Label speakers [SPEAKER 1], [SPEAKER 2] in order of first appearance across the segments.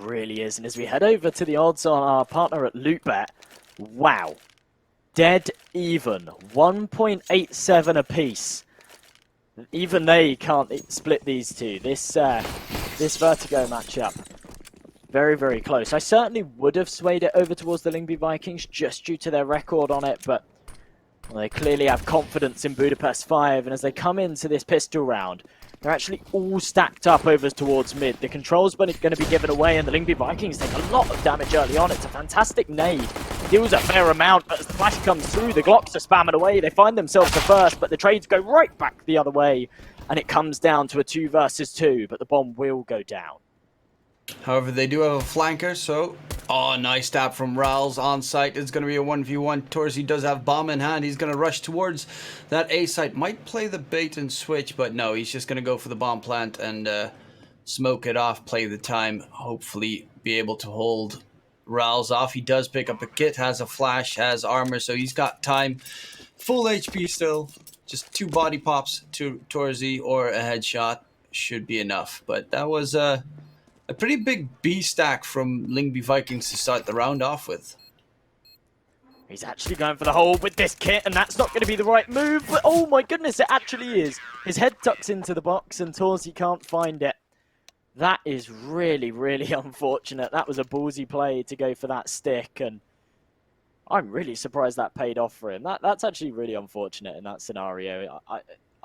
[SPEAKER 1] really is. And as we head over to the odds on our partner at LootBet, wow. Dead even. 1.87 apiece. Even they can't split these two. This Vertigo matchup, very, very close. I certainly would have swayed it over towards the LYNGBY Vikings just due to their record on it, but well, they clearly have confidence in Budapest 5, and as they come into this pistol round, they're actually all stacked up over towards mid. The control's going to be given away, and the LYNGBY Vikings take a lot of damage early on. It's a fantastic nade. Deals a fair amount, but as the flash comes through, the Glocks are spamming away. They find themselves the first, but the trades go right back the other way, and it comes down to a 2 versus 2, but the bomb will go down.
[SPEAKER 2] However, they do have a flanker, so... Oh, nice tap from Rals on site. It's going to be a 1v1. Torzy does have bomb in hand. He's going to rush towards that A site. Might play the bait and switch, but no, he's just going to go for the bomb plant and smoke it off, play the time, hopefully be able to hold Rals off. He does pick up a kit, has a flash, has armor, so he's got time. Full HP still. Just 2 body pops to Torzy or a headshot should be enough. But that was... a pretty big B stack from LYNGBY Vikings to start the round off with.
[SPEAKER 1] He's actually going for the hole with this kit, and that's not going to be the right move, but oh my goodness, it actually is. His head tucks into the box, and Torzy can't find it. That is really, really unfortunate. That was a ballsy play to go for that stick, and I'm really surprised that paid off for him. That's actually really unfortunate in that scenario.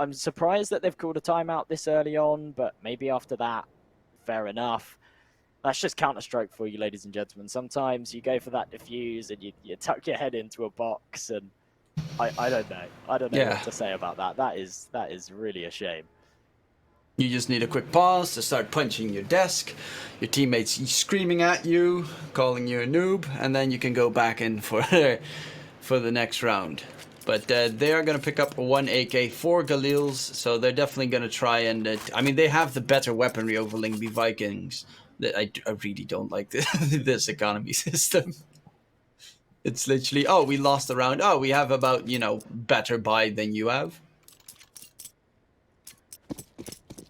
[SPEAKER 1] I'm surprised that they've called a timeout this early on, but maybe after that, fair enough. That's just Counter-Strike for you, ladies and gentlemen. Sometimes you go for that defuse and you tuck your head into a box, and I don't know. I don't know what to say about that. That is really a shame.
[SPEAKER 2] You just need a quick pause to start punching your desk, your teammates screaming at you, calling you a noob, and then you can go back in for the next round. But they are going to pick up 1 AK, 4 Galils, so they're definitely going to try and... I mean, they have the better weaponry over LYNGBY Vikings. I really don't like this economy system. It's literally, oh, we lost the round. Oh, we have about, you know, better buy than you have.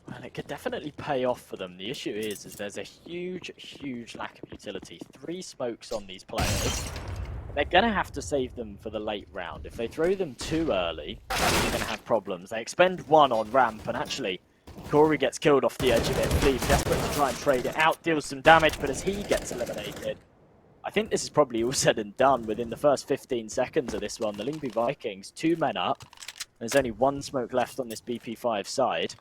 [SPEAKER 1] Well, it could definitely pay off for them. The issue is there's a huge, huge lack of utility. 3 smokes on these players. They're going to have to save them for the late round. If they throw them too early, they're going to have problems. They expend 1 on ramp, and actually, Corey gets killed off the edge of it. Fleet desperate to try and trade it out, deals some damage, but as he gets eliminated, I think this is probably all said and done within the first 15 seconds of this one. The LYNGBY Vikings, 2 men up. There's only 1 smoke left on this BP5 side.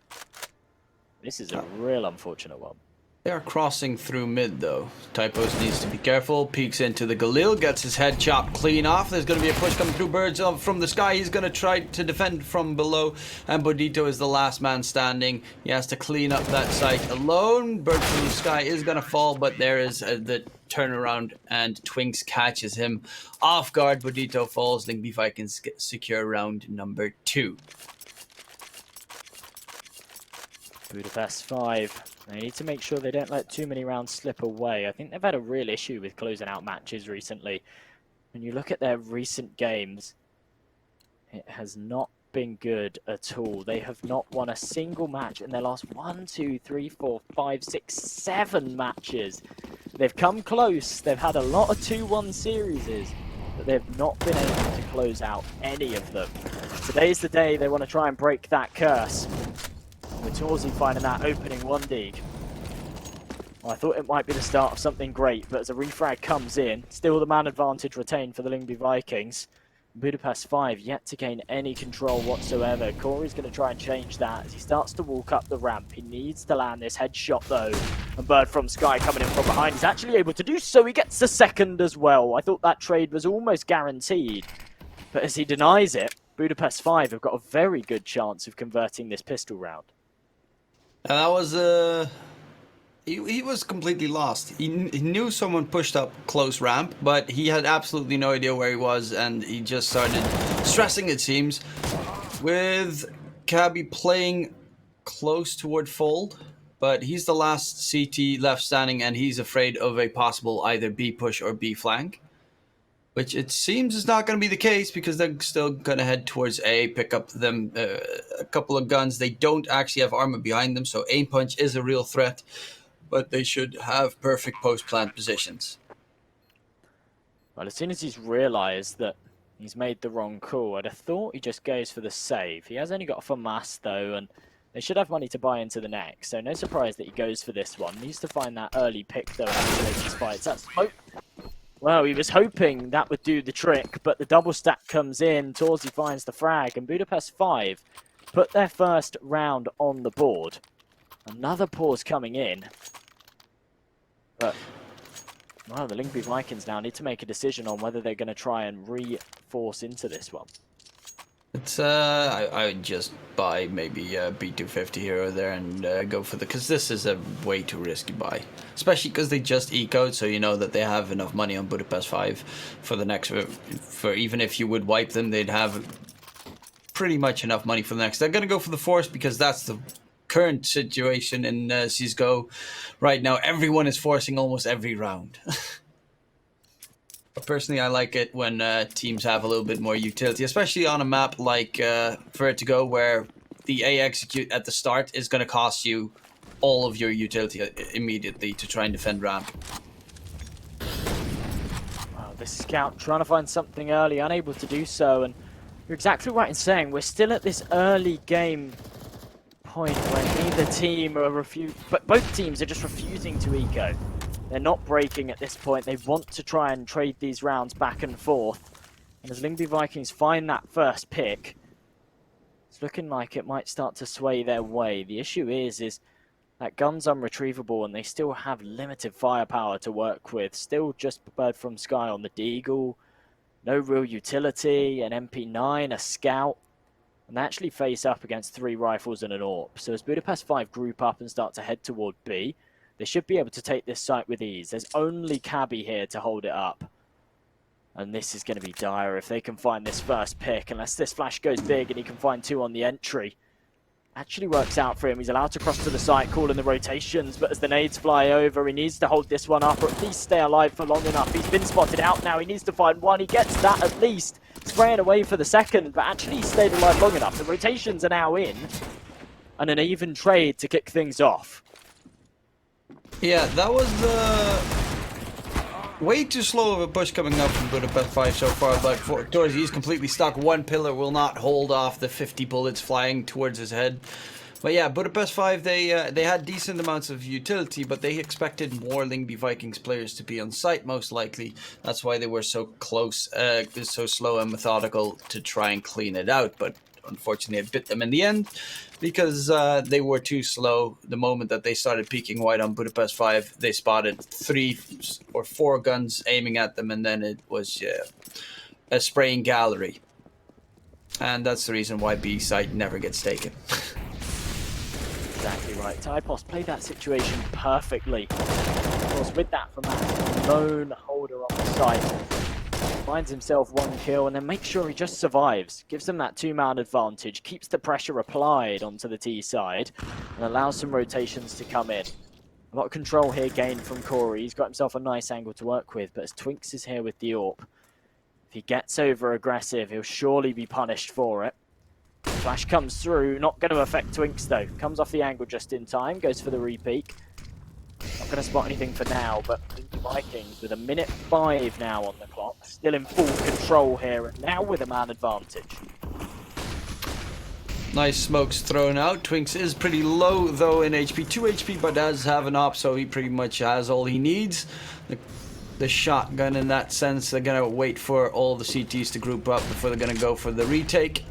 [SPEAKER 1] This is a real unfortunate one.
[SPEAKER 2] They are crossing through mid, though. Typos needs to be careful. Peeks into the Galil, gets his head chopped clean off. There's going to be a push coming through. Birds from the sky. He's going to try to defend from below. And bo3 is the last man standing. He has to clean up that site alone. Bird from the sky is going to fall, but there is the turnaround, and Twinks catches him off guard. bo3 falls. LYNGBY Vikings secure round number 2.
[SPEAKER 1] Budapest 5. They need to make sure they don't let too many rounds slip away. I think they've had a real issue with closing out matches recently. When you look at their recent games, it has not been good at all. They have not won a single match in their last 1, 2, 3, 4, 5, 6, 7 matches. They've come close. They've had a lot of 2-1 series, but they've not been able to close out any of them. Today's the day they want to try and break that curse. With Torzy finding that opening 1 dig. Well, I thought it might be the start of something great, but as a refrag comes in, still the man advantage retained for the LYNGBY Vikings. Budapest 5 yet to gain any control whatsoever. Corey's going to try and change that as he starts to walk up the ramp. He needs to land this headshot though. And Bird from Sky coming in from behind. He's actually able to do so. He gets the second as well. I thought that trade was almost guaranteed. But as he denies it, Budapest 5 have got a very good chance of converting this pistol round.
[SPEAKER 2] And that was he was completely lost. He knew someone pushed up close ramp, but he had absolutely no idea where he was, and he just started stressing, it seems, with Cabby playing close toward fold, but he's the last CT left standing, and he's afraid of a possible either B push or B flank. Which it seems is not going to be the case because they're still going to head towards A, pick up them a couple of guns. They don't actually have armor behind them, so aim punch is a real threat. but they should have perfect post-plant positions.
[SPEAKER 1] Well, as soon as he's realised that he's made the wrong call, I'd have thought he just goes for the save. He has only got a FAMAS though, and they should have money to buy into the next, so no surprise that he goes for this one. Needs to find that early pick though and activate his fights. That's well, he was hoping that would do the trick, but the double stack comes in. Torsey finds the frag, and Budapest 5 put their first round on the board. Another pause coming in. But, well, the LYNGBY Vikings now need to make a decision on whether they're going to try and re-force into this one.
[SPEAKER 2] It's I would just buy maybe a B250 here or there and go for because this is a way too risky buy, especially because they just ecoed, so you know that they have enough money on Budapest 5 for the next, for even if you would wipe them, they'd have pretty much enough money for the next. They're gonna go for the force because that's the current situation in CSGO right now. Everyone is forcing almost every round. Personally, I like it when teams have a little bit more utility, especially on a map like Vertigo, where the A execute at the start is going to cost you all of your utility immediately to try and defend ramp.
[SPEAKER 1] Wow, this scout trying to find something early, unable to do so, and you're exactly right in saying we're still at this early game point where neither team are but both teams are just refusing to eco. They're not breaking at this point. They want to try and trade these rounds back and forth. And as LYNGBY Vikings find that first pick, it's looking like it might start to sway their way. The issue is that gun's unretrievable and they still have limited firepower to work with. Still just bird from sky on the Deagle. No real utility, an MP9, a scout. And they actually face up against 3 rifles and an AWP. So as Budapest 5 group up and start to head toward B, they should be able to take this site with ease. There's only Cabby here to hold it up. And this is going to be dire if they can find this first pick. Unless this flash goes big and he can find 2 on the entry. Actually works out for him. He's allowed to cross to the site, calling the rotations. But as the nades fly over, he needs to hold this one up or at least stay alive for long enough. He's been spotted out now. He needs to find one. He gets that at least. Spraying away for the second. But actually he stayed alive long enough. The rotations are now in. And an even trade to kick things off.
[SPEAKER 2] Yeah, that was way too slow of a push coming up from Budapest 5 so far, but for Torsey, he's completely stuck. One pillar will not hold off the 50 bullets flying towards his head. But yeah, Budapest 5, they had decent amounts of utility, but they expected more LYNGBY Vikings players to be on site, most likely. That's why they were so close, so slow and methodical to try and clean it out, but unfortunately it bit them in the end because they were too slow. The moment that they started peeking wide on Budapest 5, they spotted 3 or 4 guns aiming at them, and then it was a spraying gallery. And that's the reason why B site never gets taken.
[SPEAKER 1] Exactly right. Typos played that situation perfectly. Of course, with that from that lone holder on the site, finds himself 1 kill and then makes sure he just survives. Gives them that 2-man advantage, keeps the pressure applied onto the T side, and allows some rotations to come in. A lot of control here gained from Corey. He's got himself a nice angle to work with, but as Twinks is here with the AWP, if he gets over aggressive, he'll surely be punished for it. Flash comes through, not going to affect Twinks though. Comes off the angle just in time, goes for the repeak. Not going to spot anything for now, but LYNGBY Vikings with 1:05 now on the clock. Still in full control here, and now with a man advantage.
[SPEAKER 2] Nice smokes thrown out. Twinks is pretty low though in HP, 2 HP, but does have an op, so he pretty much has all he needs. The shotgun in that sense, they're going to wait for all the CTs to group up before they're going to go for the retake.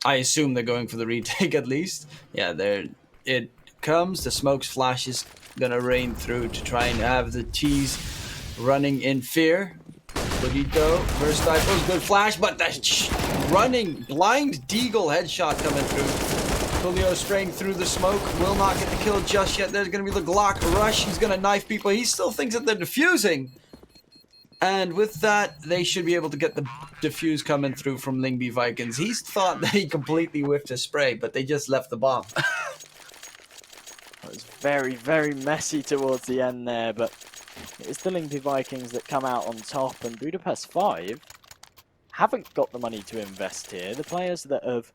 [SPEAKER 2] I assume they're going for the retake at least. Yeah, there it comes. The smokes flashes gonna rain through to try and have the T's running in fear. Bodito, first time was good flash, but the running blind deagle headshot coming through. Julio straying through the smoke, will not get the kill just yet. There's gonna be the Glock rush. He's gonna knife people. He still thinks that they're defusing. And with that, they should be able to get the defuse coming through from LYNGBY Vikings. He's thought that he completely whiffed his spray, but they just left the bomb.
[SPEAKER 1] It was very, very messy towards the end there, but it's the LYNGBY Vikings that come out on top, and Budapest 5 haven't got the money to invest here. The players that have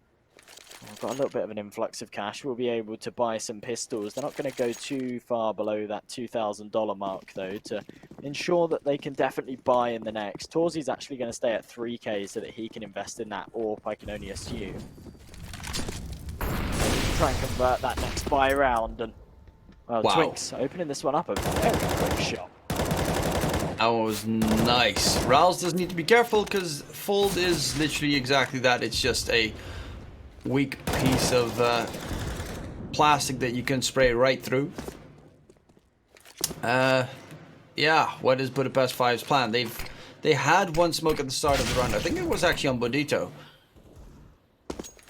[SPEAKER 1] We've got a little bit of an influx of cash. We'll be able to buy some pistols. They're not going to go too far below that $2,000 mark, though, to ensure that they can definitely buy in the next. Torsy's actually going to stay at 3k so that he can invest in that AWP, I can only assume. Try and convert that next buy round. And, well,
[SPEAKER 2] wow.
[SPEAKER 1] Twinks opening this one up a very quick shot.
[SPEAKER 2] That one was nice. Rouse does need to be careful because Fold is literally exactly that. It's just a weak piece of plastic that you can spray right through. Yeah, what is Budapest 5's plan? They had one smoke at the start of the round. I think it was actually on Bodito.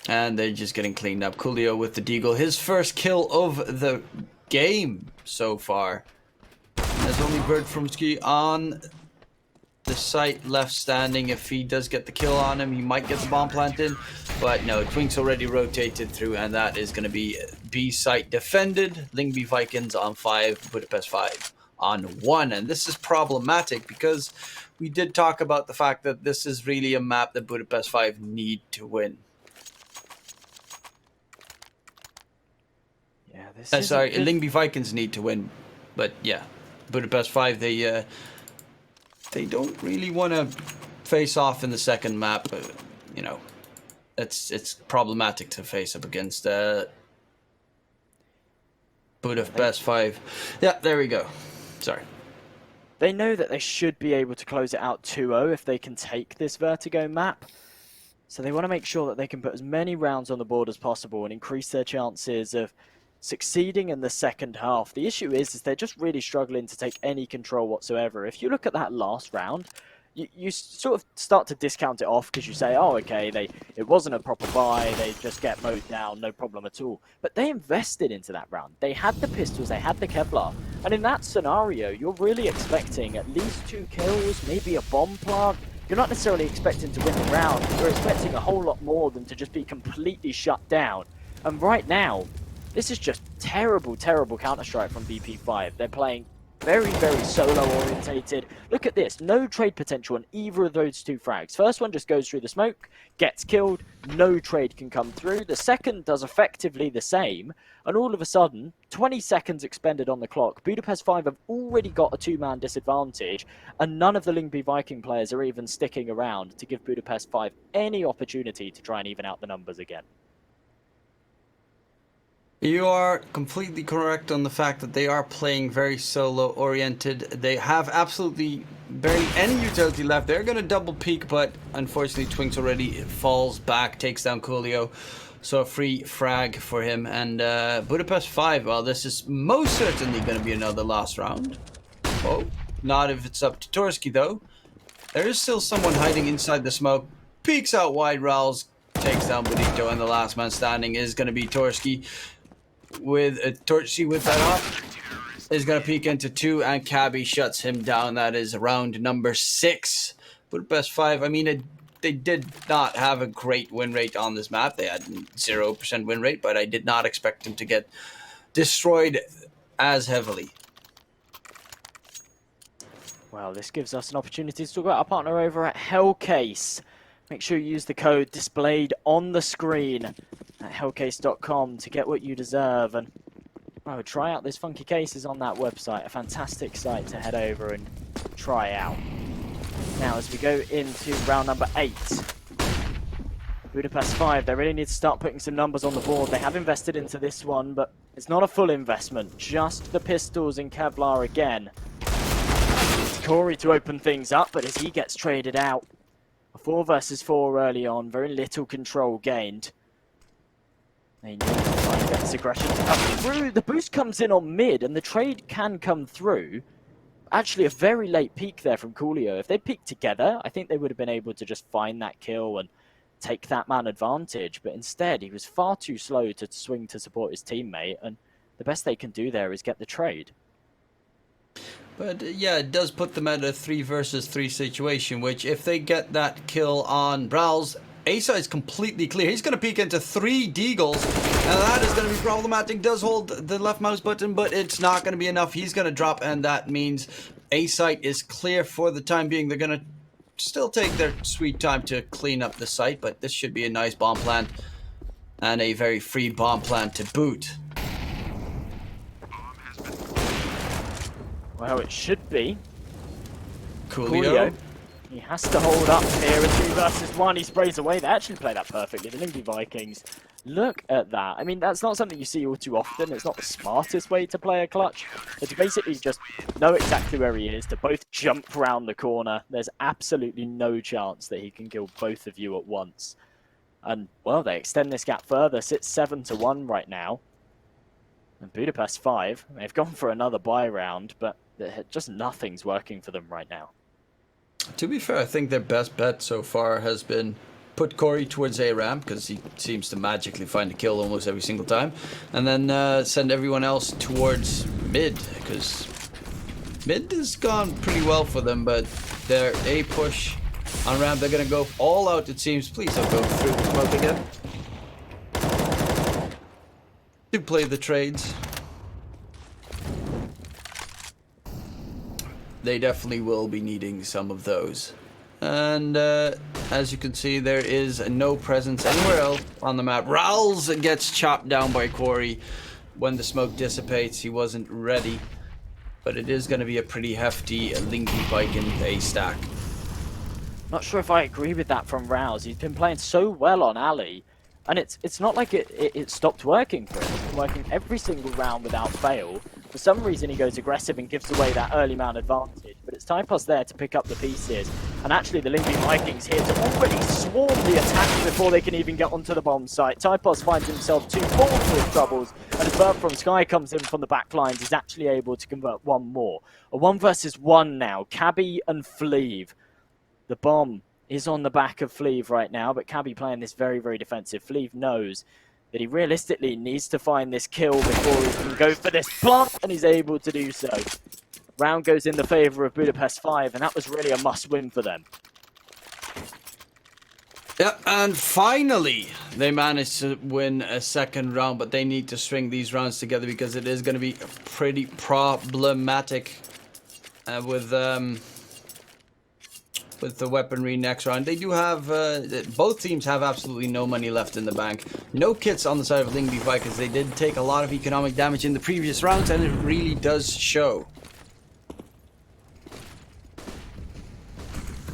[SPEAKER 2] And they're just getting cleaned up. Coolio with the deagle. His first kill of the game so far. There's only Bird from Ski on the site left standing. If he does get the kill on him, he might get the bomb planted. But no, Twinks already rotated through, and that is going to be B site defended. LYNGBY Vikings on 5, Budapest 5 on 1. And this is problematic because we did talk about the fact that this is really a map that Budapest 5 need to win.
[SPEAKER 1] Yeah, this
[SPEAKER 2] sorry, LYNGBY Vikings need to win. But yeah, Budapest 5, they don't really want to face off in the second map. You know, it's problematic to face up against Budapest 5. Yeah, there we go. Sorry.
[SPEAKER 1] They know that they should be able to close it out 2-0 if they can take this Vertigo map. So they want to make sure that they can put as many rounds on the board as possible and increase their chances of succeeding in the second half. The issue is they're just really struggling to take any control whatsoever. If you look at that last round, you sort of start to discount it off because you say, oh, okay, it wasn't a proper buy, they just get mowed down, no problem at all. But they invested into that round. They had the pistols, they had the Kevlar, and in that scenario, you're really expecting at least 2 kills, maybe a bomb plant. You're not necessarily expecting to win the round, you're expecting a whole lot more than to just be completely shut down. And right now, this is just terrible, terrible Counter-Strike from BP5. They're playing very, very solo-orientated. Look at this. No trade potential on either of those 2 frags. First one just goes through the smoke, gets killed, no trade can come through. The second does effectively the same, and all of a sudden, 20 seconds expended on the clock. Budapest 5 have already got a 2-man disadvantage, and none of the LYNGBY Viking players are even sticking around to give Budapest 5 any opportunity to try and even out the numbers again.
[SPEAKER 2] You are completely correct on the fact that they are playing very solo-oriented. They have absolutely barely any utility left. They're going to double peek, but unfortunately Twinks already falls back, takes down Coolio. So a free frag for him. And Budapest 5, well, this is most certainly going to be another last round. Oh, not if it's up to Torsky, though. There is still someone hiding inside the smoke. Peeks out wide, Rowls takes down Bonito, and the last man standing is going to be Torsky. With a Torchy with that off is going to peek into 2, and Cabby shuts him down. That is round number 6. Budapest 5, I mean, they did not have a great win rate on this map. They had 0% win rate, but I did not expect them to get destroyed as heavily.
[SPEAKER 1] Well, this gives us an opportunity to talk about our partner over at Hellcase. Make sure you use the code displayed on the screen at hellcase.com to get what you deserve. And oh, try out this funky cases on that website. A fantastic site to head over and try out. Now, as we go into round number 8, Budapest 5, they really need to start putting some numbers on the board. They have invested into this one, but it's not a full investment. Just the pistols and Kevlar again. It's Corey to open things up, but as he gets traded out, 4 versus 4 early on, very little control gained. They need to try and get this aggression to come through. The boost comes in on mid, and the trade can come through. Actually, a very late peek there from Coolio. If they peeked together, I think they would have been able to just find that kill and take that man advantage. But instead, he was far too slow to swing to support his teammate, and the best they can do there is get the trade.
[SPEAKER 2] But yeah, it does put them at a 3 versus 3 situation, which if they get that kill on Browse, Asa is completely clear. He's going to peek into 3 deagles, and that is going to be problematic. Does hold the left mouse button, but it's not going to be enough. He's going to drop, and that means A-site is clear for the time being. They're going to still take their sweet time to clean up the site, but this should be a nice bomb plant. And a very free bomb plant to boot.
[SPEAKER 1] Well, it should be.
[SPEAKER 2] Coolio.
[SPEAKER 1] He has to hold up here. A 2 versus 1. He sprays away. They actually play that perfectly. The LYNGBY Vikings. Look at that. I mean, that's not something you see all too often. It's not the smartest way to play a clutch. But to basically just know exactly where he is, to both jump around the corner. There's absolutely no chance that he can kill both of you at once. And, well, they extend this gap further. Sits 7-1 right now. And Budapest 5. They've gone for another buy round, but just nothing's working for them right now.
[SPEAKER 2] To be fair, I think their best bet so far has been put Corey towards A ramp, because he seems to magically find a kill almost every single time, and then send everyone else towards mid, because mid has gone pretty well for them, but their A push on ramp, they're going to go all out, it seems. Please don't go through the smoke again. To play the trades. They definitely will be needing some of those. And as you can see, there is no presence anywhere else on the map. Rowls gets chopped down by Corey when the smoke dissipates. He wasn't ready, but it is going to be a pretty hefty LYNGBY Viking A stack.
[SPEAKER 1] Not sure if I agree with that from Rouse. He's been playing so well on Ali, and it's not like it stopped working for him. It's been working every single round without fail. For some reason, he goes aggressive and gives away that early man advantage, but it's Typos there to pick up the pieces. And actually, the LYNGBY Vikings here to already swarm the attack before they can even get onto the bomb site. Typos finds himself 2 full troubles, and as Burp from Sky comes in from the back lines, he's actually able to convert one more. A 1 versus 1 now, Cabby and Fleeve. The bomb is on the back of Fleeve right now, but Cabby playing this very, very defensive. Fleeve knows that he realistically needs to find this kill before he can go for this plant, and he's able to do so. Round goes in the favour of Budapest 5, and that was really a must-win for them.
[SPEAKER 2] Yeah, and finally, they managed to win a second round, but they need to string these rounds together because it is going to be pretty problematic with the weaponry next round. They do have, both teams have absolutely no money left in the bank. No kits on the side of LYNGBY Vikings. They did take a lot of economic damage in the previous rounds, and it really does show.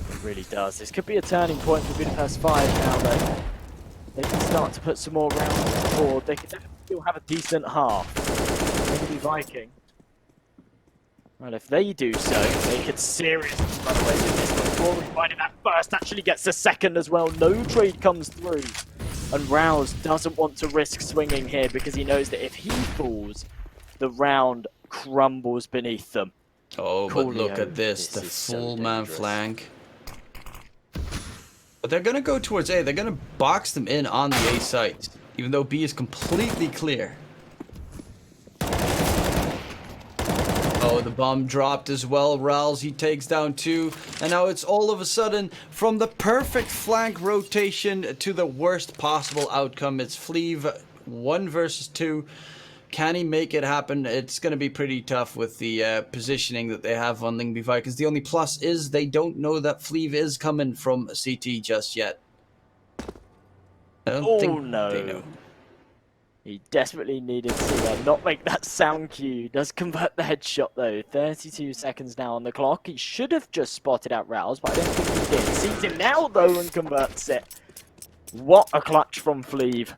[SPEAKER 1] It really does. This could be a turning point for Budapest 5 now that they can start to put some more rounds on the board. They could still have a decent half. LYNGBY Viking. Well, if they do so, they could seriously run away with this one. Corey finding that first, actually gets the second as well. No trade comes through. And Rouse doesn't want to risk swinging here because he knows that if he falls, the round crumbles beneath them.
[SPEAKER 2] Oh, but look at this. The full man flank. But they're going to go towards A. They're going to box them in on the A site, even though B is completely clear. Oh, the bomb dropped as well. Rowls, he takes down 2. And now it's all of a sudden from the perfect flank rotation to the worst possible outcome. It's Fleeve 1 versus 2. Can he make it happen? It's going to be pretty tough with the positioning that they have on LYNGBY Vikings. The only plus is they don't know that Fleeve is coming from CT just yet. I don't think they know.
[SPEAKER 1] He desperately needed to not make that sound cue. Does convert the headshot though. 32 seconds now on the clock. He should have just spotted out Rouse, but I don't think he did. Sees him now though and converts it. What a clutch from Fleeve.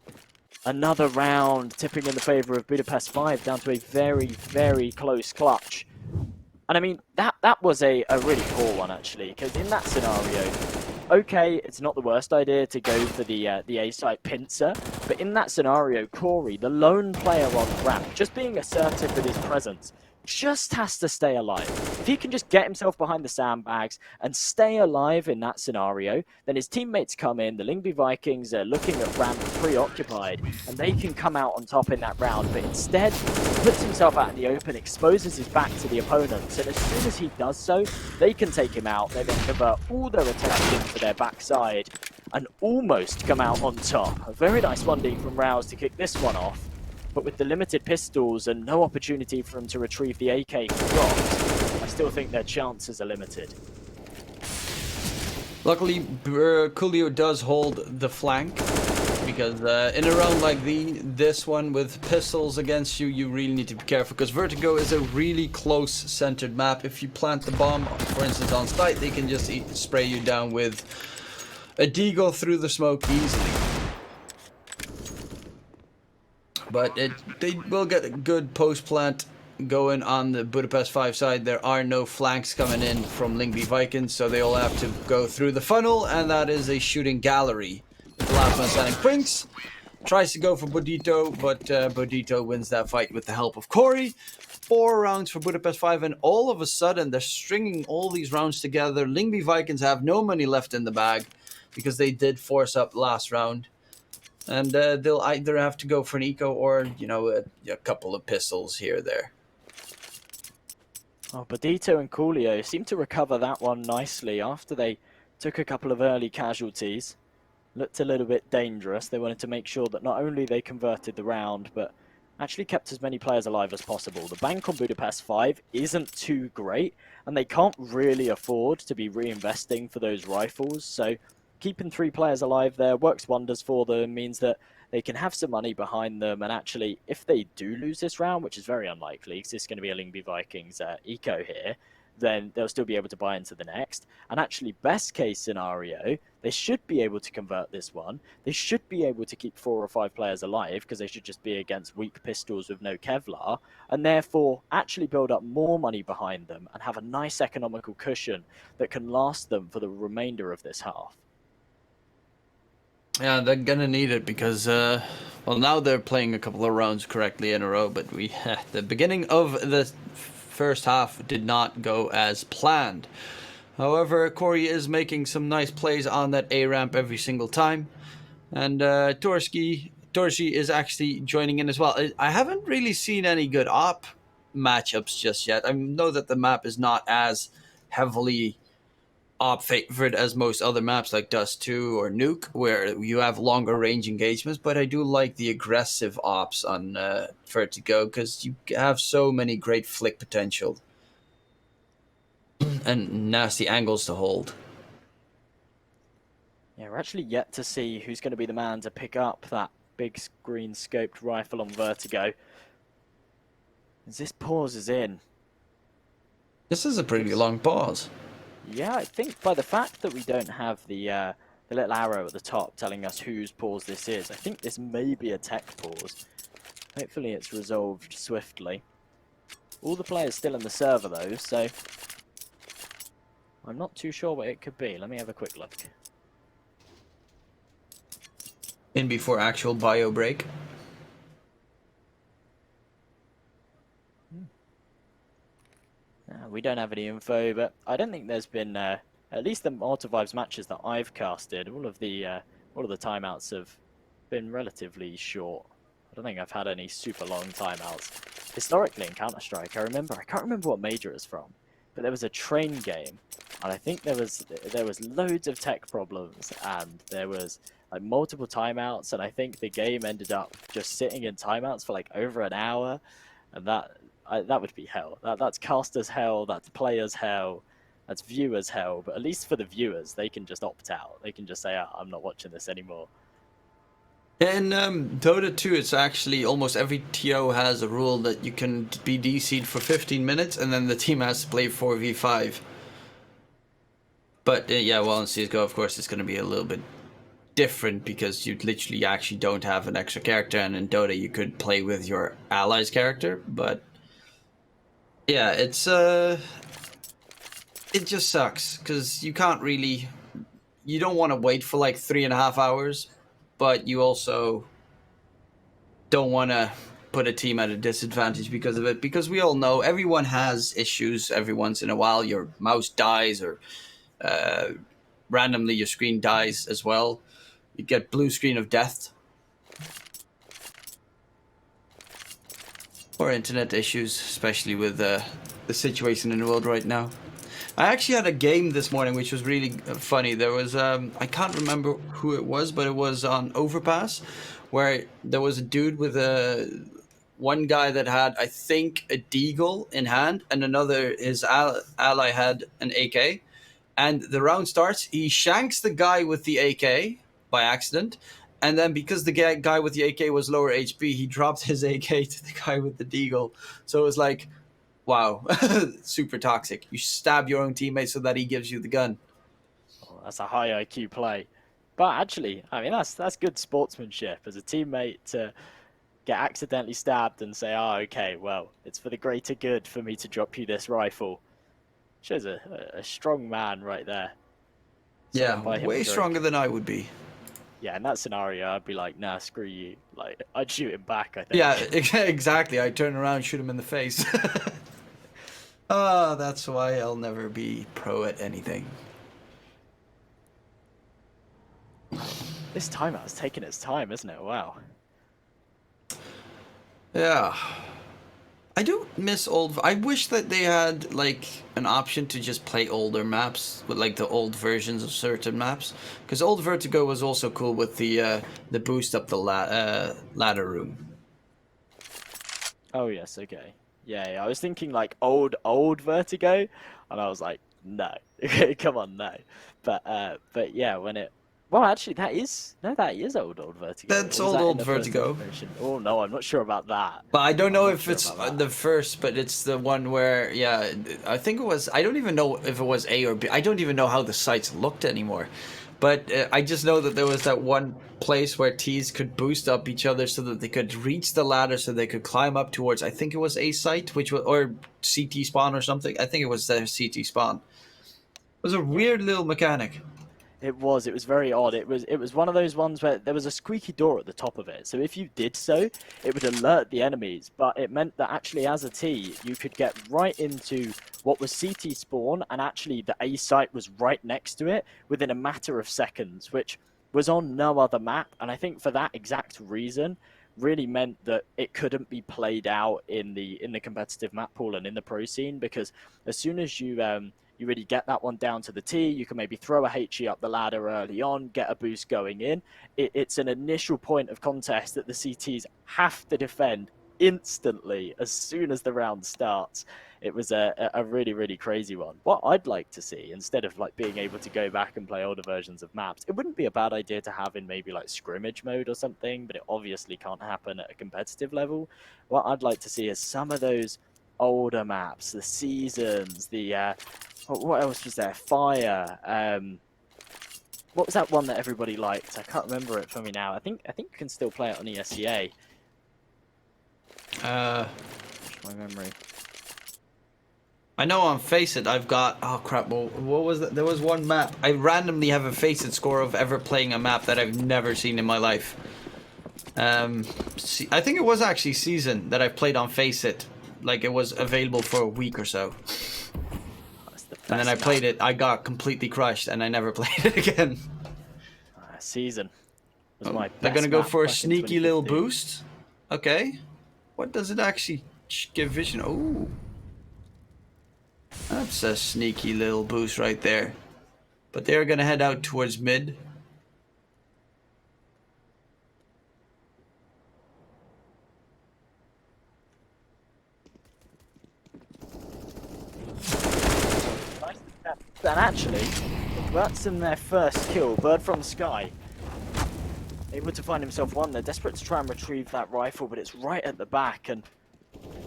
[SPEAKER 1] Another round tipping in the favour of Budapest 5 down to a very, very close clutch. And I mean, that was a really poor one actually, because in that scenario, okay, it's not the worst idea to go for the A-site pincer, but in that scenario, Corey, the lone player on ramp, just being assertive with his presence, just has to stay alive. If he can just get himself behind the sandbags and stay alive in that scenario, then his teammates come in, the LYNGBY Vikings are looking at ramp preoccupied, and they can come out on top in that round, but instead, he puts himself out in the open, exposes his back to the opponents, and as soon as he does so, they can take him out, they then convert all their attention to their backside, and almost come out on top. A very nice 1D from Rouse to kick this one off. But with the limited pistols and no opportunity for him to retrieve the AK dropped, I still think their chances are limited.
[SPEAKER 2] Luckily, Coolio does hold the flank because in a round like this one with pistols against you, you really need to be careful, because Vertigo is a really close-centered map. If you plant the bomb, for instance, on site, they can just spray you down with a deagle through the smoke easily. But they will get a good post-plant going on the Budapest 5 side. There are no flanks coming in from LYNGBY Vikings, so they all have to go through the funnel, and that is a shooting gallery. The last man standing, Quinks, tries to go for Bodito, but Bodito wins that fight with the help of Corey. 4 rounds for Budapest 5, and all of a sudden they're stringing all these rounds together. LYNGBY Vikings have no money left in the bag because they did force up last round. And they'll either have to go for an eco or, you know, a couple of pistols here or there.
[SPEAKER 1] Oh, Bodito and Coolio seem to recover that one nicely after they took a couple of early casualties. Looked a little bit dangerous. They wanted to make sure that not only they converted the round, but actually kept as many players alive as possible. The bank on Budapest 5 isn't too great, and they can't really afford to be reinvesting for those rifles, so keeping 3 players alive there works wonders for them, means that they can have some money behind them, and actually, if they do lose this round, which is very unlikely, because it's going to be a LYNGBY Vikings eco here, then they'll still be able to buy into the next. And actually, best case scenario, they should be able to convert this one. They should be able to keep 4 or 5 players alive, because they should just be against weak pistols with no Kevlar, and therefore actually build up more money behind them and have a nice economical cushion that can last them for the remainder of this half.
[SPEAKER 2] Yeah, they're gonna need it because, well, now they're playing a couple of rounds correctly in a row, but the beginning of the first half did not go as planned. However, Corey is making some nice plays on that A ramp every single time, and Torski is actually joining in as well. I haven't really seen any good op matchups just yet. I know that the map is not as heavily op favored as most other maps like Dust 2 or Nuke, where you have longer range engagements, but I do like the aggressive ops on Vertigo because you have so many great flick potential and nasty angles to hold.
[SPEAKER 1] Yeah, we're actually yet to see who's going to be the man to pick up that big screen scoped rifle on Vertigo. As this pause is in.
[SPEAKER 2] This is a pretty long pause.
[SPEAKER 1] Yeah, I think by the fact that we don't have the little arrow at the top telling us whose pause this is, I think this may be a tech pause. Hopefully it's resolved swiftly. All the players still in the server though, so I'm not too sure what it could be. Let me have a quick look.
[SPEAKER 2] In before actual bio break.
[SPEAKER 1] We don't have any info, but I don't think there's been, at least the Multivives matches that I've casted, all of the timeouts have been relatively short. I don't think I've had any super long timeouts. Historically in Counter-Strike, I can't remember what major it's from, but there was a train game, and I think there was loads of tech problems, and there was like multiple timeouts, and I think the game ended up just sitting in timeouts for like over an hour, and that would be hell. That's casters hell, that's players hell, that's viewers hell, but at least for the viewers, they can just opt out. They can just say, oh, I'm not watching this anymore.
[SPEAKER 2] In Dota 2, it's actually almost every TO has a rule that you can be DC'd for 15 minutes and then the team has to play 4v5. But yeah, well, in CSGO, of course, it's going to be a little bit different because you literally actually don't have an extra character, and in Dota you could play with your ally's character, but yeah, it just sucks because you can't really, you don't want to wait for like 3.5 hours, but you also don't want to put a team at a disadvantage because of it, because we all know everyone has issues every once in a while. Your mouse dies, or randomly your screen dies as well. You get blue screen of death. Or internet issues, especially with the situation in the world right now. I actually had a game this morning which was really funny. There was, I can't remember who it was, but it was on Overpass, where there was a dude with one guy that had, I think, a deagle in hand, and his ally had an AK. And the round starts, he shanks the guy with the AK by accident, And then because the guy with the AK was lower HP, he dropped his AK to the guy with the deagle. So it was like, wow, super toxic. You stab your own teammate so that he gives you the gun.
[SPEAKER 1] Oh, that's a high IQ play. But actually, I mean, that's good sportsmanship as a teammate to get accidentally stabbed and say, oh, okay, well, it's for the greater good for me to drop you this rifle. Shows a strong man right there.
[SPEAKER 2] Yeah,
[SPEAKER 1] Someone by him
[SPEAKER 2] way stronger than I would be.
[SPEAKER 1] Yeah, in that scenario, I'd be like, nah, screw you. Like, I'd shoot him back, I think.
[SPEAKER 2] Yeah, exactly. I turn around, shoot him in the face. That's why I'll never be pro at anything.
[SPEAKER 1] This timeout's taking its time, isn't it? Wow.
[SPEAKER 2] Yeah. I do miss old... I wish that they had, like, an option to just play older maps with, like, the old versions of certain maps. Because old Vertigo was also cool with the boost up the ladder room.
[SPEAKER 1] Oh, yes, okay. Yeah, I was thinking, like, old Vertigo, and I was like, no. Come on, no. But yeah, when it... Well, actually, that is old Vertigo.
[SPEAKER 2] That's
[SPEAKER 1] Or was that in
[SPEAKER 2] old
[SPEAKER 1] the first
[SPEAKER 2] Vertigo.
[SPEAKER 1] version? Oh, no, I'm not sure about that.
[SPEAKER 2] But I don't know if
[SPEAKER 1] sure
[SPEAKER 2] it's
[SPEAKER 1] about that.
[SPEAKER 2] the first, but it's the one where, yeah, I think it was, I don't even know if it was A or B. I don't even know how the sites looked anymore. But I just know that there was that one place where Ts could boost up each other so that they could reach the ladder so they could climb up towards, I think it was A site, which was, or CT spawn or something. I think it was the CT spawn. It was a weird little mechanic.
[SPEAKER 1] It was very odd. It was one of those ones where there was a squeaky door at the top of it. So if you did so, it would alert the enemies, but it meant that actually as a T, you could get right into what was CT spawn, and actually the A site was right next to it within a matter of seconds, which was on no other map. And I think for that exact reason, really meant that it couldn't be played out in the competitive map pool and in the pro scene, because as soon as you really get that one down to the T, you can maybe throw a HE up the ladder early on, get a boost going in. It's an initial point of contest that the CTs have to defend instantly as soon as the round starts. It was a really, really crazy one. What I'd like to see, instead of like being able to go back and play older versions of maps, it wouldn't be a bad idea to have in maybe like scrimmage mode or something, but it obviously can't happen at a competitive level. What I'd like to see is some of those older maps, the seasons, the what else was there? Fire. What was that one that everybody liked? I can't remember it for me now. I think you can still play it on ESEA. My memory.
[SPEAKER 2] I know on Faceit I've got, oh crap, well, what was that? There was one map. I randomly have a Faceit score of ever playing a map that I've never seen in my life. I think it was actually Season that I played on Faceit. Like it was available for a week or so. And then I played it, I got completely crushed, and I never played it again.
[SPEAKER 1] Season was my
[SPEAKER 2] They're gonna go for a sneaky little
[SPEAKER 1] 2015.
[SPEAKER 2] boost. Okay. What does it actually give vision? Oh. That's a sneaky little boost right there. But they're gonna head out towards mid.
[SPEAKER 1] And actually, that's in their first kill. Bird from Sky, able to find himself one. They're desperate to try and retrieve that rifle, but it's right at the back. And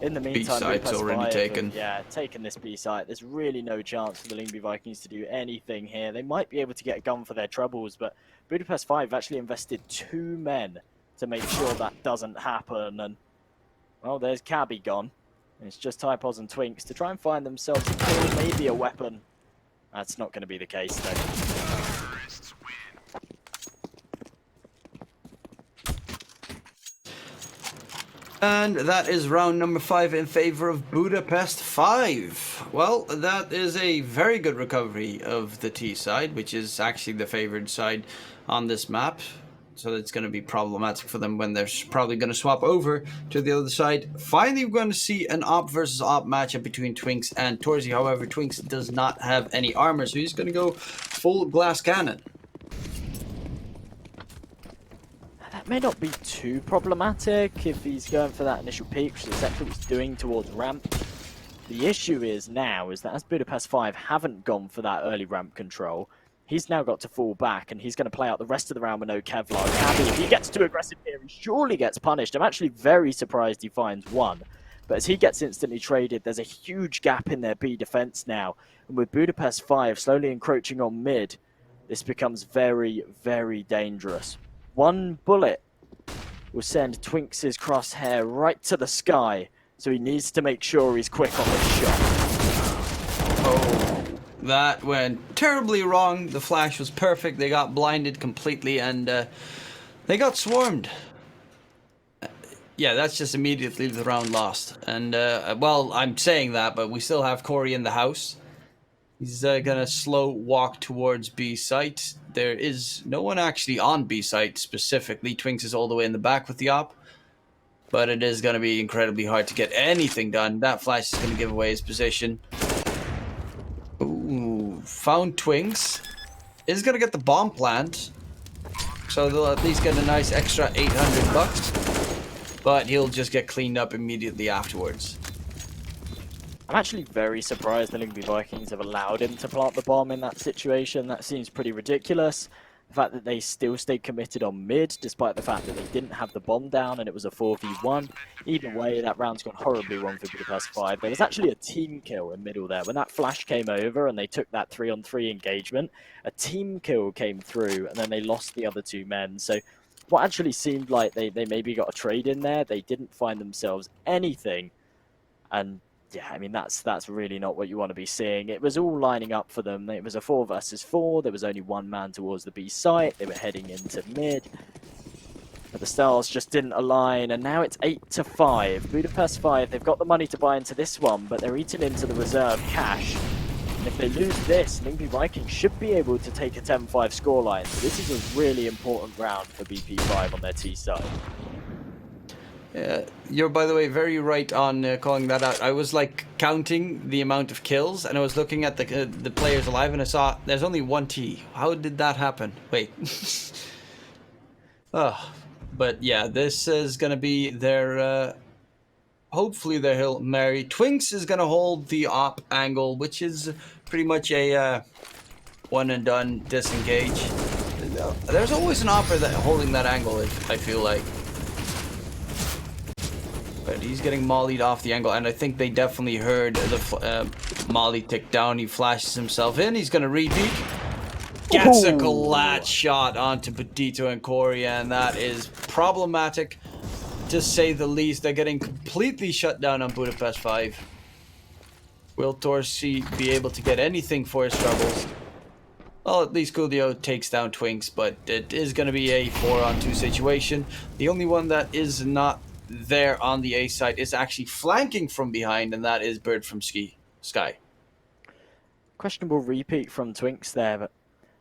[SPEAKER 1] in the meantime,
[SPEAKER 2] B-site's already taken.
[SPEAKER 1] Yeah, taking this B site. There's really no chance for the LYNGBY Vikings to do anything here. They might be able to get a gun for their troubles, but Budapest 5 actually invested 2 men to make sure that doesn't happen. And well, there's Cabby gone. It's just Typos and Twinks to try and find themselves maybe a weapon. That's not going to be the case, though.
[SPEAKER 2] And that is round number 5 in favor of Budapest 5. Well, that is a very good recovery of the T side, which is actually the favored side on this map. So it's going to be problematic for them when they're probably going to swap over to the other side. Finally, we're going to see an op versus op matchup between Twinks and Torzy. However, Twinks does not have any armor, so he's going to go full glass cannon.
[SPEAKER 1] That may not be too problematic if he's going for that initial peak, which is exactly what he's doing towards ramp. The issue is now is that as Budapest 5 haven't gone for that early ramp control, He's now got to fall back, and he's going to play out the rest of the round with no Kevlar. Gabby, if he gets too aggressive here, he surely gets punished. I'm actually very surprised he finds one. But as he gets instantly traded, there's a huge gap in their B defense now. And with Budapest 5 slowly encroaching on mid, this becomes very, very dangerous. One bullet will send Twinks' crosshair right to the sky, so he needs to make sure he's quick on this shot.
[SPEAKER 2] Oh, that went terribly wrong. The flash was perfect. They got blinded completely, and they got swarmed. Yeah, that's just immediately the round lost. And, well, I'm saying that, but we still have Corey in the house. He's gonna slow walk towards B site. There is no one actually on B site specifically. Twinks is all the way in the back with the op. But it is gonna be incredibly hard to get anything done. That flash is gonna give away his position. Ooh, found Twinks. Is gonna get the bomb plant. So they'll at least get a nice extra 800 bucks. But he'll just get cleaned up immediately afterwards.
[SPEAKER 1] I'm actually very surprised the LYNGBY Vikings have allowed him to plant the bomb in that situation. That seems pretty ridiculous. The fact that they still stayed committed on mid, despite the fact that they didn't have the bomb down and it was a 4v1. Either way, that round's gone horribly wrong for Budapest 5. There was actually a team kill in middle there. When that flash came over and they took that 3-on-3 engagement, a team kill came through and then they lost the other two men. So what actually seemed like they maybe got a trade in there, they didn't find themselves anything. And yeah, I mean, that's really not what you want to be seeing. It was all lining up for them. It was a 4 versus 4. There was only one man towards the B site. They were heading into mid. But the stars just didn't align, and now it's 8-5. Budapest 5, they've got the money to buy into this one, but they're eating into the reserve cash. And if they lose this, LYNGBY Vikings should be able to take a 10-5 scoreline. So this is a really important round for BP5 on their T side.
[SPEAKER 2] You're, by the way, very right on calling that out. I was like counting the amount of kills, and I was looking at the players alive, and I saw there's only one T. How did that happen? Wait. Oh, but yeah, this is gonna be their hopefully their Hail Mary. Twinks is gonna hold the op angle, which is pretty much a one and done disengage. There's always an opper that holding that angle, I feel like. But he's getting mollied off the angle, and I think they definitely heard the molly tick down. He flashes himself in. He's going to re-peek. Gets a collat shot onto Petito and Corey, and that is problematic, to say the least. They're getting completely shut down on Budapest 5. Will Torsi be able to get anything for his troubles? Well, at least Coolio takes down Twinks, but it is going to be a 4-on-2 situation. The only one that is not there on the A side is actually flanking from behind, and that is Bird from Sky.
[SPEAKER 1] Questionable repeat from Twinks there, but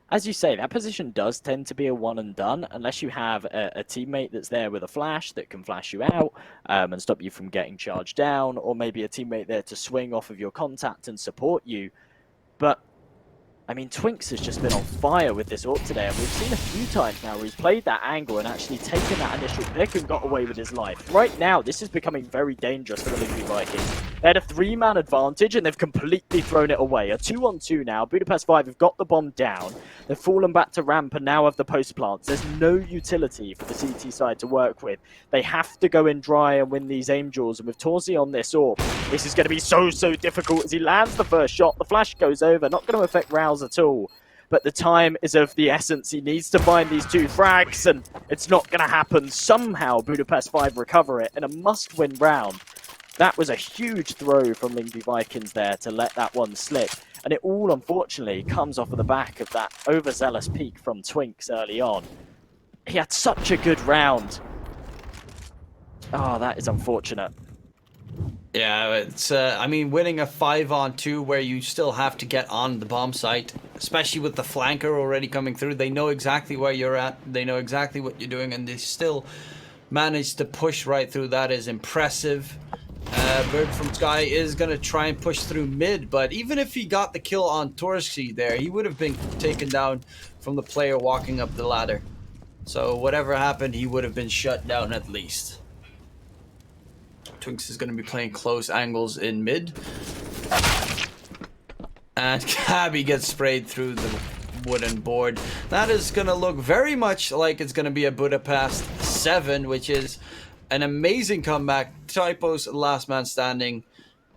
[SPEAKER 1] as you say, that position does tend to be a one and done, unless you have a teammate that's there with a flash that can flash you out and stop you from getting charged down, or maybe a teammate there to swing off of your contact and support you. But I mean, Twinks has just been on fire with this AWP today, and we've seen a few times now where he's played that angle and actually taken that initial pick and got away with his life. Right now, this is becoming very dangerous for the LYNGBY Vikings. They had a 3-man advantage, and they've completely thrown it away. A 2-on-2 now. Budapest 5 have got the bomb down. They've fallen back to ramp and now have the post plants. There's no utility for the CT side to work with. They have to go in dry and win these aim duels, and with Torsi on this AWP, this is going to be so difficult as he lands the first shot. The flash goes over, not going to affect Rouse at all, but the time is of the essence. He needs to find these 2 frags, and it's not going to happen. Somehow Budapest 5 recover it in a must-win round. That was a huge throw from LYNGBY Vikings there to let that one slip, and it all unfortunately comes off of the back of that overzealous peak from Twinks early on. He had such a good round. Oh, that is unfortunate.
[SPEAKER 2] Yeah, it's, I mean, winning a 5-on-2 where you still have to get on the bomb site, especially with the flanker already coming through. They know exactly where you're at. They know exactly what you're doing, and they still managed to push right through. That is impressive. Bird from Sky is going to try and push through mid, but even if he got the kill on Torsi there, he would have been taken down from the player walking up the ladder. So whatever happened, he would have been shut down at least. Twinks is going to be playing close angles in mid. And Cabby gets sprayed through the wooden board. That is going to look very much like it's going to be a Budapest 7, which is an amazing comeback. Typo's last man standing,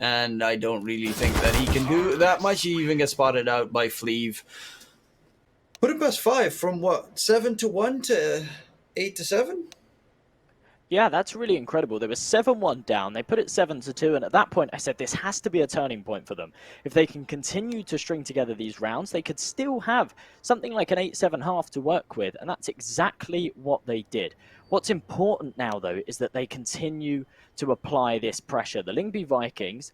[SPEAKER 2] and I don't really think that he can do that much. He even gets spotted out by Fleeve. Budapest 5 from what, 7-1 to 8-7?
[SPEAKER 1] Yeah, that's really incredible. They were 7-1 down. They put it 7-2, and at that point I said this has to be a turning point for them. If they can continue to string together these rounds, they could still have something like an 8-7 half to work with, and that's exactly what they did. What's important now, though, is that they continue to apply this pressure. The Lyngby Vikings,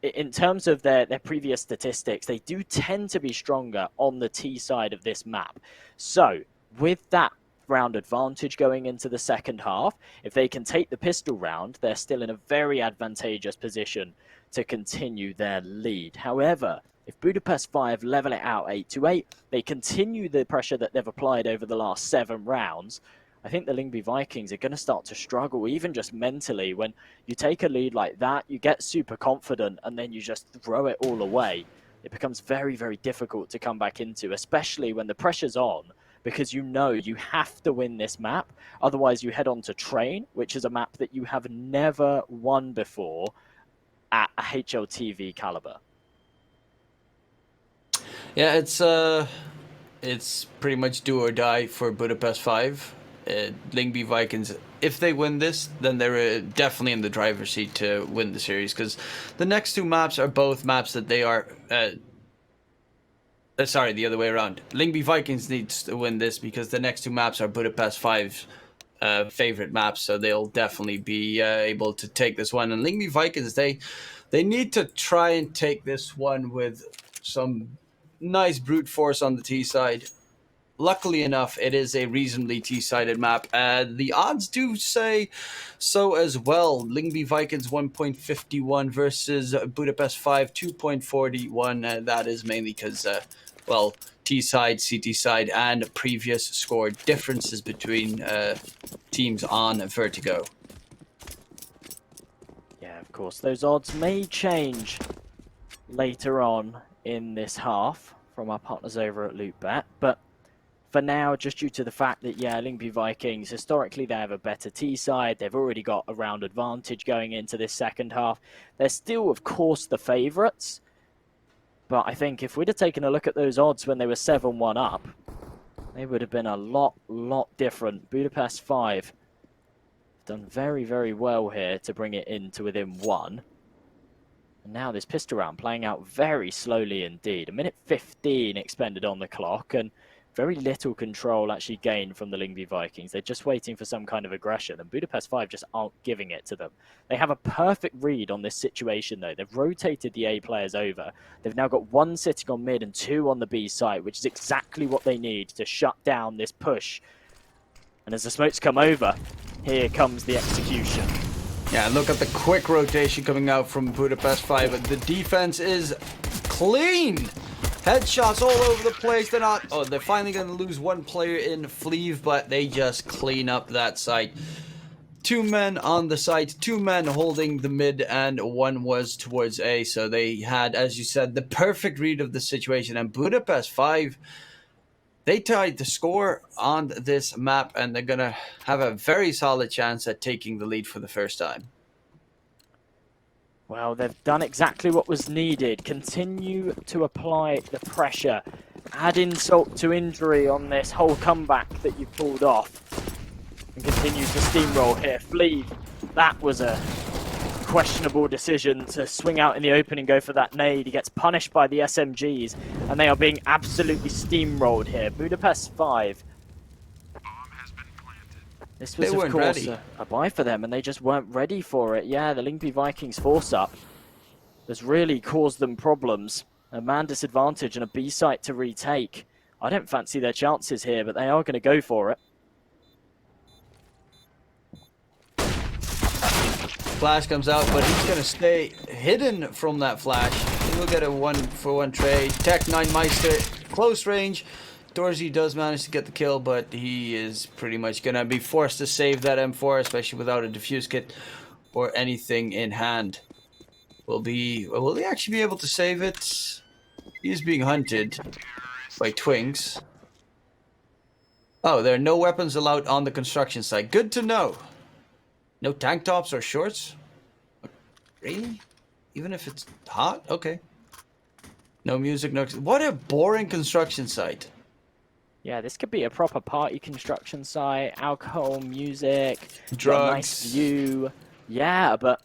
[SPEAKER 1] in terms of their previous statistics, they do tend to be stronger on the T side of this map. So, with that round advantage going into the second half, if they can take the pistol round, they're still in a very advantageous position to continue their lead. However, if Budapest 5 level it out 8-8, they continue the pressure that they've applied over the last 7 rounds, I think the Lyngby Vikings are going to start to struggle, even just mentally. When you take a lead like that, you get super confident, and then you just throw it all away. It becomes very, very difficult to come back into, especially when the pressure's on, because you know you have to win this map. Otherwise, you head on to Train, which is a map that you have never won before at a HLTV caliber.
[SPEAKER 2] Yeah, it's pretty much do or die for Budapest 5. Lyngby Vikings, if they win this, then they're definitely in the driver's seat to win the series, because the next 2 maps are both maps that they are... sorry, the other way around. Lyngby Vikings needs to win this because the next 2 maps are Budapest 5's favorite maps, so they'll definitely be able to take this one. And Lyngby Vikings, they need to try and take this one with some nice brute force on the T side. Luckily enough, it is a reasonably T-sided map. The odds do say so as well. Lyngby Vikings 1.51 versus Budapest 5 2.41. That is mainly because, well, T-side, CT side, and previous score differences between teams on Vertigo.
[SPEAKER 1] Yeah, of course. Those odds may change later on in this half from our partners over at LootBet, but for now, just due to the fact that, yeah, Lyngby Vikings, historically, they have a better T-side. They've already got a round advantage going into this second half. They're still, of course, the favourites. But I think if we'd have taken a look at those odds when they were 7-1 up, they would have been a lot different. Budapest 5 done very, very well here to bring it in to within 1. And now this pistol round playing out very slowly indeed. 1:15 expended on the clock, and very little control actually gained from the Lyngby Vikings. They're just waiting for some kind of aggression, and Budapest 5 just aren't giving it to them. They have a perfect read on this situation, though. They've rotated the A players over. They've now got 1 sitting on mid and 2 on the B site, which is exactly what they need to shut down this push. And as the smokes come over, here comes the execution.
[SPEAKER 2] Yeah, look at the quick rotation coming out from Budapest 5. The defense is clean. Headshots all over the place. They're finally going to lose 1 player in Fleeve, but they just clean up that site. 2 men on the site, 2 men holding the mid, and 1 was towards A. So they had, as you said, the perfect read of the situation. And Budapest 5, they tied the score on this map, and they're going to have a very solid chance at taking the lead for the first time.
[SPEAKER 1] Well, they've done exactly what was needed. Continue to apply the pressure. Add insult to injury on this whole comeback that you pulled off. And continue to steamroll here. Fleeve, that was a questionable decision to swing out in the open and go for that nade. He gets punished by the SMGs, and they are being absolutely steamrolled here. Budapest 5. This was, of course, a buy for them, and they just weren't ready for it. Yeah, the Lyngby Vikings force-up has really caused them problems. A man disadvantage and a B site to retake. I don't fancy their chances here, but they are going to go for it.
[SPEAKER 2] Flash comes out, but he's going to stay hidden from that flash. He will get a 1-for-1 trade. Tech 9 Meister, close range. Dorsey does manage to get the kill, but he is pretty much going to be forced to save that M4, especially without a defuse kit or anything in hand. Will he actually be able to save it? He is being hunted. by Twinks. Oh, there are no weapons allowed on the construction site. Good to know. No tank tops or shorts? Really? Even if it's hot? Okay. No music, no... What a boring construction site.
[SPEAKER 1] Yeah, this could be a proper party construction site. Alcohol, music, got a nice
[SPEAKER 2] Drugs.
[SPEAKER 1] view. Yeah, but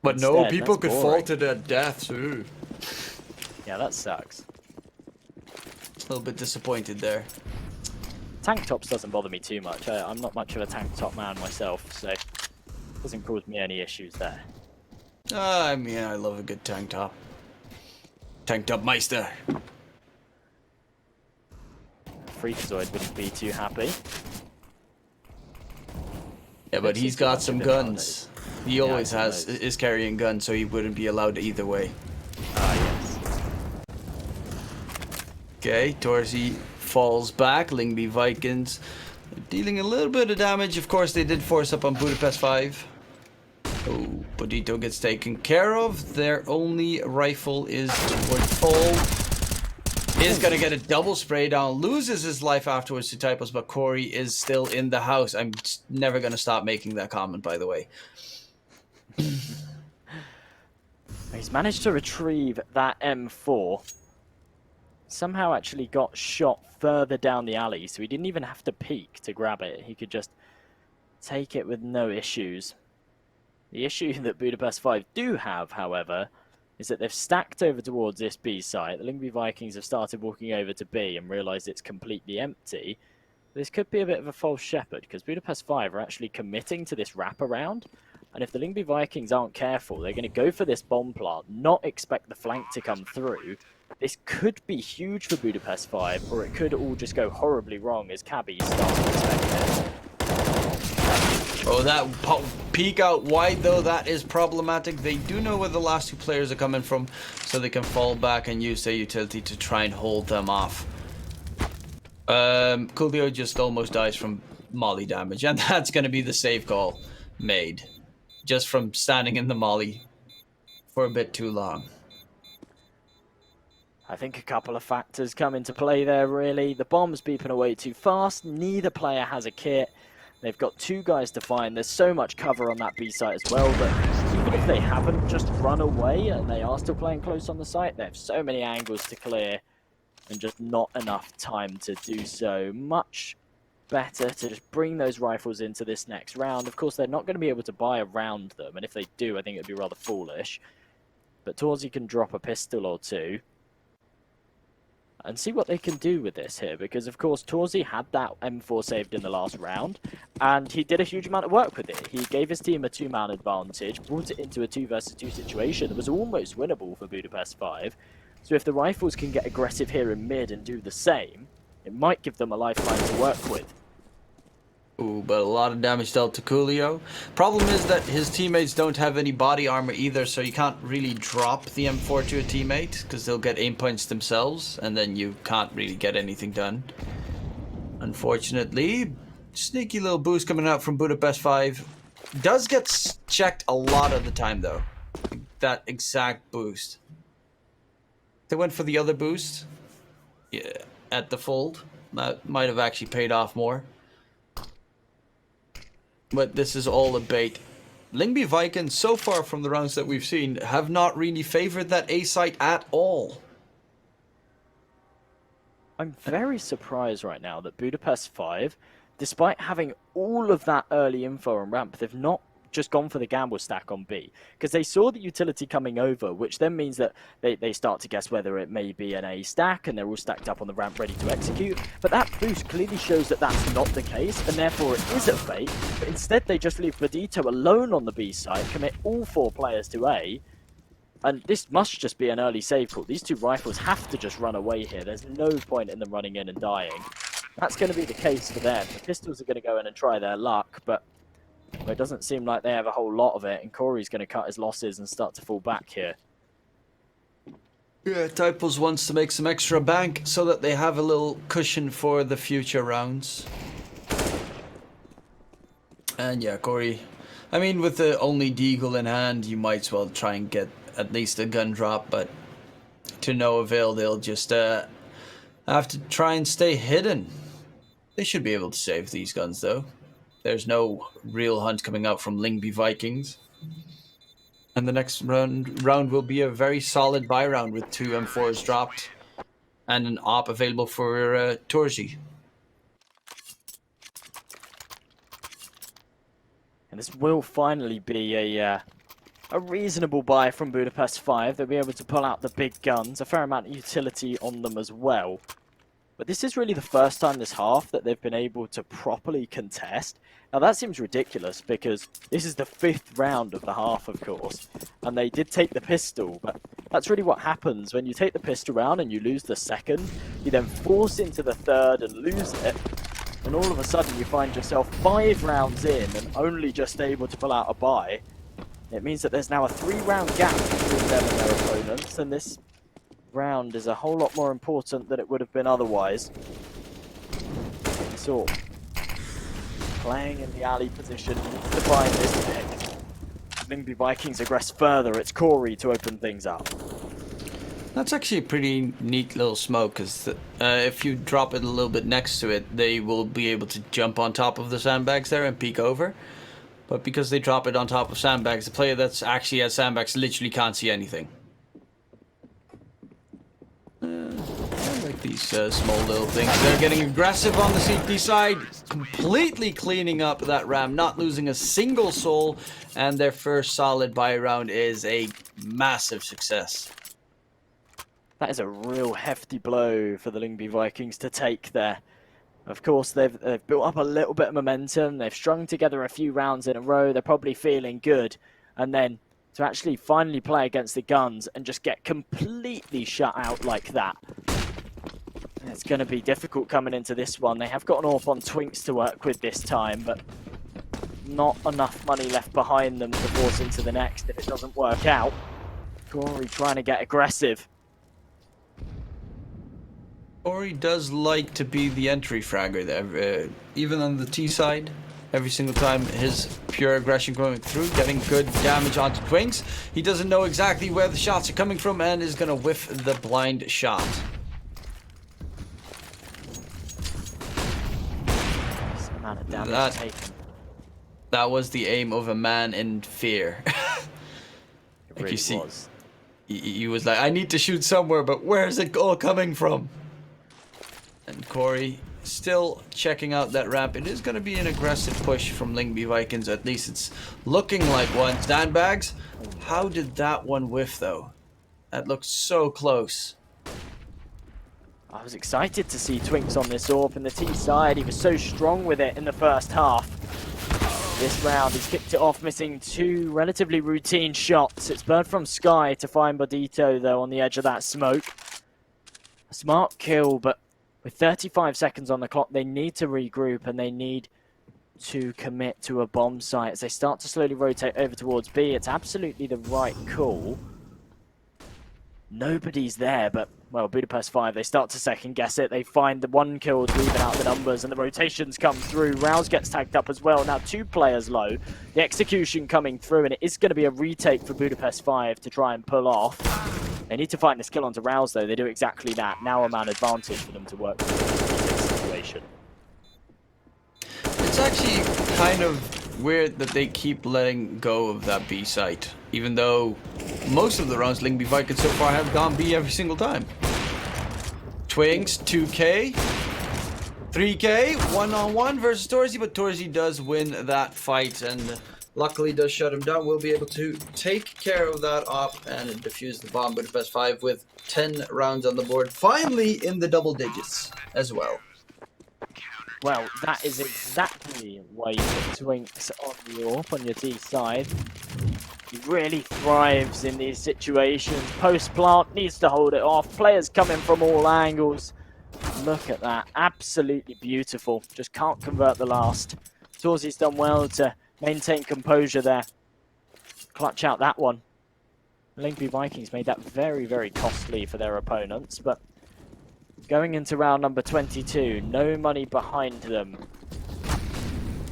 [SPEAKER 2] no,
[SPEAKER 1] instead,
[SPEAKER 2] people
[SPEAKER 1] that's
[SPEAKER 2] could
[SPEAKER 1] boring.
[SPEAKER 2] fall to their deaths. Ooh.
[SPEAKER 1] Yeah, that sucks.
[SPEAKER 2] A little bit disappointed there.
[SPEAKER 1] Tank tops doesn't bother me too much. I'm not much of a tank top man myself, so it doesn't cause me any issues there.
[SPEAKER 2] I mean, I love a good tank top. Tank top meister.
[SPEAKER 1] Freakazoid wouldn't be too happy.
[SPEAKER 2] Yeah, but he's got some guns. He always is carrying guns, so he wouldn't be allowed either way.
[SPEAKER 1] Ah, yes.
[SPEAKER 2] Okay, Torsey falls back. LYNGBY Vikings dealing a little bit of damage. Of course, they did force up on Budapest 5. Oh, Bodito gets taken care of. Their only rifle is towards Paul. Is gonna get a double spray down, loses his life afterwards to Typos, but Corey is still in the house. I'm never gonna stop making that comment, by the way.
[SPEAKER 1] He's managed to retrieve that M4. Somehow actually got shot further down the alley, so he didn't even have to peek to grab it. He could just take it with no issues. The issue that Budapest 5 do have, however, is that they've stacked over towards this B site. The LYNGBY Vikings have started walking over to B and realised it's completely empty. This could be a bit of a false shepherd, because Budapest 5 are actually committing to this wraparound. And if the LYNGBY Vikings aren't careful, they're going to go for this bomb plant, not expect the flank to come through. This could be huge for Budapest 5, or it could all just go horribly wrong as cabbies start to expect it.
[SPEAKER 2] Oh, that peek out wide, though, that is problematic. They do know where the last two players are coming from, so they can fall back and use their utility to try and hold them off. Coolio just almost dies from molly damage, and that's going to be the save call made. Just from standing in the molly for a bit too long.
[SPEAKER 1] I think a couple of factors come into play there, really. The bomb's beeping away too fast. Neither player has a kit. They've got two guys to find. There's so much cover on that B site as well that even if they haven't just run away and they are still playing close on the site, they have so many angles to clear and just not enough time to do so. Much better to just bring those rifles into this next round. Of course, they're not going to be able to buy around them, and if they do, I think it would be rather foolish. But Torsey can drop a pistol or two and see what they can do with this here, because of course Torsey had that M4 saved in the last round, and he did a huge amount of work with it. He gave his team a two-man advantage, brought it into a 2 versus 2 situation that was almost winnable for Budapest 5. So if the rifles can get aggressive here in mid and do the same, it might give them a lifeline to work with.
[SPEAKER 2] Ooh, but a lot of damage dealt to Coolio. Problem is that his teammates don't have any body armor either, so you can't really drop the M4 to a teammate, because they'll get aim points themselves, and then you can't really get anything done. Unfortunately, sneaky little boost coming out from Budapest 5. Does get checked a lot of the time, though. That exact boost. They went for the other boost. Yeah, at the fold. That might have actually paid off more. But this is all a bait. LYNGBY Vikings, so far from the rounds that we've seen, have not really favored that A site at all.
[SPEAKER 1] I'm very surprised right now that Budapest 5, despite having all of that early info on ramp, they've not just gone for the gamble stack on B, because they saw the utility coming over, which then means that they start to guess whether it may be an A stack, and they're all stacked up on the ramp ready to execute. But that boost clearly shows that that's not the case, and therefore it is a fake. But instead they just leave Bodito alone on the B side, commit all 4 players to A, and this must just be an early save call. These two rifles have to just run away here. There's no point in them running in and dying. That's going to be the case for them. The pistols are going to go in and try their luck, but it doesn't seem like they have a whole lot of it, and Corey's going to cut his losses and start to fall back here.
[SPEAKER 2] Yeah, Typos wants to make some extra bank so that they have a little cushion for the future rounds. And yeah, Corey, I mean, with the only Deagle in hand, you might as well try and get at least a gun drop, but to no avail. They'll just have to try and stay hidden. They should be able to save these guns, though. There's no real hunt coming out from LYNGBY Vikings. And the next round will be a very solid buy round with 2 M4s dropped and an op available for Torzi.
[SPEAKER 1] And this will finally be a reasonable buy from Budapest 5. They'll be able to pull out the big guns, a fair amount of utility on them as well. But this is really the first time this half that they've been able to properly contest. Now that seems ridiculous because this is the 5th round of the half, of course, and they did take the pistol, but that's really what happens when you take the pistol round and you lose the second. You then force into the third and lose it, and all of a sudden you find yourself 5 rounds in and only just able to pull out a buy. It means that there's now a 3-round gap between them and their opponents, and this round is a whole lot more important than it would have been otherwise. So, playing in the alley position needs to find this pick. LYNGBY Vikings aggress further. It's Corey to open things up.
[SPEAKER 2] That's actually a pretty neat little smoke, because if you drop it a little bit next to it, they will be able to jump on top of the sandbags there and peek over. But because they drop it on top of sandbags, the player that's actually at sandbags literally can't see anything. I like these small little things. They're getting aggressive on the CT side, completely cleaning up that ram, not losing a single soul, and their first solid buy round is a massive success.
[SPEAKER 1] That is a real hefty blow for the LYNGBY Vikings to take there. Of course, they've built up a little bit of momentum. They've strung together a few rounds in a row. They're probably feeling good. And then to actually finally play against the guns and just get completely shut out like that. It's going to be difficult coming into this one. They have got an AWP on Twinks to work with this time, but not enough money left behind them to force into the next if it doesn't work out. Corey trying to get aggressive.
[SPEAKER 2] Corey does like to be the entry fragger there, even on the T side. Every single time his pure aggression going through, getting good damage onto Twinks. He doesn't know exactly where the shots are coming from and is going to whiff the blind shot.
[SPEAKER 1] Amount of damage taken.
[SPEAKER 2] That was the aim of a man in fear.
[SPEAKER 1] It
[SPEAKER 2] like
[SPEAKER 1] really
[SPEAKER 2] you see,
[SPEAKER 1] was.
[SPEAKER 2] He was like, I need to shoot somewhere, but where is it all coming from? And Corey still checking out that ramp. It is going to be an aggressive push from LYNGBY Vikings. At least it's looking like one. Sandbags. How did that one whiff, though? That looked so close.
[SPEAKER 1] I was excited to see Twinks on this AWP in the T side. He was so strong with it in the first half. This round, he's kicked it off, missing 2 relatively routine shots. It's Bird from Sky to find Bodito, though, on the edge of that smoke. A smart kill, but with 35 seconds on the clock, they need to regroup and they need to commit to a bomb site. As they start to slowly rotate over towards B, it's absolutely the right call. Nobody's there, but, well, Budapest 5, they start to second guess it. They find the 1 kill to even out the numbers, and the rotations come through. Rouse gets tagged up as well. Now 2 players low. The execution coming through, and it is going to be a retake for Budapest 5 to try and pull off. They need to find this kill onto Rouse, though. They do exactly that. Now a man advantage for them to work with this situation.
[SPEAKER 2] It's actually kind of weird that they keep letting go of that B site, even though most of the rounds LYNGBY Vikings so far have gone B every single time. Twinks, 2K, 3K, 1-on-1 versus Torzi, but Torzi does win that fight and luckily does shut him down. We'll be able to take care of that op and defuse the bomb. Budapest 5 with 10 rounds on the board, finally in the double digits as well.
[SPEAKER 1] Well, that is exactly why you put Twinks on the AWP on your T side. He really thrives in these situations. Post plant needs to hold it off. Players coming from all angles. Look at that. Absolutely beautiful. Just can't convert the last. Torzi's done well to maintain composure there. Clutch out that one. LYNGBY Vikings made that very, very costly for their opponents, but going into round number 22, no money behind them.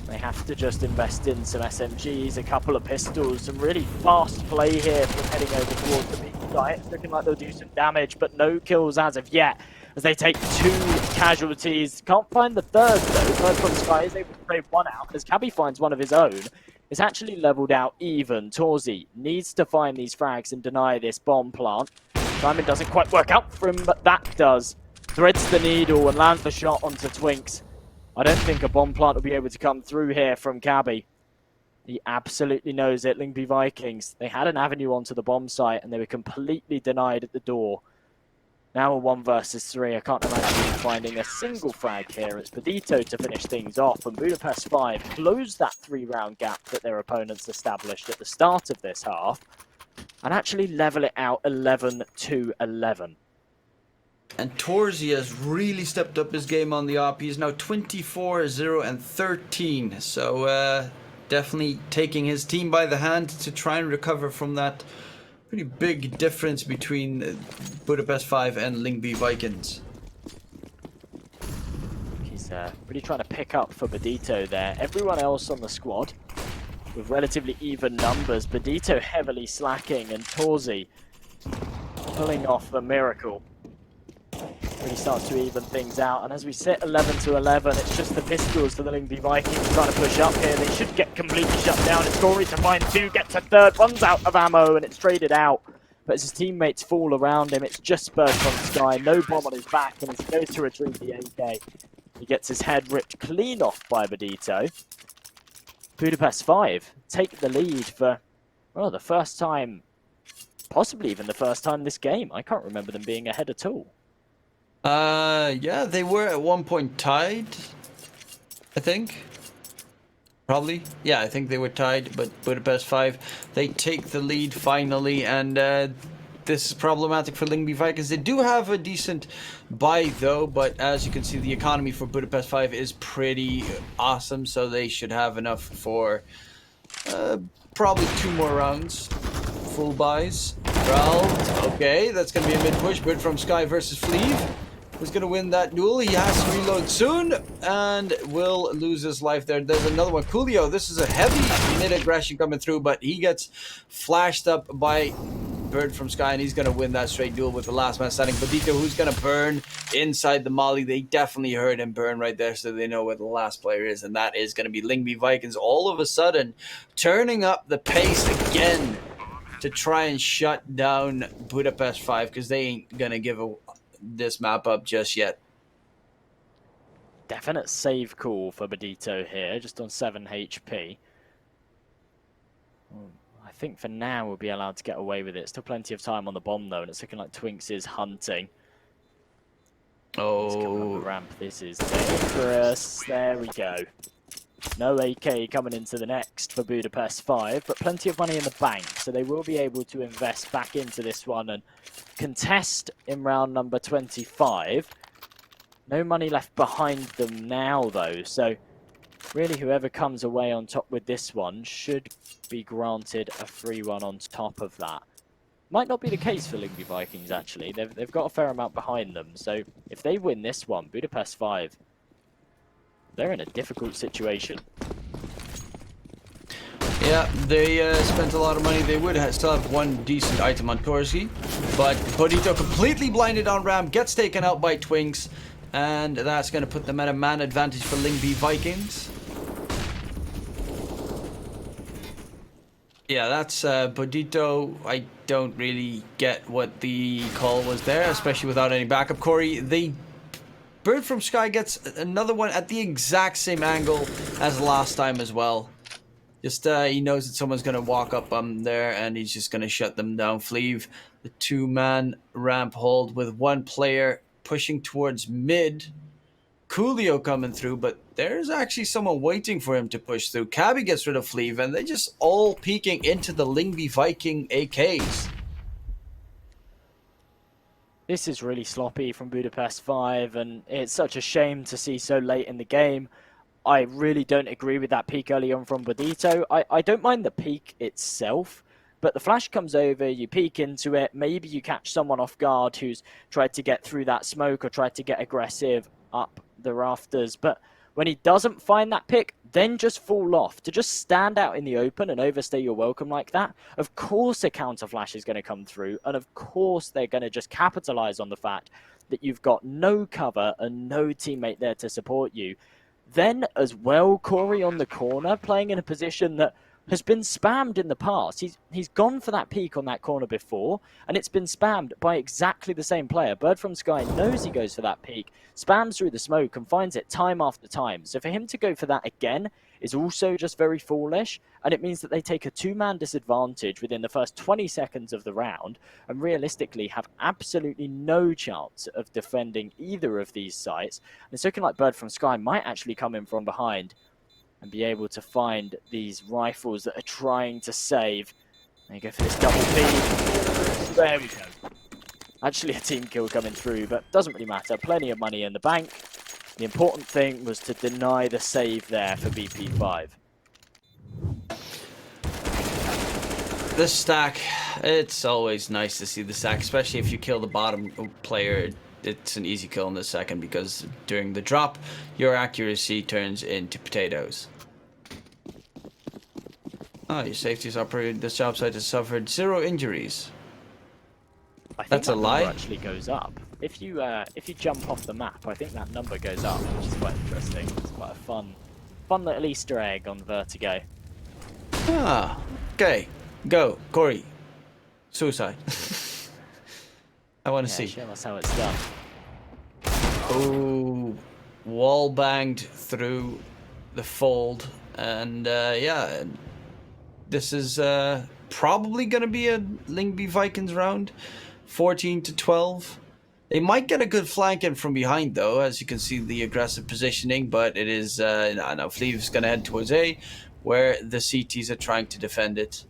[SPEAKER 1] They have to just invest in some SMGs, a couple of pistols, some really fast play here from heading over towards the big site. It's looking like they'll do some damage, but no kills as of yet. as they take 2 casualties. Can't find the third though. Bird from Sky is able to trade 1 out as Cabby finds one of his own. It's actually leveled out even. Torzi needs to find these frags and deny this bomb plant. Timing doesn't quite work out for him, but that does. Threads the needle and lands the shot onto Twinks. I don't think a bomb plant will be able to come through here from Cabby. He absolutely knows it. LYNGBY Vikings, they had an avenue onto the bomb site and they were completely denied at the door. Now a 1 versus 3. I can't imagine him finding a single frag here. It's bo3 to finish things off, and Budapest 5 closed that 3-round gap that their opponents established at the start of this half and actually level it out 11-11.
[SPEAKER 2] And Torzi has really stepped up his game on the op. He's now 24-0-13. So definitely taking his team by the hand to try and recover from that pretty big difference between Budapest 5 and LYNGBY Vikings.
[SPEAKER 1] He's really trying to pick up for bo3 there. Everyone else on the squad with relatively even numbers. bo3 heavily slacking and Torzi pulling off a miracle. Really starts to even things out, and as we sit 11-11, it's just the pistols for the LYNGBY Vikings trying to push up here. They should get completely shut down. It's Gory to find 2, gets a third, runs out of ammo, and it's traded out. But as his teammates fall around him, it's just Bird from Sky, no bomb on his back, and as he goes to retrieve the AK, he gets his head ripped clean off by bo3. Budapest 5 take the lead for, well, the first time, possibly even the first time this game. I can't remember them being ahead at all.
[SPEAKER 2] Yeah, they were at one point tied, I think. Probably. Yeah, I think they were tied, but Budapest 5, they take the lead finally, and this is problematic for LYNGBY Vikings. They do have a decent buy though, but as you can see, the economy for Budapest 5 is pretty awesome, so they should have enough for probably 2 more rounds. Full buys. Ralph, okay, that's going to be a mid-push. Bird from Sky versus Fleeve. Who's going to win that duel? He has to reload soon and will lose his life there. There's another one. Coolio, this is a heavy mid-aggression coming through, but he gets flashed up by Bird from Sky, and he's going to win that straight duel with the last man standing. bo3, who's going to burn inside the molly. They definitely heard him burn right there, so they know where the last player is, and that is going to be LYNGBY Vikings all of a sudden turning up the pace again to try and shut down Budapest 5, because they ain't going to give this map up just yet.
[SPEAKER 1] Definite save call for bo3 here, just on 7 HP. I think for now we'll be allowed to get away with it. Still plenty of time on the bomb though, and it's looking like Twinks is hunting.
[SPEAKER 2] Oh,
[SPEAKER 1] He's coming up the ramp. This is dangerous. There we go. No AK coming into the next for Budapest 5, but plenty of money in the bank, so they will be able to invest back into this one and contest in round number 25. No money left behind them now, though, so really whoever comes away on top with this one should be granted a free one on top of that. Might not be the case for LYNGBY Vikings, actually. They've got a fair amount behind them, so if they win this one, Budapest 5, they're in a difficult situation.
[SPEAKER 2] Yeah, they spent a lot of money. They would still have one decent item on Torzi, but bo3 completely blinded on ramp, gets taken out by Twinks, and that's going to put them at a man advantage for LYNGBY Vikings. Yeah, that's bo3. I don't really get what the call was there, especially without any backup. Corey, Bird from Sky gets another one at the exact same angle as last time as well. Just he knows that someone's going to walk up there, and he's just going to shut them down. Fleeve, the 2-man ramp hold with 1 player pushing towards mid. Coolio coming through, but there's actually someone waiting for him to push through. Cabby gets rid of Fleeve, and they're just all peeking into the LYNGBY Viking AKs.
[SPEAKER 1] This is really sloppy from Budapest 5, and it's such a shame to see so late in the game. I really don't agree with that peek early on from bo3. I don't mind the peek itself, but the flash comes over, you peek into it, maybe you catch someone off guard who's tried to get through that smoke or tried to get aggressive up the rafters, but When he doesn't find that pick, then just fall off. To just stand out in the open and overstay your welcome like that, of course a counter flash is going to come through, and of course they're going to just capitalize on the fact that you've got no cover and no teammate there to support you. Then as well, Corey on the corner, playing in a position that has been spammed in the past. He's gone for that peak on that corner before, and it's been spammed by exactly the same player. Bird from Sky knows he goes for that peak, spams through the smoke, and finds it time after time. So for him to go for that again is also just very foolish, and it means that they take a two-man disadvantage within the first 20 seconds of the round, and realistically have absolutely no chance of defending either of these sites. And it's looking like Bird from Sky might actually come in from behind and be able to find these rifles that are trying to save. There you go for this double B. There we go. Actually a team kill coming through, but doesn't really matter. Plenty of money in the bank. The important thing was to deny the save there for BP5.
[SPEAKER 2] The stack, it's always nice to see the stack, especially if you kill the bottom player. It's an easy kill in the second because during the drop, your accuracy turns into potatoes. Oh, your safety is operated. This job site has suffered 0 injuries.
[SPEAKER 1] I think
[SPEAKER 2] That's
[SPEAKER 1] that
[SPEAKER 2] a lie.
[SPEAKER 1] number actually goes up. If you jump off the map, I think that number goes up, which is quite interesting. It's quite a fun little Easter egg on Vertigo.
[SPEAKER 2] Ah, okay. Go, Corey. Suicide. I want to see.
[SPEAKER 1] Show us how it's done.
[SPEAKER 2] Oh, wall banged through the fold, and yeah, this is probably going to be a LYNGBY Vikings round, 14-12. They might get a good flank in from behind, though, as you can see the aggressive positioning, but it is, now Fleave's going to head towards A, where the CTs are trying to defend it.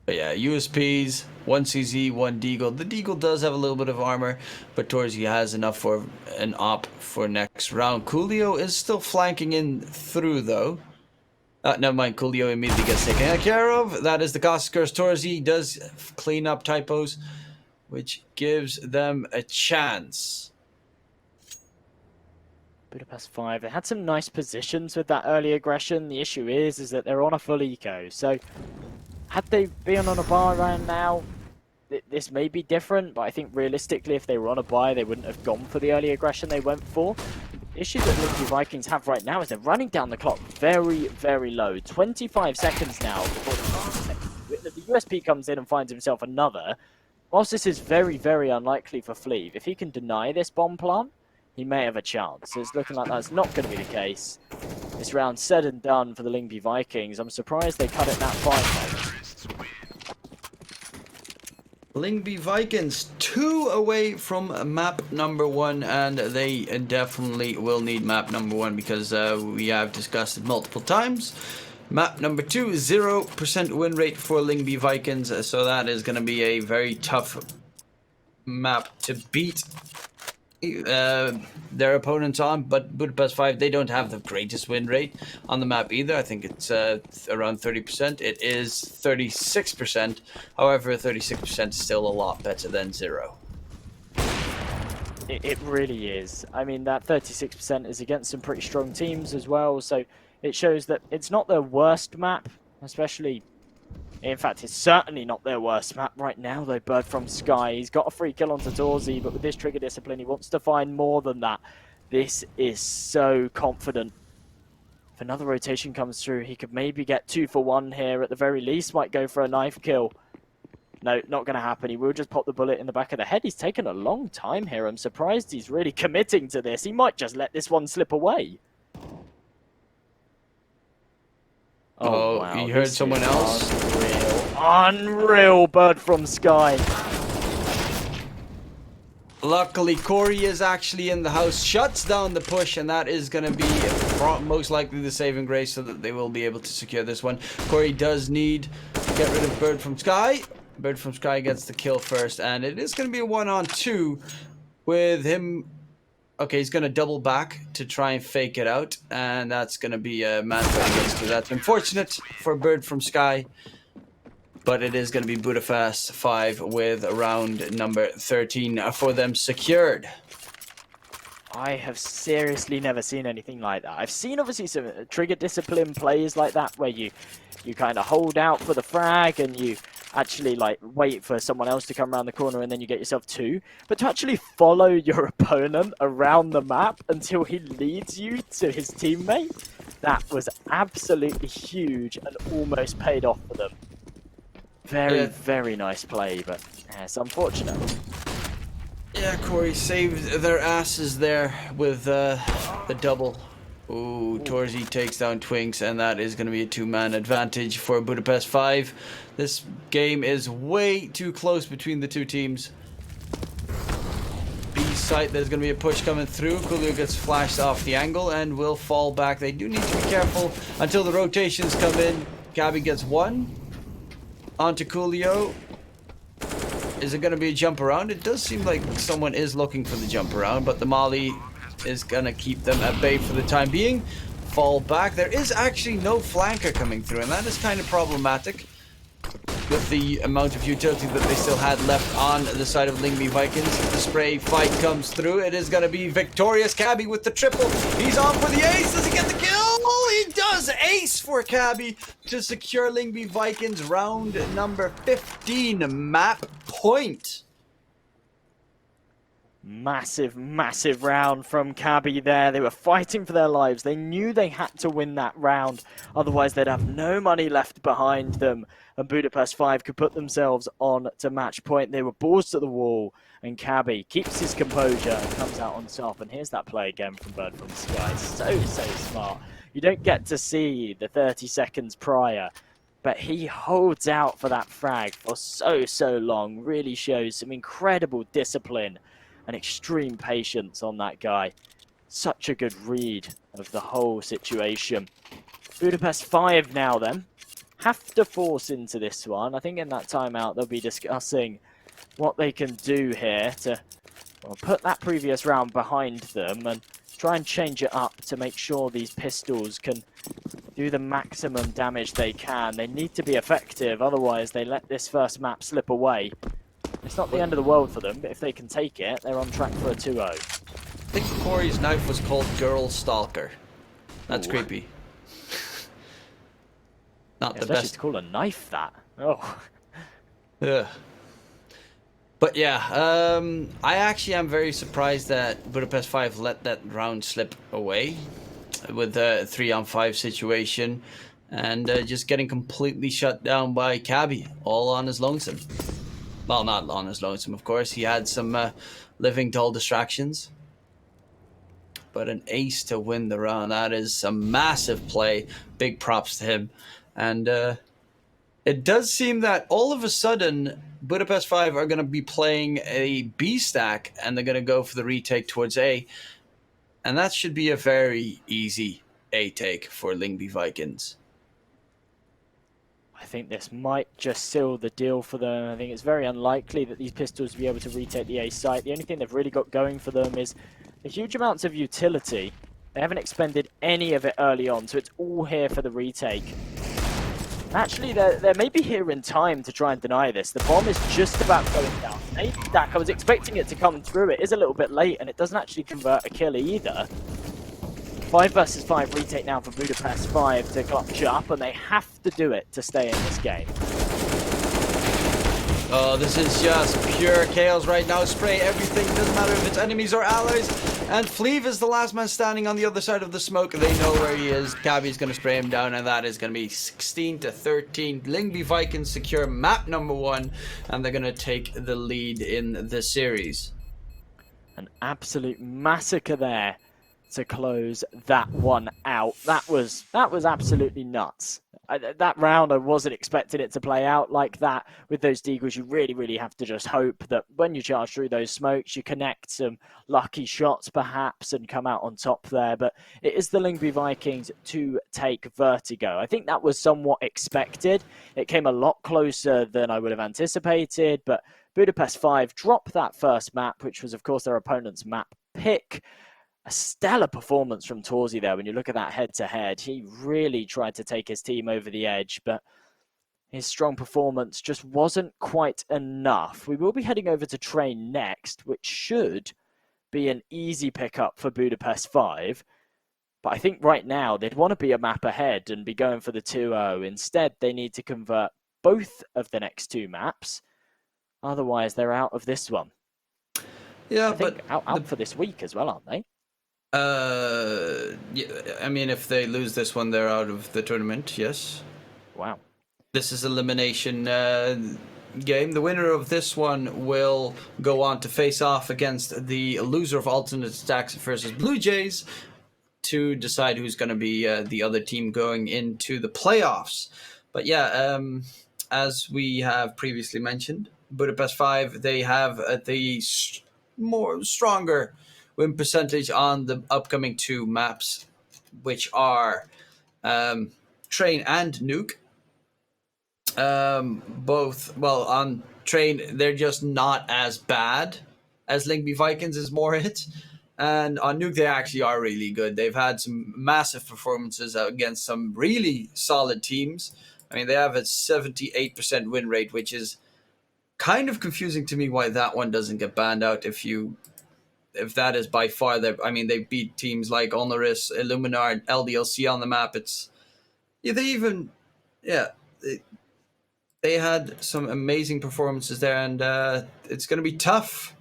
[SPEAKER 2] But yeah, USPs, 1 CZ, 1 Deagle. The Deagle does have a little bit of armor, but Torzi has enough for an op for next round. Coolio is still flanking in through, though. Never mind, Coolio immediately gets taken care of. That is the Cost Curse. Torzi does clean up typos, which gives them a chance.
[SPEAKER 1] Budapest 5, they had some nice positions with that early aggression. The issue is that they're on a full eco, so had they been on a bar round now, this may be different, but I think realistically if they were on a buy, they wouldn't have gone for the early aggression they went for. The issue that LYNGBY Vikings have right now is they're running down the clock very, very low. 25 seconds now before the USP comes in and finds himself another. Whilst this is very, very unlikely for Fleave, if he can deny this bomb plant, he may have a chance. So it's looking like that's not going to be the case. This round said and done for the LYNGBY Vikings. I'm surprised they cut it that far.
[SPEAKER 2] LYNGBY Vikings 2 away from map number 1, and they definitely will need map number 1 because we have discussed it multiple times. Map number 2, 0% win rate for LYNGBY Vikings, so that is going to be a very tough map to beat their opponents on. But Budapest 5, they don't have the greatest win rate on the map either. I think it's around 30%. It is 36%. However, 36% is still a lot better than 0.
[SPEAKER 1] It really is. I mean, that 36% is against some pretty strong teams as well, so it shows that it's not their worst map, especially... In fact, it's certainly not their worst map right now, though. Bird from Sky, he's got a free kill onto Torzi, but with this trigger discipline, he wants to find more than that. This is so confident. If another rotation comes through, he could maybe get 2 for 1 here. At the very least, might go for a knife kill. No, not going to happen. He will just pop the bullet in the back of the head. He's taken a long time here. I'm surprised he's really committing to this. He might just let this one slip away.
[SPEAKER 2] Oh,
[SPEAKER 1] wow.
[SPEAKER 2] You heard someone else?
[SPEAKER 1] Unreal Bird from Sky.
[SPEAKER 2] Luckily, Corey is actually in the house, shuts down the push, and that is going to be most likely the saving grace so that they will be able to secure this one. Corey does need to get rid of Bird from Sky. Bird from Sky gets the kill first, and it is going to be a 1-on-2 with him. Okay, he's going to double back to try and fake it out, and that's going to be a man fight against 2. That's unfortunate for Bird from Sky, but it is going to be Budapest 5 with round number 13 for them secured.
[SPEAKER 1] I have seriously never seen anything like that. I've seen obviously some trigger discipline plays like that where you kind of hold out for the frag and you actually like wait for someone else to come around the corner and then you get yourself two. But to actually follow your opponent around the map until he leads you to his teammate, that was absolutely huge and almost paid off for them. Very, very nice play, but it's unfortunate.
[SPEAKER 2] Yeah, Corey saved their asses there with the double. Ooh, Torzy takes down Twinks, and that is going to be a two-man advantage for Budapest 5. This game is way too close between the two teams. B site, there's going to be a push coming through. Coolio gets flashed off the angle and will fall back. They do need to be careful until the rotations come in. Gabby gets one. Onto Coolio. Is it going to be a jump around? It does seem like someone is looking for the jump around, but the Molly is going to keep them at bay for the time being. Fall back. There is actually no flanker coming through, and that is kind of problematic with the amount of utility that they still had left on the side of LYNGBY Vikings. The spray fight comes through. It is going to be victorious. Cabby with the triple. He's on for the ace. Does he get the kill? He does. Ace for Cabby to secure LYNGBY Vikings round number 15 map point.
[SPEAKER 1] Massive, massive round from Cabby there. They were fighting for their lives. They knew they had to win that round. Otherwise, they'd have no money left behind them. And Budapest 5 could put themselves on to match point. They were balls to the wall. And Cabby keeps his composure and comes out on top. And here's that play again from Bird from the Sky. So, so smart. You don't get to see the 30 seconds prior. But he holds out for that frag for so, so long. Really shows some incredible discipline and extreme patience on that guy. Such a good read of the whole situation. Budapest 5 now then. Have to force into this one. I think in that timeout they'll be discussing what they can do here to put that previous round behind them and try and change it up to make sure these pistols can do the maximum damage they can. They need to be effective, otherwise they let this first map slip away. It's not the end of the world for them, but if they can take it, they're on track for a 2-0.
[SPEAKER 2] I think Corey's knife was called Girl Stalker. That's creepy. Not the
[SPEAKER 1] especially
[SPEAKER 2] best.
[SPEAKER 1] to call a knife that. Oh.
[SPEAKER 2] Yeah. But yeah, I actually am very surprised that Budapest 5 let that round slip away with a 3-on-5 situation and just getting completely shut down by Cabby, all on his lonesome. Well, not on his lonesome, of course. He had some living dull distractions. But an ace to win the round, that is a massive play. Big props to him. And it does seem that all of a sudden, Budapest 5 are going to be playing a B stack, and they're going to go for the retake towards A. And that should be a very easy A take for LYNGBY Vikings.
[SPEAKER 1] I think this might just seal the deal for them. I think it's very unlikely that these pistols will be able to retake the A site. The only thing they've really got going for them is the huge amounts of utility. They haven't expended any of it early on, so it's all here for the retake. Actually, they're maybe here in time to try and deny this. The bomb is just about going down. A stack, I was expecting it to come through. It is a little bit late, and it doesn't actually convert a kill either. 5 versus 5 retake now for Budapest 5 to clutch up, and they have to do it to stay in this game.
[SPEAKER 2] Oh, this is just pure chaos right now. Spray everything, doesn't matter if it's enemies or allies. And Fleeve is the last man standing on the other side of the smoke. They know where he is. Cabby's going to spray him down, and that is going to be 16-13. LYNGBY Vikings secure map number 1, and they're going to take the lead in the series.
[SPEAKER 1] An absolute massacre there to close that one out. That was absolutely nuts. That round, I wasn't expecting it to play out like that. With those deagles, you really have to just hope that when you charge through those smokes, you connect some lucky shots perhaps and come out on top there. But it is the LYNGBY Vikings to take Vertigo. I think that was somewhat expected. It came a lot closer than I would have anticipated, but Budapest 5 dropped that first map, which was of course their opponent's map pick. A stellar performance from Torzy there. When you look at that head-to-head, he really tried to take his team over the edge, but his strong performance just wasn't quite enough. We will be heading over to Train next, which should be an easy pickup for Budapest 5. But I think right now they'd want to be a map ahead and be going for the 2-0. Instead, they need to convert both of the next two maps. Otherwise, they're out of this one.
[SPEAKER 2] Yeah,
[SPEAKER 1] I think
[SPEAKER 2] but
[SPEAKER 1] out for this week as well, aren't they?
[SPEAKER 2] yeah, I mean, if they lose this one, they're out of the tournament. Yes.
[SPEAKER 1] Wow.
[SPEAKER 2] This is elimination game. The winner of this one will go on to face off against the loser of alternate stacks versus Blue Jays to decide who's going to be the other team going into the playoffs. But yeah, as we have previously mentioned, Budapest 5, they have the more stronger win percentage on the upcoming two maps, which are Train and Nuke. Both, well, on Train, they're just not as bad as LYNGBY Vikings is more it. And on Nuke, they actually are really good. They've had some massive performances against some really solid teams. I mean, they have a 78% win rate, which is kind of confusing to me why that one doesn't get banned out. If that is by far their, I mean, they beat teams like Honoris, Illuminar, and LDLC on the map. It's, yeah, they had some amazing performances there, and it's going to be tough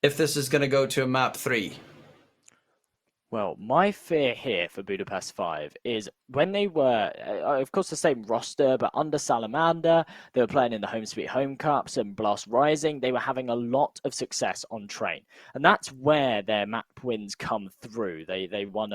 [SPEAKER 2] if this is going to go to a map 3.
[SPEAKER 1] Well, my fear here for Budapest 5 is when they were, of course, the same roster, but under Salamander, they were playing in the Home Sweet Home Cups and Blast Rising. They were having a lot of success on Train. And that's where their map wins come through. They won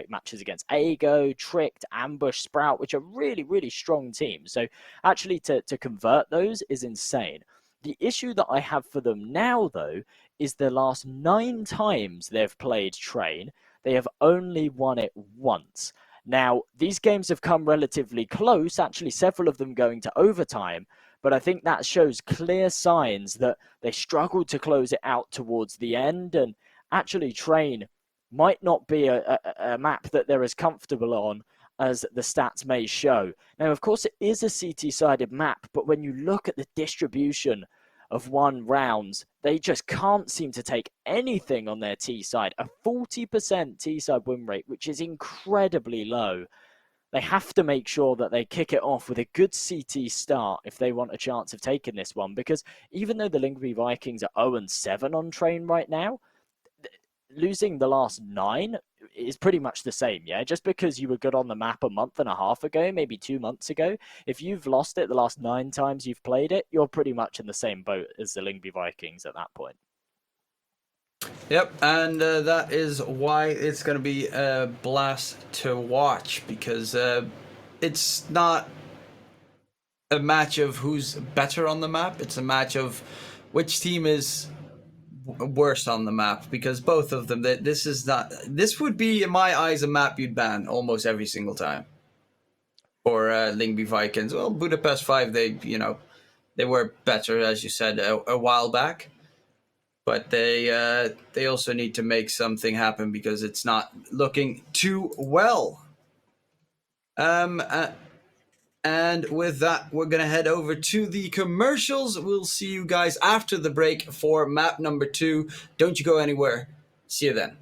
[SPEAKER 1] matches against Ago, Tricked, Ambush, Sprout, which are really, really strong teams. So actually to convert those is insane. The issue that I have for them now, though, is the last 9 times they've played Train, they have only won it once. Now, these games have come relatively close, actually several of them going to overtime, but I think that shows clear signs that they struggled to close it out towards the end, and actually Train might not be a map that they're as comfortable on as the stats may show. Now, of course, it is a CT-sided map, but when you look at the distribution of 1 rounds, they just can't seem to take anything on their T side. A 40% T side win rate, which is incredibly low. They have to make sure that they kick it off with a good CT start if they want a chance of taking this one, because even though the LYNGBY Vikings are 0-7 on Train right now, losing the last 9 is pretty much the same, yeah? Just because you were good on the map a month and a half ago, maybe 2 months ago, if you've lost it the last 9 times you've played it, you're pretty much in the same boat as the LYNGBY Vikings at that point.
[SPEAKER 2] Yep, and that is why it's going to be a blast to watch, because it's not a match of who's better on the map, it's a match of which team is worse on the map, because both of them, this would be, in my eyes, a map you'd ban almost every single time. Or LYNGBY Vikings. Well, Budapest 5, they were better, as you said, a while back. But they also need to make something happen because it's not looking too well. And with that, we're going to head over to the commercials. We'll see you guys after the break for map number 2. Don't you go anywhere. See you then.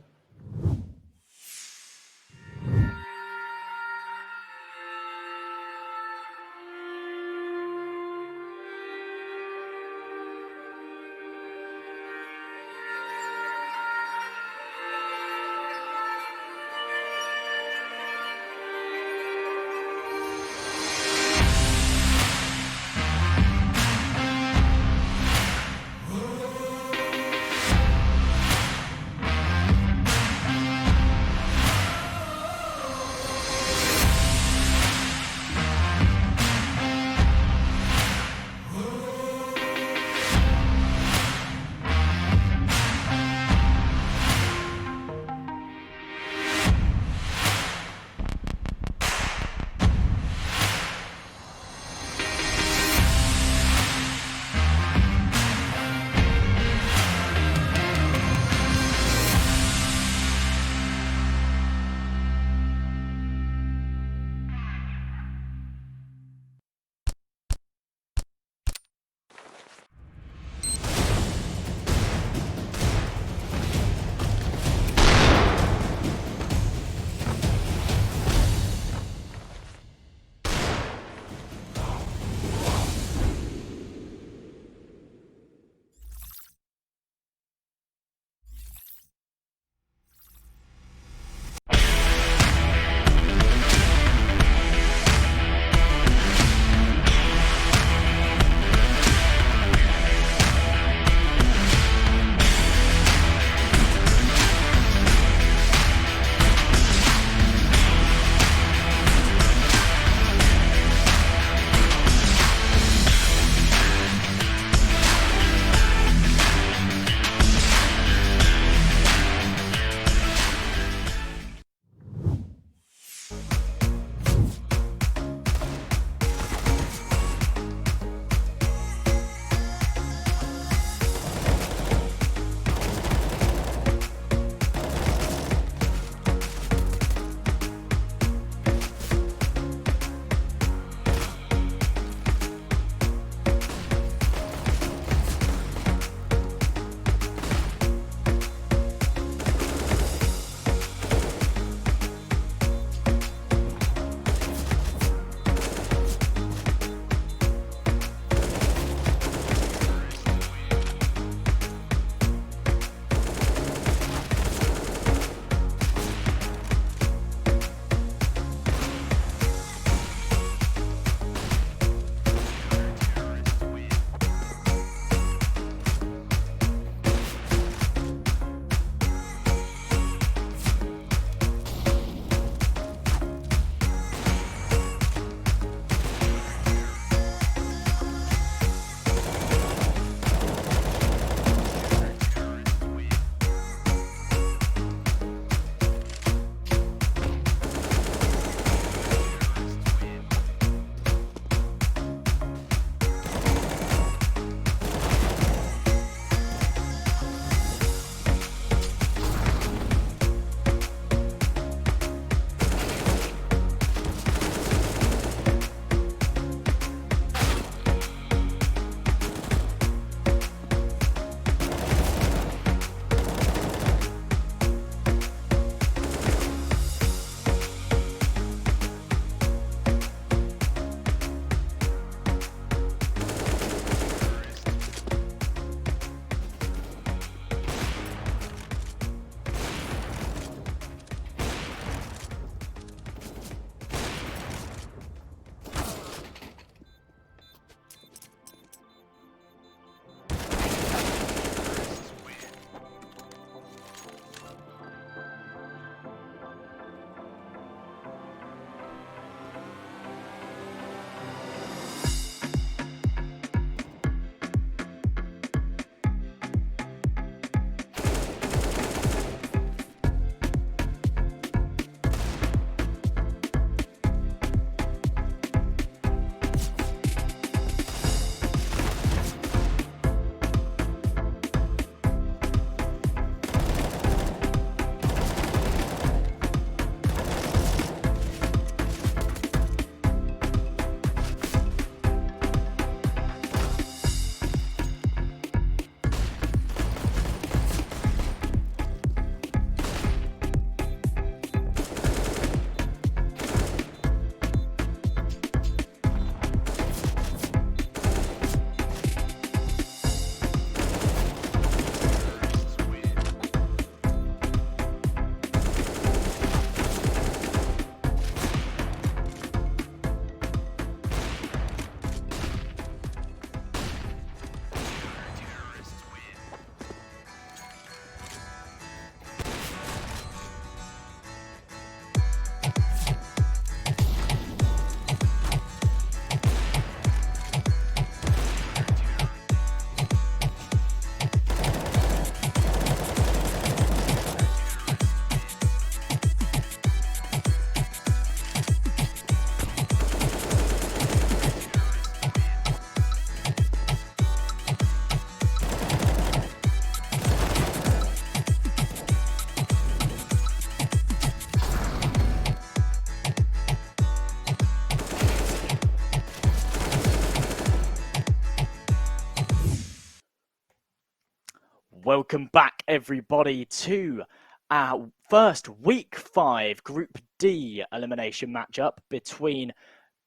[SPEAKER 1] Welcome back, everybody, to our first Week 5 Group D elimination matchup between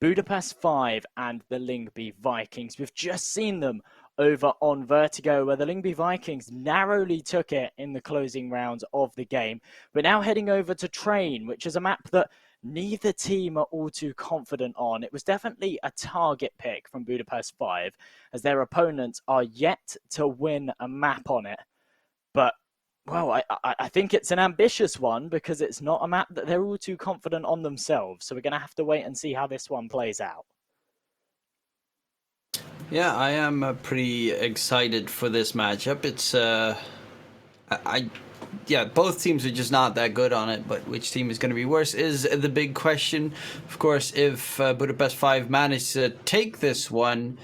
[SPEAKER 1] Budapest 5 and the LYNGBY Vikings. We've just seen them over on Vertigo, where the LYNGBY Vikings narrowly took it in the closing rounds of the game. We're now heading over to Train, which is a map that neither team are all too confident on. It was definitely a target pick from Budapest 5, as their opponents are yet to win a map on it. But, well, I think it's an ambitious one because it's not a map that they're all too confident on themselves. So we're going to have to wait and see how this one plays out.
[SPEAKER 2] Yeah, I am pretty excited for this matchup. It's yeah, both teams are just not that good on it, but which team is going to be worse is the big question. Of course, if Budapest 5 managed to take this one,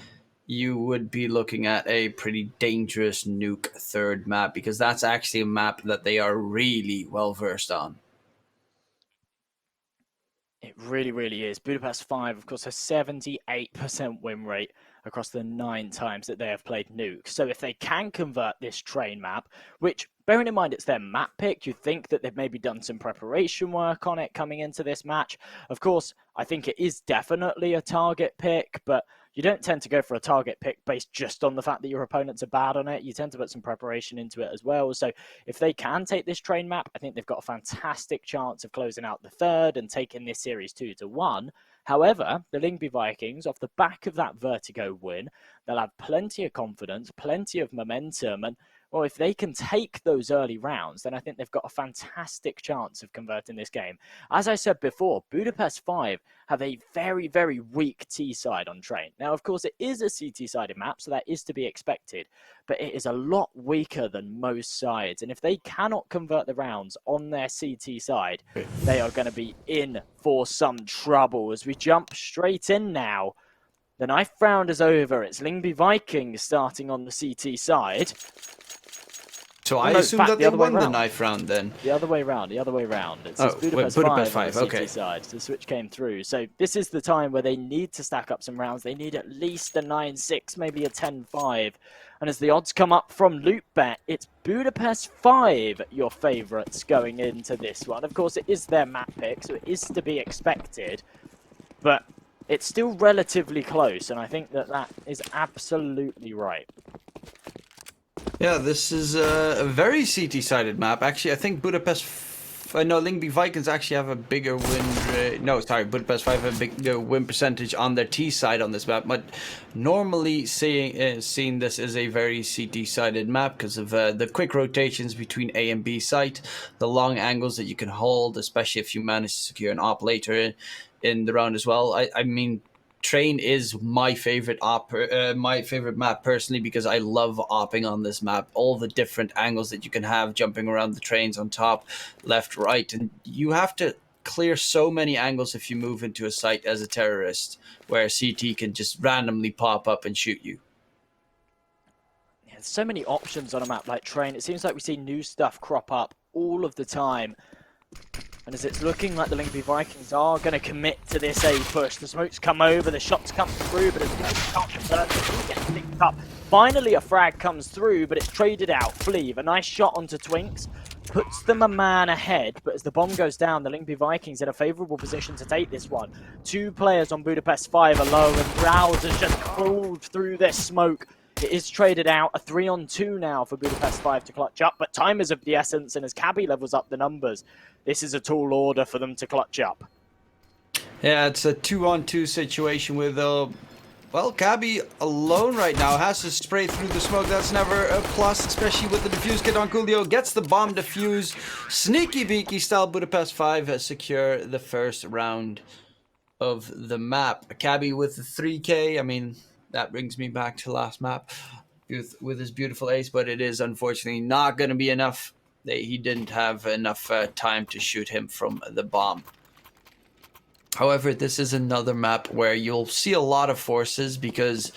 [SPEAKER 2] you would be looking at a pretty dangerous nuke third map, because that's actually a map that they are really well versed on.
[SPEAKER 1] It really, really is. Budapest 5, of course, has 78% win rate across the 9 times that they have played Nuke. So if they can convert this Train map, which, bearing in mind it's their map pick, you'd think that they've maybe done some preparation work on it coming into this match. Of course, I think it is definitely a target pick, but you don't tend to go for a target pick based just on the fact that your opponents are bad on it. You tend to put some preparation into it as well. So if they can take this Train map, I think they've got a fantastic chance of closing out the third and taking this series 2-1. However, the LYNGBY Vikings, off the back of that Vertigo win, they'll have plenty of confidence, plenty of momentum, and well, if they can take those early rounds, then I think they've got a fantastic chance of converting this game. As I said before, Budapest 5 have a very, very weak T side on Train. Now, of course, it is a CT-sided map, so that is to be expected, but it is a lot weaker than most sides. And if they cannot convert the rounds on their CT side, they are going to be in for some trouble. As we jump straight in now, the knife round is over. It's LYNGBY Vikings starting on the CT side.
[SPEAKER 2] So I assume that they won the knife round then.
[SPEAKER 1] The other way round. It's
[SPEAKER 2] Budapest 5
[SPEAKER 1] on the CT side. The switch came through. So this is the time where they need to stack up some rounds. They need at least a 9-6, maybe a 10-5. And as the odds come up from LootBet, it's Budapest 5, your favourites, going into this one. Of course, it is their map pick, so it is to be expected. But it's still relatively close, and I think that that is absolutely right.
[SPEAKER 2] Yeah, this is a very CT-sided map. Actually, I think LYNGBY Vikings actually have a bigger win. Budapest 5 have a bigger win percentage on their T side on this map. But normally, seeing this as a very CT-sided map because of the quick rotations between A and B site, the long angles that you can hold, especially if you manage to secure an op later in the round as well. I mean, Train is my favorite map personally, because I love opping on this map. All the different angles that you can have, jumping around the trains on top, left, right, and you have to clear so many angles if you move into a site as a terrorist, where CT can just randomly pop up and shoot you.
[SPEAKER 1] Yeah, there's so many options on a map like Train. It seems like we see new stuff crop up all of the time. And as it's looking like the LYNGBY Vikings are going to commit to this A push, the smokes come over, the shots come through, but as the can't convert, it gets picked up. Finally, a frag comes through, but it's traded out. Fleeve, a nice shot onto Twinks, puts them a man ahead, but as the bomb goes down, the LYNGBY Vikings in a favourable position to take this one. 2 players on Budapest 5 are low, and Rouse has just crawled through this smoke. It is traded out, a 3-on-2 now for Budapest 5 to clutch up, but time is of the essence, and as Cabby levels up the numbers, this is a tall order for them to clutch up.
[SPEAKER 2] Yeah, it's a 2-on-2 situation with, well, Cabby alone right now, has to spray through the smoke. That's never a plus, especially with the defuse kit on Coolio. Gets the bomb defuse. Sneaky beaky style Budapest 5 secure the first round of the map. Cabby with the 3K, I mean, that brings me back to last map with his beautiful ace, but it is unfortunately not going to be enough. He didn't have enough time to shoot him from the bomb. However, this is another map where you'll see a lot of forces, because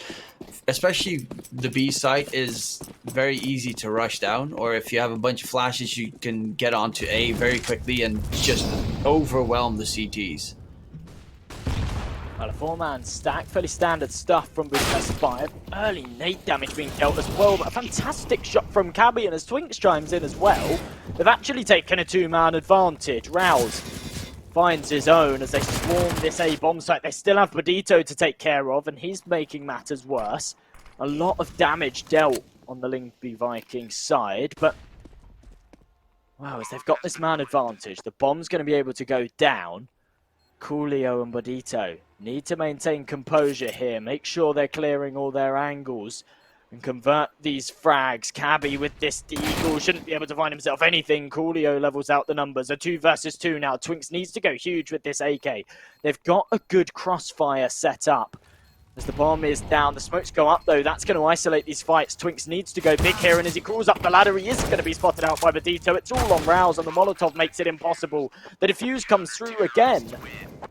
[SPEAKER 2] especially the B site is very easy to rush down, or if you have a bunch of flashes, you can get onto A very quickly and just overwhelm the CTs.
[SPEAKER 1] Well, a 4-man stack, fairly standard stuff from Budapest 5. early nade damage being dealt as well, but a fantastic shot from Cabby, and as Twinks chimes in as well, they've actually taken a two-man advantage. Rouse finds his own as they swarm this A bomb site. They still have Bodito to take care of, and he's making matters worse. A lot of damage dealt on the LYNGBY Vikings side, but wow, as they've got this man advantage, the bomb's going to be able to go down. Coolio and Bodito need to maintain composure here, make sure they're clearing all their angles and convert these frags. Cabby with this deagle shouldn't be able to find himself anything. Coolio levels out the numbers. A 2 versus 2 now. Twinks needs to go huge with this AK. They've got a good crossfire set up. As the bomb is down, the smokes go up though. That's going to isolate these fights. Twinks needs to go big here, and as he crawls up the ladder, he is going to be spotted out by Bodito. It's all on Rouse, and the Molotov makes it impossible. The defuse comes through again,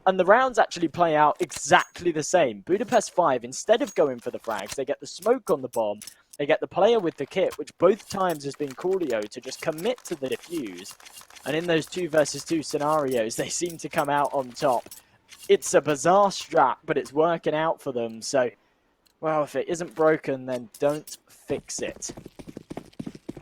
[SPEAKER 1] and the rounds actually play out exactly the same. Budapest 5, instead of going for the frags, they get the smoke on the bomb. They get the player with the kit, which both times has been Coolio to just commit to the defuse. And in those 2 versus 2 scenarios, they seem to come out on top. It's a bizarre strat, but it's working out for them. So, well, if it isn't broken, then don't fix it.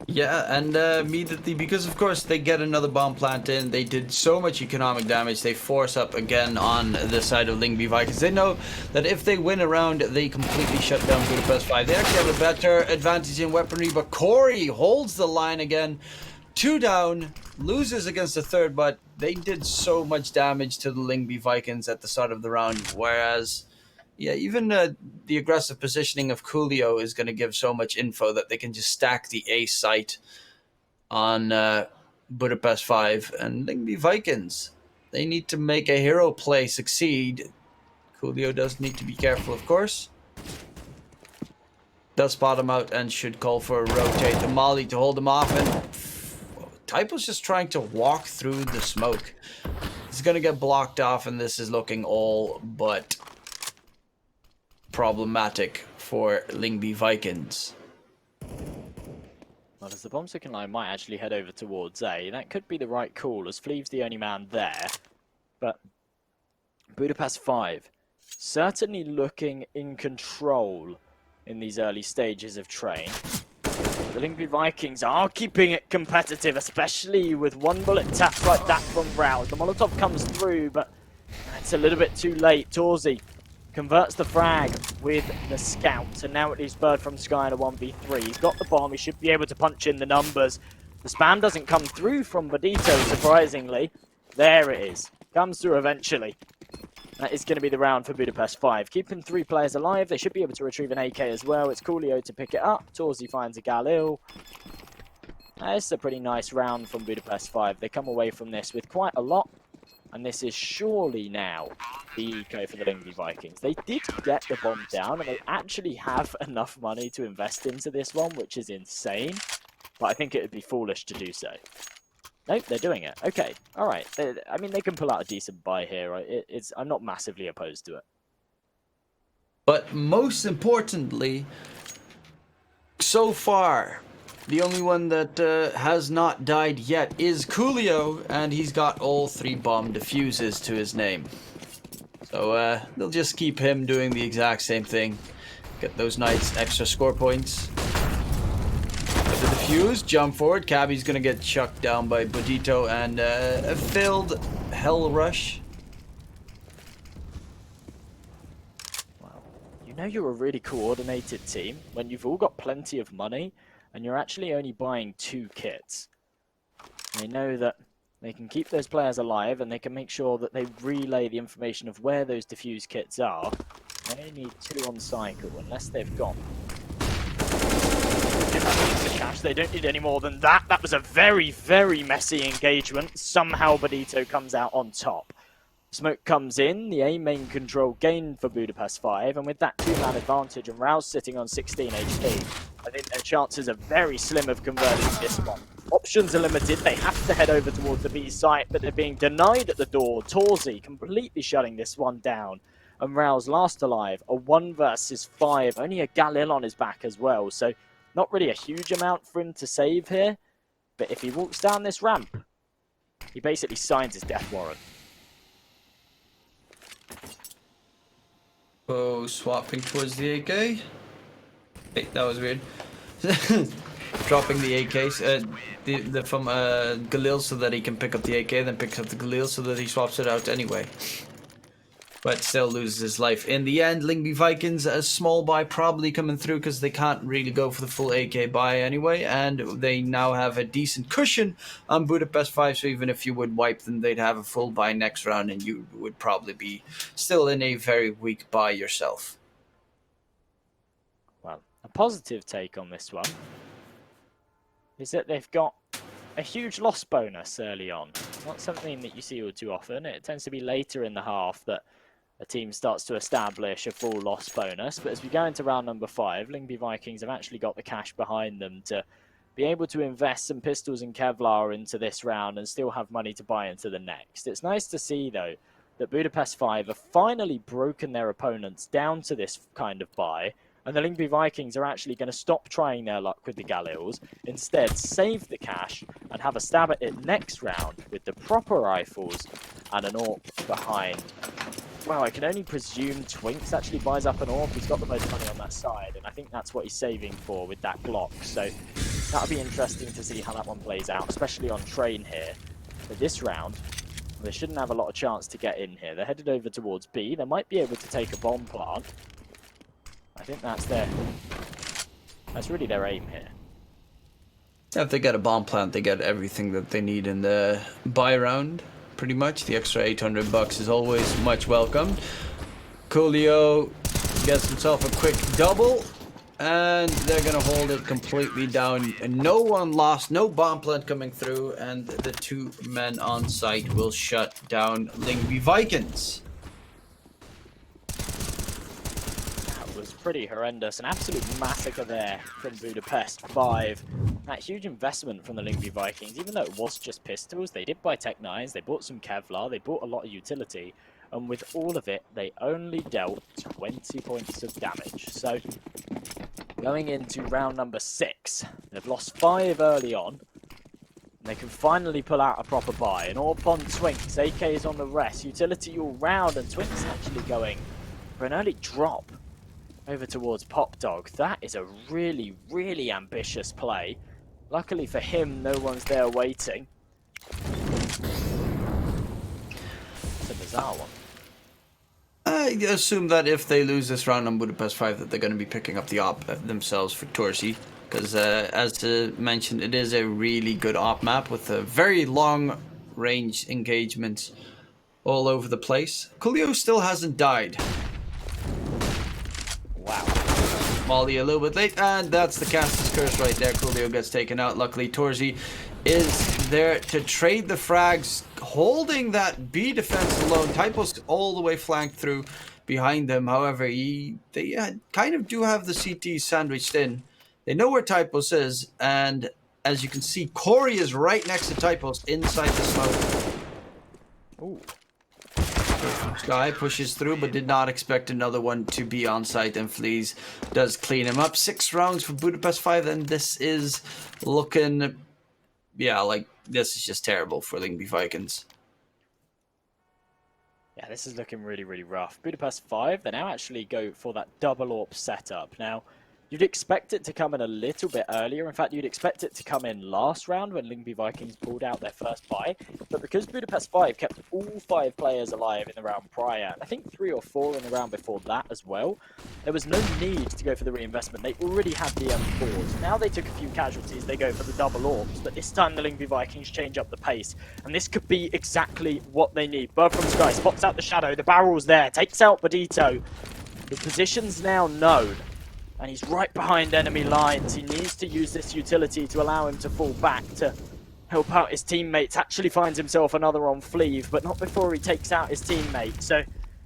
[SPEAKER 2] Yeah, and immediately, because of course they get another bomb plant in, they did so much economic damage, they force up again on the side of LYNGBY Vikings. They know that if they win a round, they completely shut down Budapest 5. They actually have a better advantage in weaponry, but Corey holds the line again. 2 down, loses against the third, but they did so much damage to the LYNGBY Vikings at the start of the round, whereas, yeah, even the aggressive positioning of Coolio is going to give so much info that they can just stack the A site on Budapest 5. And LYNGBY Vikings, they need to make a hero play succeed. Coolio does need to be careful, of course. Does spot him out and should call for a rotate. The molly to hold him off, and Typo's just trying to walk through the smoke. He's going to get blocked off, and this is looking all but problematic for LYNGBY Vikings.
[SPEAKER 1] Well, as the bomb second line might actually head over towards A, that could be the right call, as Fleave's the only man there. But Budapest 5 certainly looking in control in these early stages of train. The LYNGBY Vikings are keeping it competitive, especially with one bullet taps like that from Rouse. The Molotov comes through, but it's a little bit too late. Torzi converts the frag with the scout, and now it leaves Bird from Sky in a 1v3. He's got the bomb, he should be able to punch in the numbers. The spam doesn't come through from Bodito, surprisingly. There it is. Comes through eventually. That is going to be the round for Budapest 5. Keeping 3 players alive. They should be able to retrieve an AK as well. It's Coolio to pick it up. Torzi finds a Galil. It's a pretty nice round from Budapest 5. They come away from this with quite a lot. And this is surely now the eco for the LYNGBY Vikings. They did get the bomb down, and they actually have enough money to invest into this one, which is insane. But I think it would be foolish to do so. Nope, they're doing it. Okay, all right. I mean, they can pull out a decent buy here. Right? I'm not massively opposed to it.
[SPEAKER 2] But most importantly, so far, the only one that has not died yet is Coolio, and he's got all 3 bomb defuses to his name. So they'll just keep him doing the exact same thing. Get those nice extra score points. The defuse, jump forward. Cabby's gonna get chucked down by Bodito, and a failed hell rush.
[SPEAKER 1] Wow. You know you're a really coordinated team when you've all got plenty of money and you're actually only buying 2 kits. They know that they can keep those players alive, and they can make sure that they relay the information of where those defuse kits are. They only need 2 on cycle, unless they've got the cash. They don't need any more than that. That was a very, very messy engagement. Somehow Bodito comes out on top. Smoke comes in, the A main control gained for Budapest 5, and with that 2-man advantage and Rouse sitting on 16 HP, I think their chances are very slim of converting this one. Options are limited, they have to head over towards the B site, but they're being denied at the door. Torzi completely shutting this one down, and Rouse last alive, a 1 versus 5, only a Galil on his back as well, so not really a huge amount for him to save here, but if he walks down this ramp, he basically signs his death warrant.
[SPEAKER 2] Oh, swapping towards the AK. Wait, that was weird. Dropping the AKs, from Galil so that he can pick up the AK, then picks up the Galil so that he swaps it out anyway. But still loses his life. In the end, LYNGBY Vikings, a small buy probably coming through because they can't really go for the full AK buy anyway. And they now have a decent cushion on Budapest 5. So even if you would wipe them, they'd have a full buy next round. And you would probably be still in a very weak buy yourself.
[SPEAKER 1] Well, a positive take on this one is that they've got a huge loss bonus early on. Not something that you see all too often. It tends to be later in the half that a team starts to establish a full loss bonus. But as we go into round number 5, LYNGBY Vikings have actually got the cash behind them to be able to invest some pistols and Kevlar into this round and still have money to buy into the next. It's nice to see, though, that Budapest 5 have finally broken their opponents down to this kind of buy. And the LYNGBY Vikings are actually going to stop trying their luck with the Galils, instead save the cash and have a stab at it next round with the proper rifles and an AWP behind. Well, I can only presume Twinks actually buys up an AWP. He's got the most money on that side, and I think that's what he's saving for with that Glock. So that'll be interesting to see how that one plays out, especially on train here. But this round, they shouldn't have a lot of chance to get in here. They're headed over towards B. They might be able to take a bomb plant. I think that's really their aim here.
[SPEAKER 2] If they get a bomb plant, they get everything that they need in the buy round, pretty much. The extra $800 is always much welcomed. Coolio gets himself a quick double, and they're gonna hold it completely down. And no one lost, no bomb plant coming through, and the 2 men on site will shut down LYNGBY Vikings.
[SPEAKER 1] Pretty horrendous. An absolute massacre there from Budapest 5. That huge investment from the LYNGBY Vikings, even though it was just pistols, they did buy Tech 9s, they bought some Kevlar, they bought a lot of utility, and with all of it, they only dealt 20 points of damage. So, going into round number 6, they've lost 5 early on, and they can finally pull out a proper buy. And AWP on Twinks, AKs on the rest, utility all round, and Twinks actually going for an early drop over towards Pop Dog. That is a really, really ambitious play. Luckily for him, no one's there waiting. It's a bizarre one.
[SPEAKER 2] I assume that if they lose this round on Budapest 5, that they're going to be picking up the op themselves for Torsi. Because as mentioned, it is a really good op map with a very long range engagements all over the place. Coolio still hasn't died.
[SPEAKER 1] Wow.
[SPEAKER 2] Molly a little bit late, and that's the caster's curse right there. Coolio gets taken out. Luckily, Torsi is there to trade the frags, holding that B defense alone. Typo's all the way flanked through behind them. However, they kind of do have the CT sandwiched in. They know where Typos is, and as you can see, Corey is right next to Typos inside the smoke.
[SPEAKER 1] Ooh.
[SPEAKER 2] Sky pushes through, but did not expect another one to be on site, and Fleas does clean him up. 6 rounds for Budapest 5, and this is looking, yeah, like this is just terrible for LYNGBY Vikings.
[SPEAKER 1] Yeah, this is looking really, really rough. Budapest 5, they now actually go for that double AWP setup. Now, you'd expect it to come in a little bit earlier. In fact, you'd expect it to come in last round when LYNGBY Vikings pulled out their first buy. But because Budapest 5 kept all 5 players alive in the round prior, and I think 3 or 4 in the round before that as well, there was no need to go for the reinvestment. They already had the M4s. Now they took a few casualties, they go for the double AWPs, but this time the LYNGBY Vikings change up the pace. And this could be exactly what they need. Bird from Sky spots out the shadow, the barrel's there, takes out Bodito. The position's now known. And he's right behind enemy lines. He needs to use this utility to allow him to fall back to help out his teammates. Actually finds himself another on Fleeve, but not before he takes out his teammate. So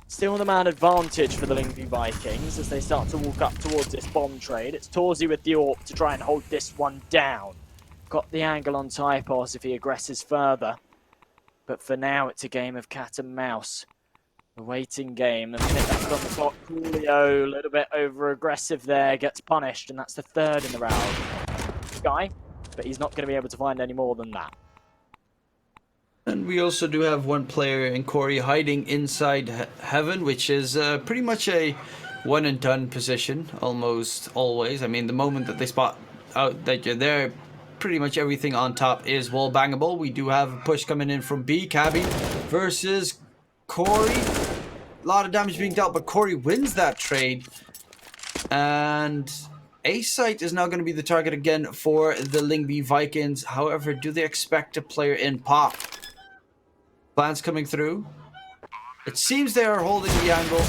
[SPEAKER 1] still the man advantage for the LYNGBY Vikings as they start to walk up towards this bomb trade. It's Torsi with the AWP to try and hold this one down. Got the angle on Typos if he aggresses further. But for now, it's a game of cat and mouse. The waiting game, the minute that's on the clock, Coolio, a little bit over-aggressive there, gets punished, and that's the 3rd in the round. Sky, but he's not going to be able to find any more than that.
[SPEAKER 2] And we also do have one player in Corey hiding inside Heaven, which is pretty much a one and done position almost always. I mean, the moment that they spot out that you're there, pretty much everything on top is wall bangable. We do have a push coming in from B. Cabby versus Corey. A lot of damage being dealt, but Corey wins that trade. And A-Site is now going to be the target again for the LYNGBY Vikings. However, do they expect a player in pop? Plans coming through. It seems they are holding the angle.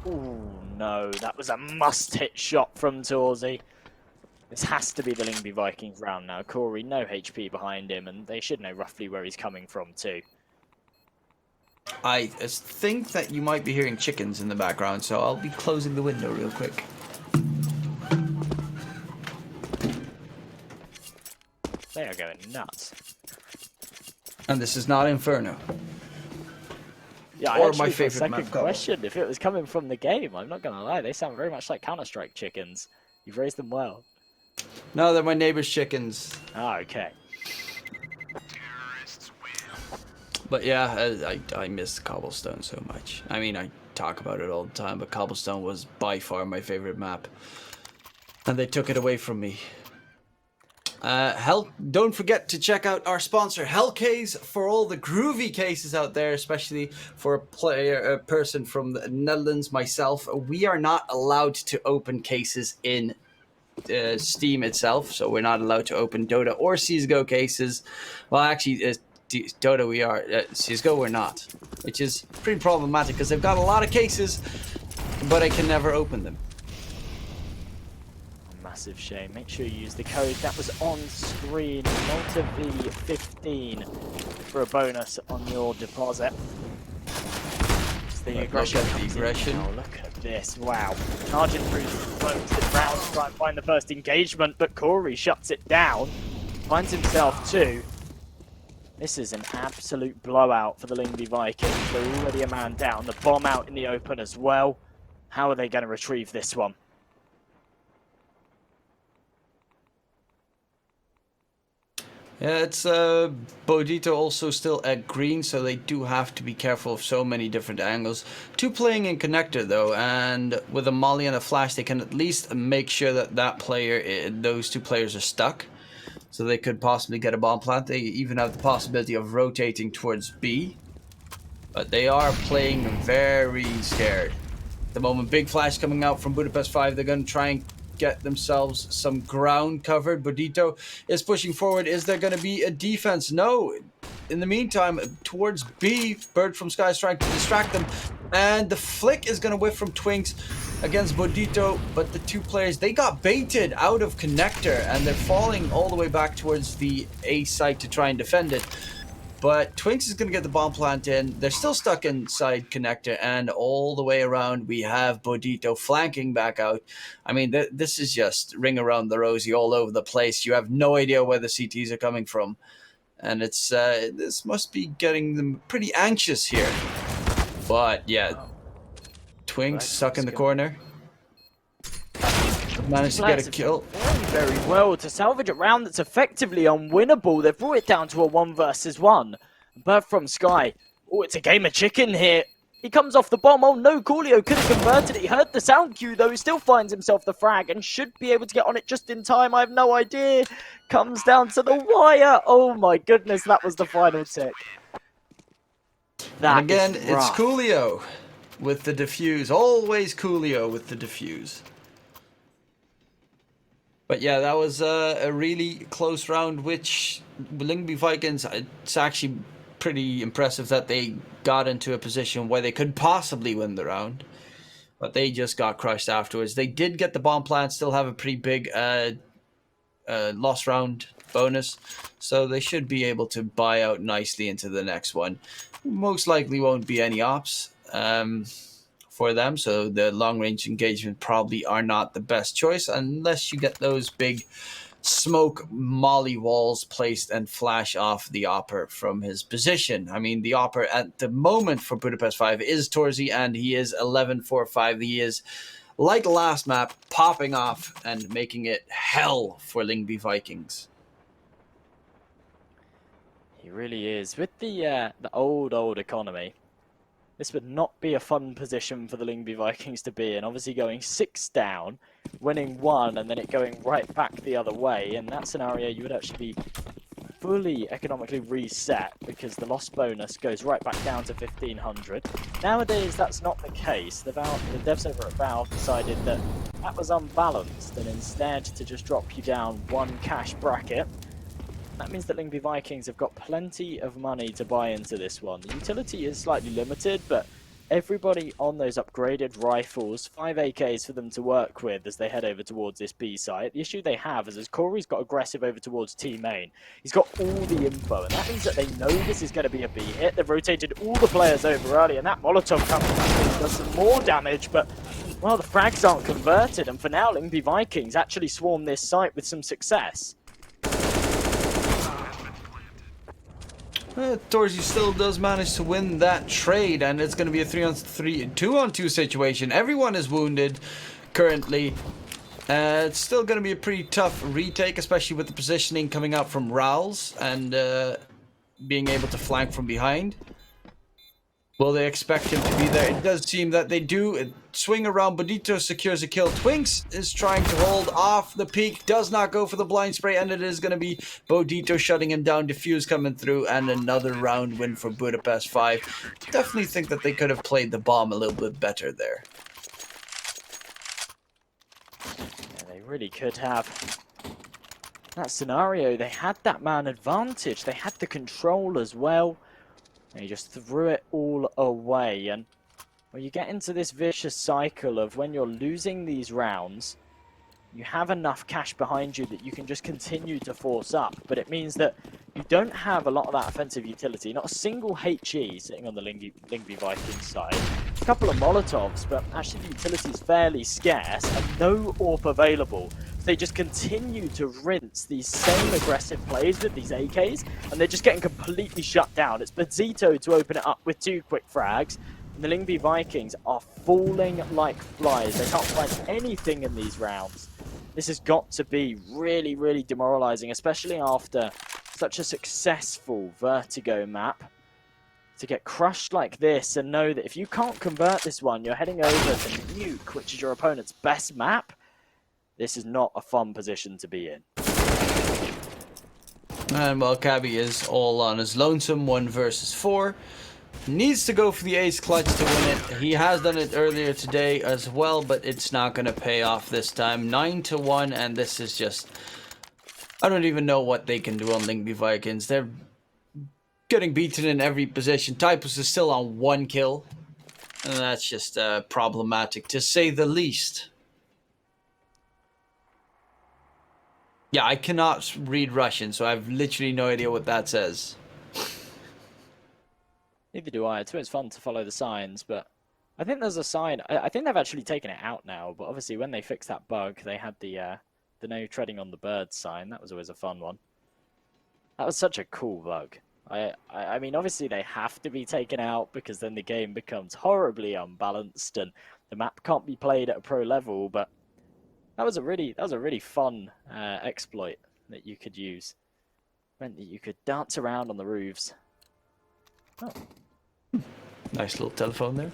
[SPEAKER 1] Ooh, no, that was a must-hit shot from Torzy. This has to be the LYNGBY Vikings round now. Corey, no HP behind him, and they should know roughly where he's coming from too.
[SPEAKER 2] I think that you might be hearing chickens in the background, so I'll be closing the window real quick.
[SPEAKER 1] They are going nuts.
[SPEAKER 2] And this is not Inferno.
[SPEAKER 1] Yeah, I
[SPEAKER 2] Or
[SPEAKER 1] actually
[SPEAKER 2] my
[SPEAKER 1] my
[SPEAKER 2] favorite map
[SPEAKER 1] second question if it was coming from the game. I'm not gonna lie, they sound very much like Counter-Strike chickens. You've raised them well.
[SPEAKER 2] No, they're my neighbor's chickens.
[SPEAKER 1] Ah, okay.
[SPEAKER 2] But yeah, I miss Cobblestone so much. I mean, I talk about it all the time, but Cobblestone was by far my favorite map. And they took it away from me. Don't forget to check out our sponsor, Hellcase, for all the groovy cases out there, especially for a person from the Netherlands, myself. We are not allowed to open cases in Steam itself, so we're not allowed to open Dota or CSGO cases. Well, actually, Dota we are, CSGO we're not, which is pretty problematic because they've got a lot of cases, but I can never open them.
[SPEAKER 1] Massive shame. Make sure you use the code that was on screen, Malta V15, for a bonus on your deposit. It's the aggression.
[SPEAKER 2] Look at the aggression.
[SPEAKER 1] Oh, look at this. Wow. Charging through the round to try and find the first engagement, but Corey shuts it down. Finds himself two. This is an absolute blowout for the LYNGBY Vikings. They're already a man down. The bomb out in the open as well. How are they going to retrieve this one?
[SPEAKER 2] Yeah, it's bo3 also still at green, so they do have to be careful of so many different angles. Two playing in connector though, and with a molly and a flash, they can at least make sure that those two players are stuck. So they could possibly get a bomb plant. They even have the possibility of rotating towards B. But they are playing very scared. At the moment, big flash coming out from Budapest 5. They're going to try and get themselves some ground covered. bo3 is pushing forward. Is there going to be a defense? No. In the meantime, towards B, Bird from Sky is trying to distract them. And the flick is going to whiff from Twinks against bo3, but the two players, they got baited out of connector, and they're falling all the way back towards the A site to try and defend it. But Twinks is going to get the bomb plant in. They're still stuck inside connector, and all the way around we have bo3 flanking back out. I mean, this is just ring around the rosy all over the place. You have no idea where the CTs are coming from. And it's this must be getting them pretty anxious here. But yeah, Twinks stuck in the corner. Managed to get a kill.
[SPEAKER 1] Very, very well to salvage a round that's effectively unwinnable. They've brought it down to a 1 versus 1. Bird from Sky. Oh, it's a game of chicken here. He comes off the bomb. Oh no, Coolio could have converted it. He heard the sound cue though. He still finds himself the frag and should be able to get on it just in time. I have no idea. Comes down to the wire. Oh my goodness, that was the final tick.
[SPEAKER 2] And again, it's Coolio with the defuse. Always Coolio with the defuse. But yeah, that was a really close round, which LYNGBY Vikings, it's actually pretty impressive that they got into a position where they could possibly win the round. But they just got crushed afterwards. They did get the bomb plant, still have a pretty big lost round bonus. So they should be able to buy out nicely into the next one. Most likely won't be any ops for them, so the long-range engagement probably are not the best choice unless you get those big smoke molly walls placed and flash off the Opper from his position. I mean, the Opper at the moment for Budapest 5 is Torzy, and he is 11-4-5. He is, like last map, popping off and making it hell for LYNGBY Vikings.
[SPEAKER 1] He really is. With the old economy, this would not be a fun position for the LYNGBY Vikings to be in. Obviously going 6 down, winning 1, and then it going right back the other way. In that scenario, you would actually be fully economically reset because the loss bonus goes right back down to 1500. Nowadays, that's not the case. The devs over at Valve decided that that was unbalanced, and instead to just drop you down 1 cash bracket. That means that LYNGBY Vikings have got plenty of money to buy into this one. The utility is slightly limited, but everybody on those upgraded rifles, 5 AKs for them to work with as they head over towards this B site. The issue they have is as Corey's got aggressive over towards T main, he's got all the info, and that means that they know this is going to be a B hit. They've rotated all the players over early, and that Molotov comes back and does some more damage, but well, the frags aren't converted, and for now, LYNGBY Vikings actually swarm this site with some success.
[SPEAKER 2] Torzy still does manage to win that trade, and it's going to be a 3-on-3, 2-on-2 situation. Everyone is wounded currently. It's still going to be a pretty tough retake, especially with the positioning coming out from Rowls and being able to flank from behind. Will they expect him to be there? It does seem that they do. Swing around, bo3 secures a kill. Twinks is trying to hold off the peak, does not go for the blind spray, and it is going to be bo3 shutting him down, defuse coming through, and another round win for Budapest 5. Definitely think that they could have played the bomb a little bit better there.
[SPEAKER 1] Yeah, they really could have. That scenario, they had that man advantage. They had the control as well. And he just threw it all away. And well, you get into this vicious cycle of when you're losing these rounds, you have enough cash behind you that you can just continue to force up. But it means that you don't have a lot of that offensive utility. Not a single HE sitting on the LYNGBY Vikings side. A couple of Molotovs, but actually the utility is fairly scarce and no AWP available. They just continue to rinse these same aggressive plays with these AKs, and they're just getting completely shut down. It's bo3 to open it up with 2 quick frags, and the LYNGBY Vikings are falling like flies. They can't find anything in these rounds. This has got to be really, really demoralizing, especially after such a successful Vertigo map. To get crushed like this and know that if you can't convert this one, you're heading over to Nuke, which is your opponent's best map. This is not a fun position to be in.
[SPEAKER 2] And while Cabby is all on his lonesome, 1 versus 4. Needs to go for the ace clutch to win it. He has done it earlier today as well, but it's not going to pay off this time. 9-1, and this is just... I don't even know what they can do on LYNGBY Vikings. They're getting beaten in every position. Typus is still on 1 kill. And that's just problematic, to say the least. Yeah, I cannot read Russian, so I have literally no idea what that says.
[SPEAKER 1] Neither do I. It's fun to follow the signs, but I think there's a sign. I think they've actually taken it out now, but obviously when they fixed that bug, they had the no treading on the bird sign. That was always a fun one. That was such a cool bug. I mean, obviously they have to be taken out because then the game becomes horribly unbalanced and the map can't be played at a pro level, but that was a really fun exploit that you could use. Meant that you could dance around on the roofs. Oh.
[SPEAKER 2] Nice little telephone there.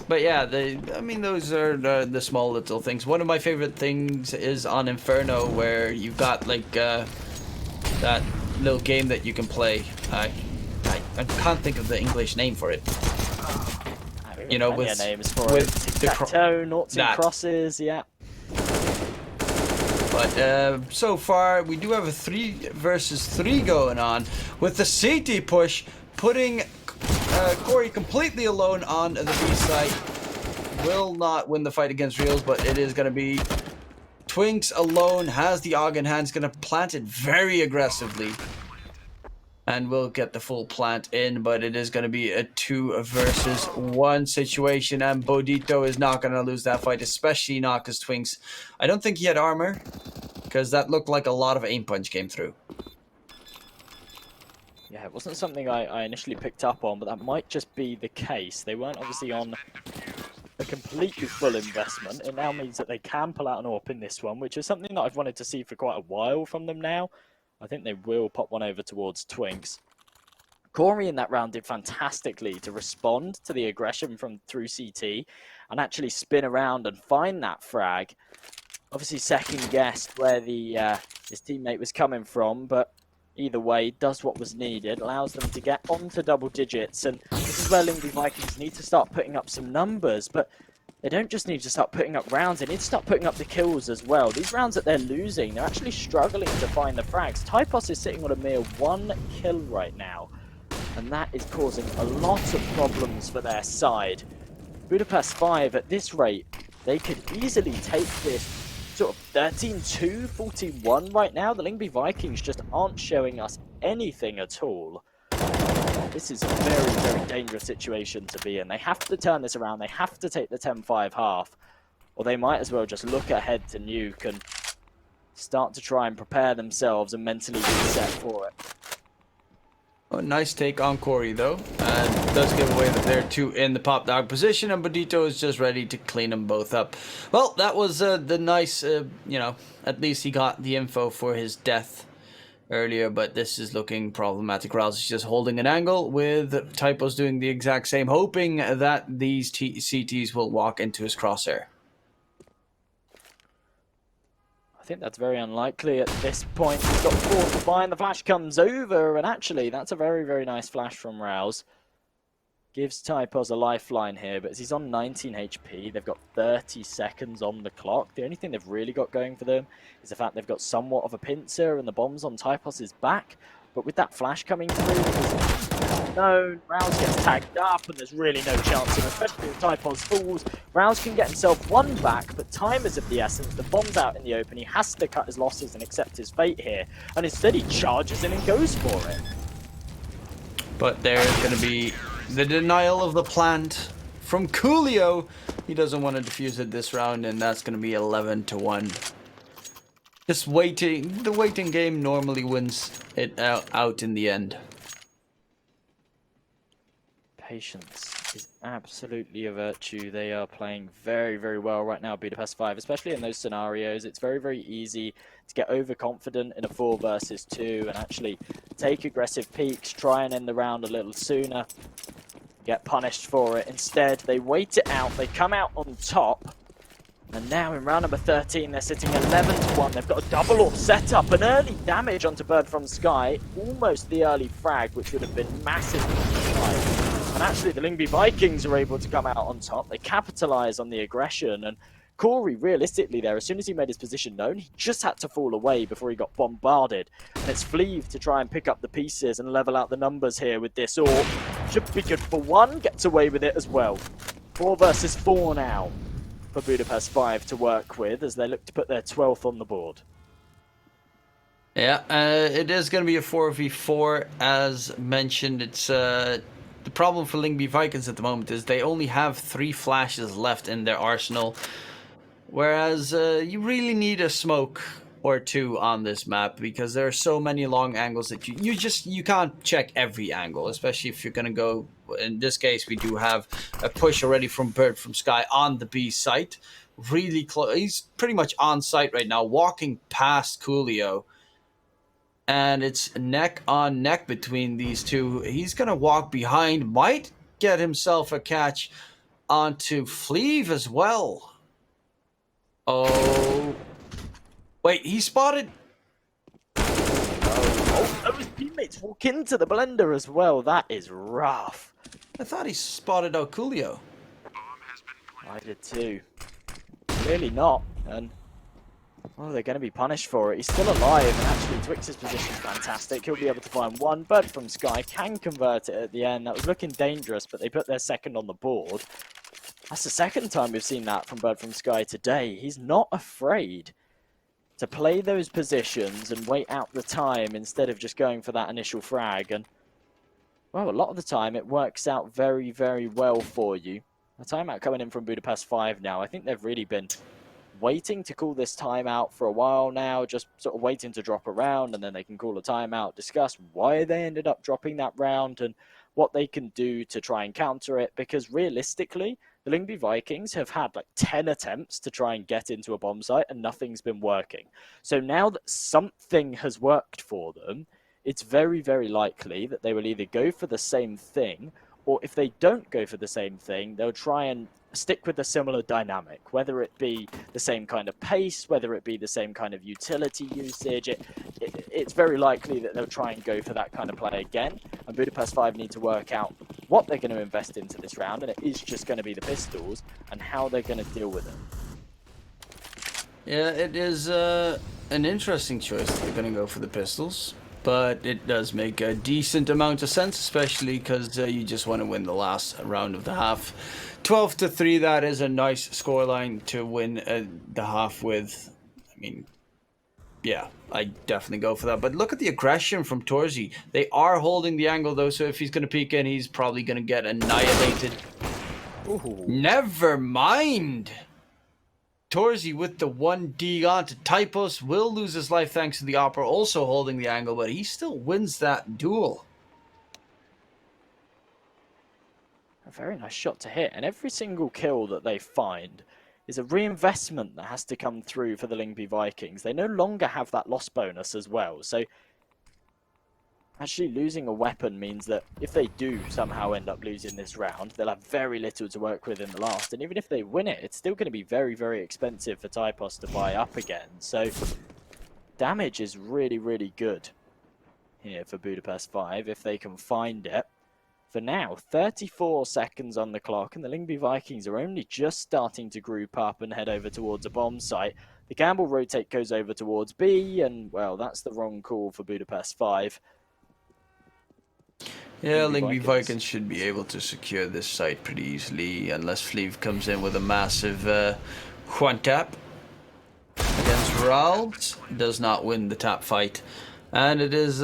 [SPEAKER 2] But yeah, I mean, those are the small little things. One of my favorite things is on Inferno, where you've got like that little game that you can play. I can't think of the English name for it. You know, with
[SPEAKER 1] names for tic-tac-toe, noughts and crosses, yeah.
[SPEAKER 2] But so far, we do have a 3 versus 3 going on with the CT push, putting Corey completely alone on the B site. Will not win the fight against Reels, but it is going to be Twinks alone, has the AUG in hand, is going to plant it very aggressively. And we'll get the full plant in, but it is going to be a 2 versus 1 situation, and bo3 is not going to lose that fight, especially not because Twinks, I don't think he had armor, because that looked like a lot of aim punch came through.
[SPEAKER 1] Yeah, it wasn't something I initially picked up on, but that might just be the case. They weren't obviously on a completely full investment. It now means that they can pull out an AWP in this one, which is something that I've wanted to see for quite a while from them now. I think they will pop one over towards Twinks. Corey in that round did fantastically to respond to the aggression from through CT and actually spin around and find that frag. Obviously second guessed where his teammate was coming from, but either way does what was needed, allows them to get onto double digits, and this is where LYNGBY Vikings need to start putting up some numbers, but they don't just need to start putting up rounds, they need to start putting up the kills as well. These rounds that they're losing, they're actually struggling to find the frags. Typos is sitting on a mere 1 kill right now, and that is causing a lot of problems for their side. Budapest 5, at this rate, they could easily take this sort of 13-2, 14-1 right now. The LYNGBY Vikings just aren't showing us anything at all. This is a very, very dangerous situation to be in. They have to turn this around. They have to take the 10-5 half, or they might as well just look ahead to nuke and start to try and prepare themselves and mentally reset for it.
[SPEAKER 2] Oh, nice take on Corey, though. And does give away that they're two in the pop dog position, and bo3 is just ready to clean them both up. Well, that was the nice, you know, at least he got the info for his death earlier, but this is looking problematic. Rouse is just holding an angle with Typos doing the exact same, hoping that these CTs will walk into his crosshair.
[SPEAKER 1] I think that's very unlikely at this point. He's got 4 to find. The flash comes over, and actually, that's a very, very nice flash from Rouse. Gives Typos a lifeline here, but as he's on 19 HP, they've got 30 seconds on the clock. The only thing they've really got going for them is the fact they've got somewhat of a pincer, and the bomb's on Typos' back. But with that flash coming through, no, Rouse gets tagged up, and there's really no chance, especially if Typos falls. Rouse can get himself 1 back, but time is of the essence. The bomb's out in the open. He has to cut his losses and accept his fate here, and instead he charges in and goes for it.
[SPEAKER 2] But there's going to be the denial of the plant from Coolio. He doesn't want to defuse it this round, and that's going to be 11-1. Just waiting. The waiting game normally wins it out in the end.
[SPEAKER 1] Patience is absolutely a virtue. They are playing very, very well right now, Budapest 5, especially in those scenarios. It's very, very easy to get overconfident in a 4 versus 2 and actually take aggressive peaks, try and end the round a little sooner, get punished for it. Instead, they wait it out, they come out on top, and now in round number 13, they're sitting 11-1. They've got a double AWP setup, an early damage onto Bird from Sky, almost the early frag, which would have been massive. And actually, the LYNGBY Vikings are able to come out on top. They capitalize on the aggression, and Corey, realistically there, as soon as he made his position known, he just had to fall away before he got bombarded. And it's Fleeve to try and pick up the pieces and level out the numbers here with this AWP. Should be good for 1, gets away with it as well. 4 versus 4 now for Budapest 5 to work with as they look to put their 12th on the board.
[SPEAKER 2] Yeah, it is going to be a 4v4 as mentioned. It's the problem for LYNGBY Vikings at the moment is they only have 3 flashes left in their arsenal, whereas you really need a smoke or 2 on this map because there are so many long angles that you can't check every angle, especially if you're going to go. In this case, we do have a push already from Bird from Sky on the B site, really close. He's pretty much on site right now, walking past Coolio. And it's neck on neck between these two. He's going to walk behind, might get himself a catch onto Fleeve as well. Oh. Wait, he spotted.
[SPEAKER 1] Oh, his teammates walk into the blender as well. That is rough.
[SPEAKER 2] I thought he spotted out Coolio.
[SPEAKER 1] I did too. Clearly not. And oh, they're going to be punished for it. He's still alive, and actually Twix's position is fantastic. He'll be able to find 1. Bird from Sky can convert it at the end. That was looking dangerous, but they put their second on the board. That's the second time we've seen that from Bird from Sky today. He's not afraid to play those positions and wait out the time instead of just going for that initial frag. And, well, a lot of the time it works out very, very well for you. A timeout coming in from Budapest 5 now. I think they've really been waiting to call this timeout for a while now, just sort of waiting to drop a round, and then they can call a timeout, discuss why they ended up dropping that round and what they can do to try and counter it, because realistically, the LYNGBY Vikings have had like 10 attempts to try and get into a bomb site and nothing's been working. So now that something has worked for them, it's very, very likely that they will either go for the same thing, or if they don't go for the same thing, they'll try and stick with a similar dynamic, whether it be the same kind of pace, whether it be the same kind of utility usage. It's very likely that they'll try and go for that kind of play again, and Budapest 5 need to work out what they're going to invest into this round, and it is just going to be the pistols, and how they're going to deal with it.
[SPEAKER 2] Yeah, it is an interesting choice that they're going to go for the pistols, but it does make a decent amount of sense, especially because you just want to win the last round of the half. 12-3, that is a nice scoreline to win the half with. I mean, yeah, I definitely go for that. But look at the aggression from torzsi. They are holding the angle, though, so if he's going to peek in, he's probably going to get annihilated.
[SPEAKER 1] Ooh.
[SPEAKER 2] Never mind! torzsi with the 1D onto Typos will lose his life thanks to the Opera also holding the angle, but he still wins that duel.
[SPEAKER 1] A very nice shot to hit, and every single kill that they find is a reinvestment that has to come through for the LYNGBY Vikings. They no longer have that loss bonus as well, so actually losing a weapon means that if they do somehow end up losing this round, they'll have very little to work with in the last, and even if they win it, it's still going to be very, very expensive for Typos to buy up again. So damage is really, really good here for Budapest 5 if they can find it. For now, 34 seconds on the clock, and the LYNGBY Vikings are only just starting to group up and head over towards a bomb site. The gamble rotate goes over towards B, and, well, that's the wrong call for Budapest 5.
[SPEAKER 2] Yeah, LYNGBY Vikings should be able to secure this site pretty easily, unless Fleeve comes in with a massive one tap against Ralds. Does not win the tap fight. And it is...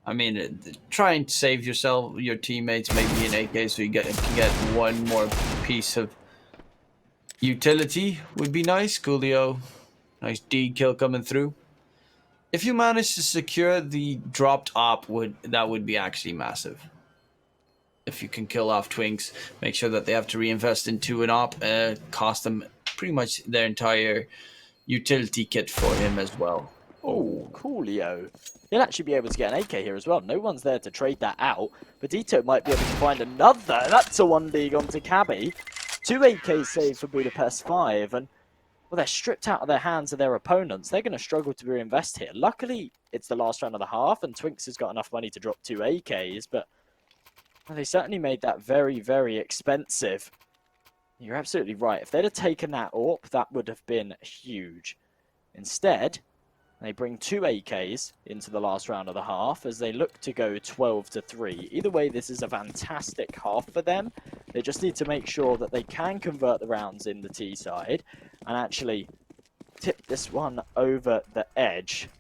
[SPEAKER 2] I mean, try and save yourself, your teammates, maybe in AK, so you can get one more piece of utility would be nice. Coolio, nice D kill coming through. If you manage to secure the dropped op, that would be actually massive. If you can kill off Twinks, make sure that they have to reinvest into an op, cost them pretty much their entire utility kit for him as well.
[SPEAKER 1] Oh, Coolio. He'll actually be able to get an AK here as well. No one's there to trade that out, but Dito might be able to find another. That's a 1D onto Cabby. 2 AKs saved for Budapest 5, and well, they're stripped out of their hands of their opponents. They're going to struggle to reinvest here. Luckily, it's the last round of the half, and Twinks has got enough money to drop 2 AKs, but well, they certainly made that very, very expensive. You're absolutely right. If they'd have taken that AWP, that would have been huge. Instead, they bring 2 AKs into the last round of the half as they look to go 12-3. Either way, this is a fantastic half for them. They just need to make sure that they can convert the rounds in the T side and actually tip this one over the edge.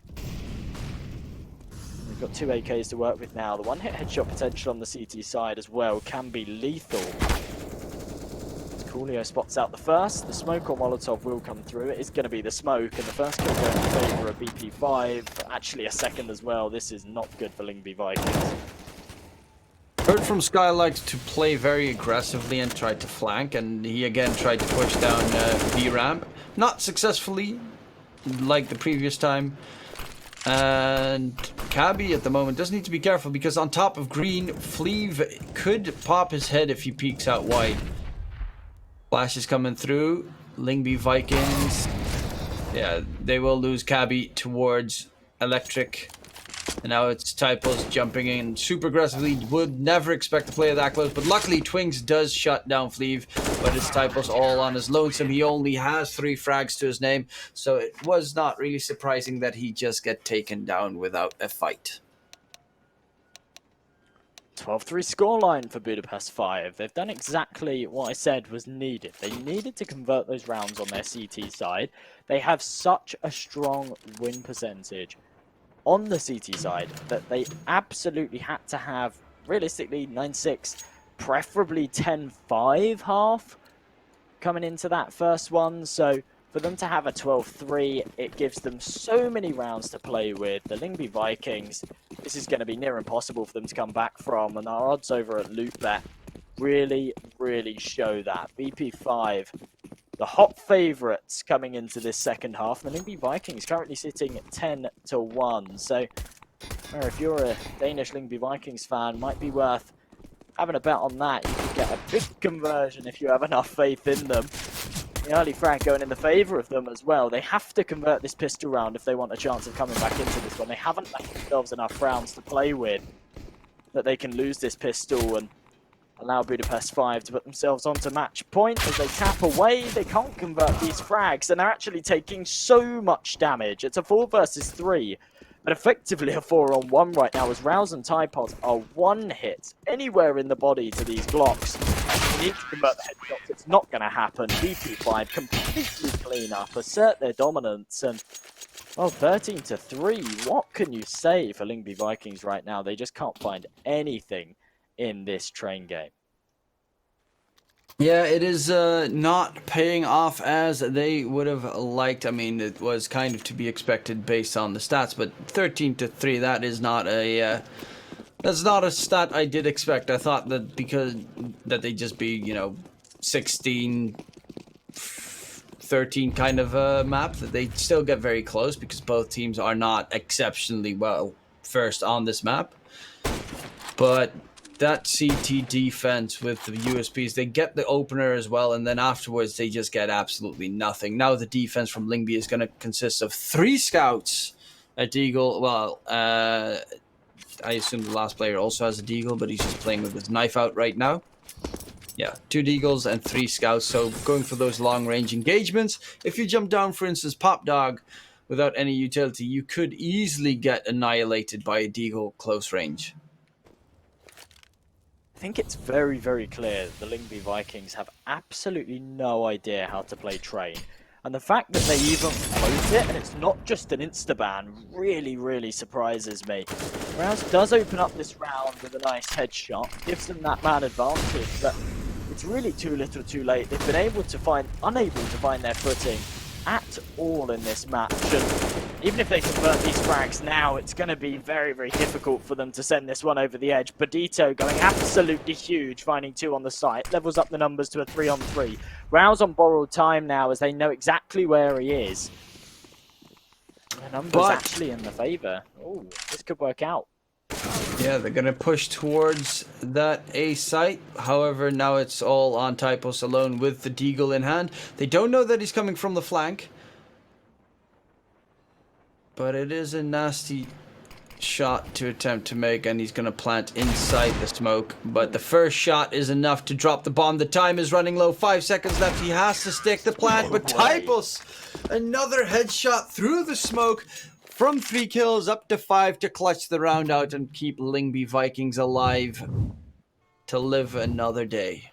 [SPEAKER 1] They've got 2 AKs to work with now. The one-hit headshot potential on the CT side as well can be lethal. Coolio spots out the first. The smoke or Molotov will come through. It is going to be the smoke, and the first kill going in favour of BP5. Actually, a second as well. This is not good for LYNGBY Vikings.
[SPEAKER 2] Heard from Skylight to play very aggressively and try to flank, and he again tried to push down B ramp. Not successfully, like the previous time. And Cabby at the moment does need to be careful because on top of green, Fleeve could pop his head if he peeks out wide. Flash is coming through. LYNGBY Vikings. Yeah, they will lose Cabby towards Electric. And now it's Typos jumping in super aggressively. Would never expect to play that close. But luckily, Twinks does shut down Fleeve. But it's Typos all on his lonesome. He only has 3 frags to his name. So it was not really surprising that he just get taken down without a fight.
[SPEAKER 1] 12-3 scoreline for Budapest 5. They've done exactly what I said was needed. They needed to convert those rounds on their CT side. They have such a strong win percentage on the CT side that they absolutely had to have, realistically, 9-6, preferably 10-5 half coming into that first one. So for them to have a 12-3, it gives them so many rounds to play with. The LYNGBY Vikings, this is going to be near impossible for them to come back from, and our odds over at LootBet really, really show that. BP5, the hot favourites coming into this second half. The LYNGBY Vikings currently sitting at 10-1, so Or if you're a Danish Lyngby Vikings fan, might be worth having a bet on that. You could get a big conversion if you have enough faith in them. The early frag going in the favour of them as well. They have to convert this pistol round if they want a chance of coming back into this one. They haven't left themselves enough rounds to play with that they can lose this pistol and allow Budapest 5 to put themselves onto match point. As they tap away, they can't convert these frags, and they're actually taking so much damage. It's a 4 versus 3, but effectively a 4-on-1 right now, as Rouse and Typos are one hit anywhere in the body to these Glocks. They need to convert the headshots. It's not going to happen. BP5 completely clean up, assert their dominance, and well, 13-3. What can you say for Lyngby Vikings right now? They just can't find anything in this train game.
[SPEAKER 2] Yeah, it is not paying off as they would have liked. I mean, it was kind of to be expected based on the stats, but 13-3, that is not a that's not a stat I did expect. I thought that because that they'd just be, you know, 16-13 kind of a map, that they'd still get very close because both teams are not exceptionally well first on this map. But that CT defense with the USPs, they get the opener as well, and then afterwards they just get absolutely nothing. Now the defense from Lyngby is going to consist of 3 scouts, a deagle. Well, I assume the last player also has a deagle, but he's just playing with his knife out right now. Yeah, 2 deagles and 3 scouts, so going for those long-range engagements. If you jump down, for instance, Pop Dog, without any utility, you could easily get annihilated by a deagle close range.
[SPEAKER 1] I think it's very, very clear that the Lyngby Vikings have absolutely no idea how to play train. And the fact that they even float it, and it's not just an insta-ban, really, really surprises me. Rouse does open up this round with a nice headshot, gives them that man advantage, but it's really too little too late. They've been unable to find their footing at all in this match, and even if they convert these frags now, it's going to be very, very difficult for them to send this one over the edge. Bodito going absolutely huge, finding 2 on the site, levels up the numbers to a 3-on-3. Rouse on borrowed time now, as they know exactly where he is. The numbers actually in the favour. Oh, this could work out.
[SPEAKER 2] Yeah, they're going to push towards that A site. However, now it's all on Typos alone with the deagle in hand. They don't know that he's coming from the flank. But it is a nasty shot to attempt to make, and he's going to plant inside the smoke. But the first shot is enough to drop the bomb. The time is running low. 5 seconds left. He has to stick the plant. But Typos, another headshot through the smoke. From 3 kills up to 5 to clutch the round out and keep Lyngby Vikings alive to live another day.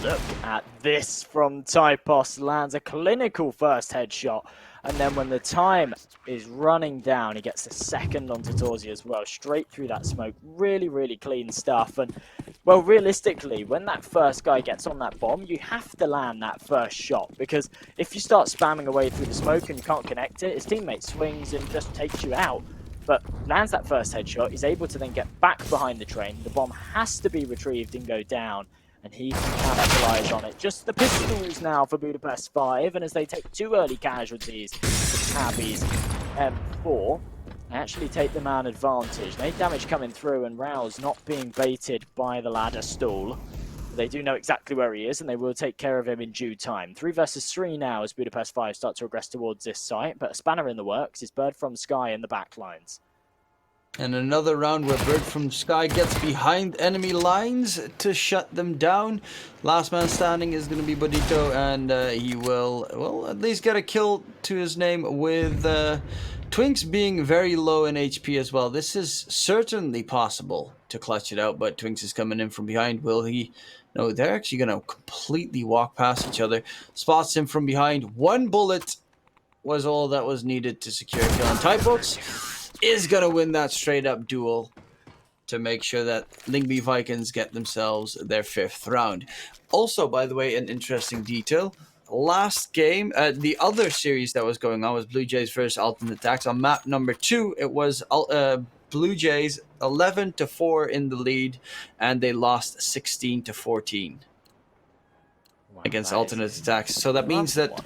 [SPEAKER 1] Look at this from Typos. Lands a clinical first headshot. And then when the time is running down, he gets the second onto Torsi as well. Straight through that smoke. Really, really clean stuff. And, well, realistically, when that first guy gets on that bomb, you have to land that first shot. Because if you start spamming away through the smoke and you can't connect it, his teammate swings and just takes you out. But lands that first headshot, he's able to then get back behind the train. The bomb has to be retrieved and go down, and he can capitalize on it. Just the pistols now for Budapest 5, and as they take 2 early casualties, the Tabbies M4, they actually take the man advantage. No damage coming through, and Rouse not being baited by the ladder stall. They do know exactly where he is, and they will take care of him in due time. 3 versus 3 now as Budapest 5 start to regress towards this site, but a spanner in the works is Bird from Sky in the back lines.
[SPEAKER 2] And another round where Bird from Sky gets behind enemy lines to shut them down. Last man standing is going to be Bodito, and he will, well, at least get a kill to his name with Twinks being very low in HP as well. This is certainly possible to clutch it out, but Twinks is coming in from behind. Will he? No, they're actually going to completely walk past each other. Spots him from behind. 1 bullet was all that was needed to secure a kill. And Typos is going to win that straight up duel to make sure that Lyngby Vikings get themselves their 5th round. Also, by the way, an interesting detail. Last game, the other series that was going on was Blue Jays versus Alternate Attacks. On map number 2, it was Blue Jays 11-4 in the lead, and they lost 16-14 against Alternate Attacks. So that means that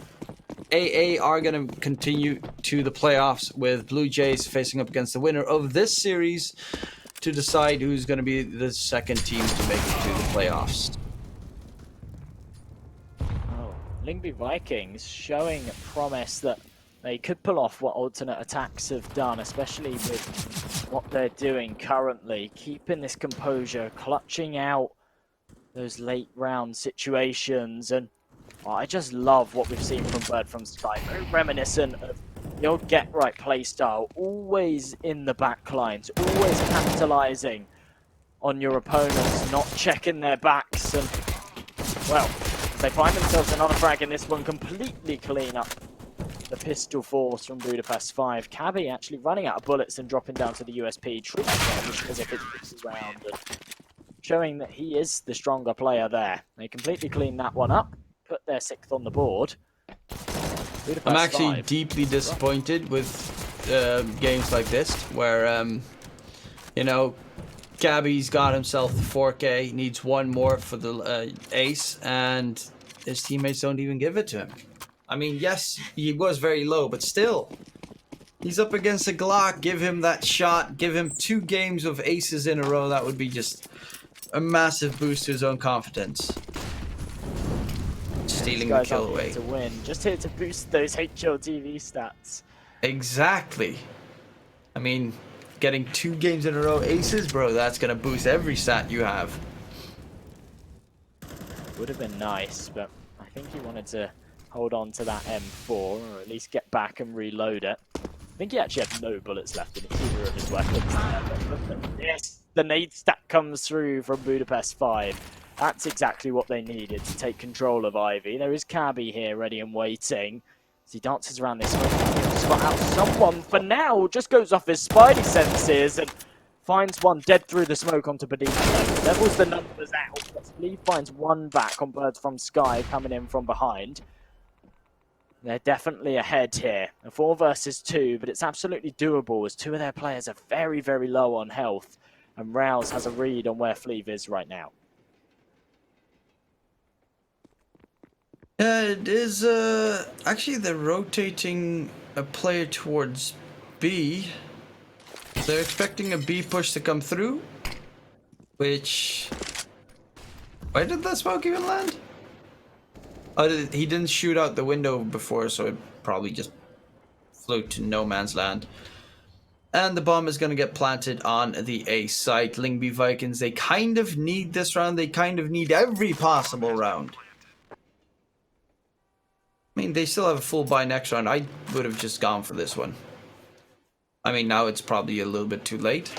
[SPEAKER 2] AA are going to continue to the playoffs with Blue Jays facing up against the winner of this series to decide who's going to be the second team to make it to the playoffs.
[SPEAKER 1] Oh, LYNGBY Vikings showing promise that they could pull off what alternate attacks have done, especially with what they're doing currently, keeping this composure, clutching out those late round situations. And I just love what we've seen from Bird from Sky. Very reminiscent of the old get right play style, always in the back lines, always capitalizing on your opponents, not checking their backs. And well, they find themselves another frag in this one, completely clean up the pistol force from Budapest 5. Cabby actually running out of bullets and dropping down to the USP, treating it as if it's round, and showing that he is the stronger player there. They completely clean that one up, put their 6th on the board. Budapest
[SPEAKER 2] I'm actually
[SPEAKER 1] 5.
[SPEAKER 2] deeply disappointed with games like this, where, you know, Gabby's got himself the 4K, needs one more for the ace, and his teammates don't even give it to him. I mean, yes, he was very low, but still. He's up against a Glock, give him that shot, give him 2 games of aces in a row, that would be just a massive boost to his own confidence. Stealing the kill away.
[SPEAKER 1] To win, just here to boost those HLTV stats.
[SPEAKER 2] Exactly. I mean, getting 2 games in a row aces, bro, that's gonna boost every stat you have.
[SPEAKER 1] Would have been nice, but I think he wanted to hold on to that M4, or at least get back and reload it. I think he actually had no bullets left in either of his weapons there, but yes, the nade stack comes through from Budapest 5. That's exactly what they needed to take control of Ivy. There is Cabby here ready and waiting as he dances around this smoke. Spot out someone for now, just goes off his spidey senses and finds one dead through the smoke onto Badina. Levels the numbers out, but Lee finds one back on Birds from Sky coming in from behind. They're definitely ahead here. A 4 versus 2, but it's absolutely doable as 2 of their players are very, very low on health. And Rouse has a read on where Fleeve is right now.
[SPEAKER 2] Yeah, it is, actually they're rotating a player towards B. They're expecting a B push to come through, which... Why did that smoke even land? Oh, he didn't shoot out the window before, so it probably just flew to no man's land. And the bomb is going to get planted on the A site. LYNGBY Vikings, they kind of need this round. They kind of need every possible round. I mean, they still have a full buy next round. I would have just gone for this one. I mean, now it's probably a little bit too late.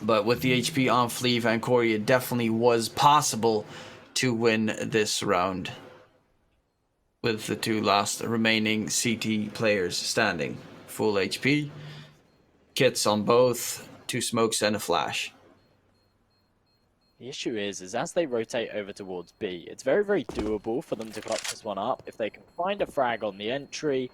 [SPEAKER 2] But with the HP on Fleeve and Corey, it definitely was possible to win this round with the 2 last remaining CT players standing. Full HP, kits on both, 2 smokes and a flash.
[SPEAKER 1] The issue is as they rotate over towards B, it's very, very doable for them to clutch this one up. If they can find a frag on the entry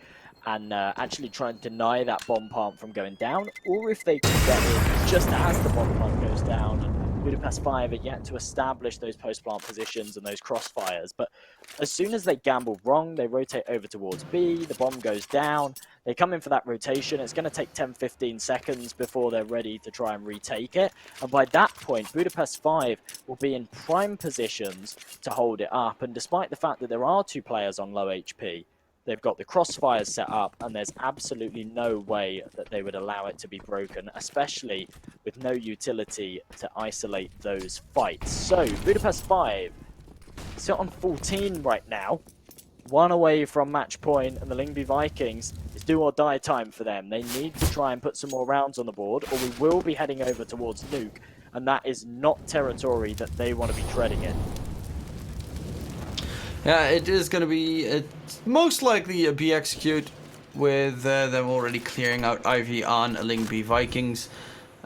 [SPEAKER 1] and actually try and deny that bomb plant from going down, or if they can get in just as the bomb plant goes down. And Budapest 5 are yet to establish those post-plant positions and those crossfires, but as soon as they gamble wrong, they rotate over towards B, the bomb goes down, they come in for that rotation. It's going to take 10-15 seconds before they're ready to try and retake it, and by that point, Budapest 5 will be in prime positions to hold it up, and despite the fact that there are 2 players on low HP, they've got the crossfires set up, and there's absolutely no way that they would allow it to be broken, especially with no utility to isolate those fights. So, Budapest 5 sit on 14 right now, 1 away from match point, and the LYNGBY Vikings is do or die time for them. They need to try and put some more rounds on the board, or we will be heading over towards Nuke, and that is not territory that they want to be treading in.
[SPEAKER 2] Yeah, it is going to be most likely a B execute with them already clearing out Ivy on LYNGBY Vikings.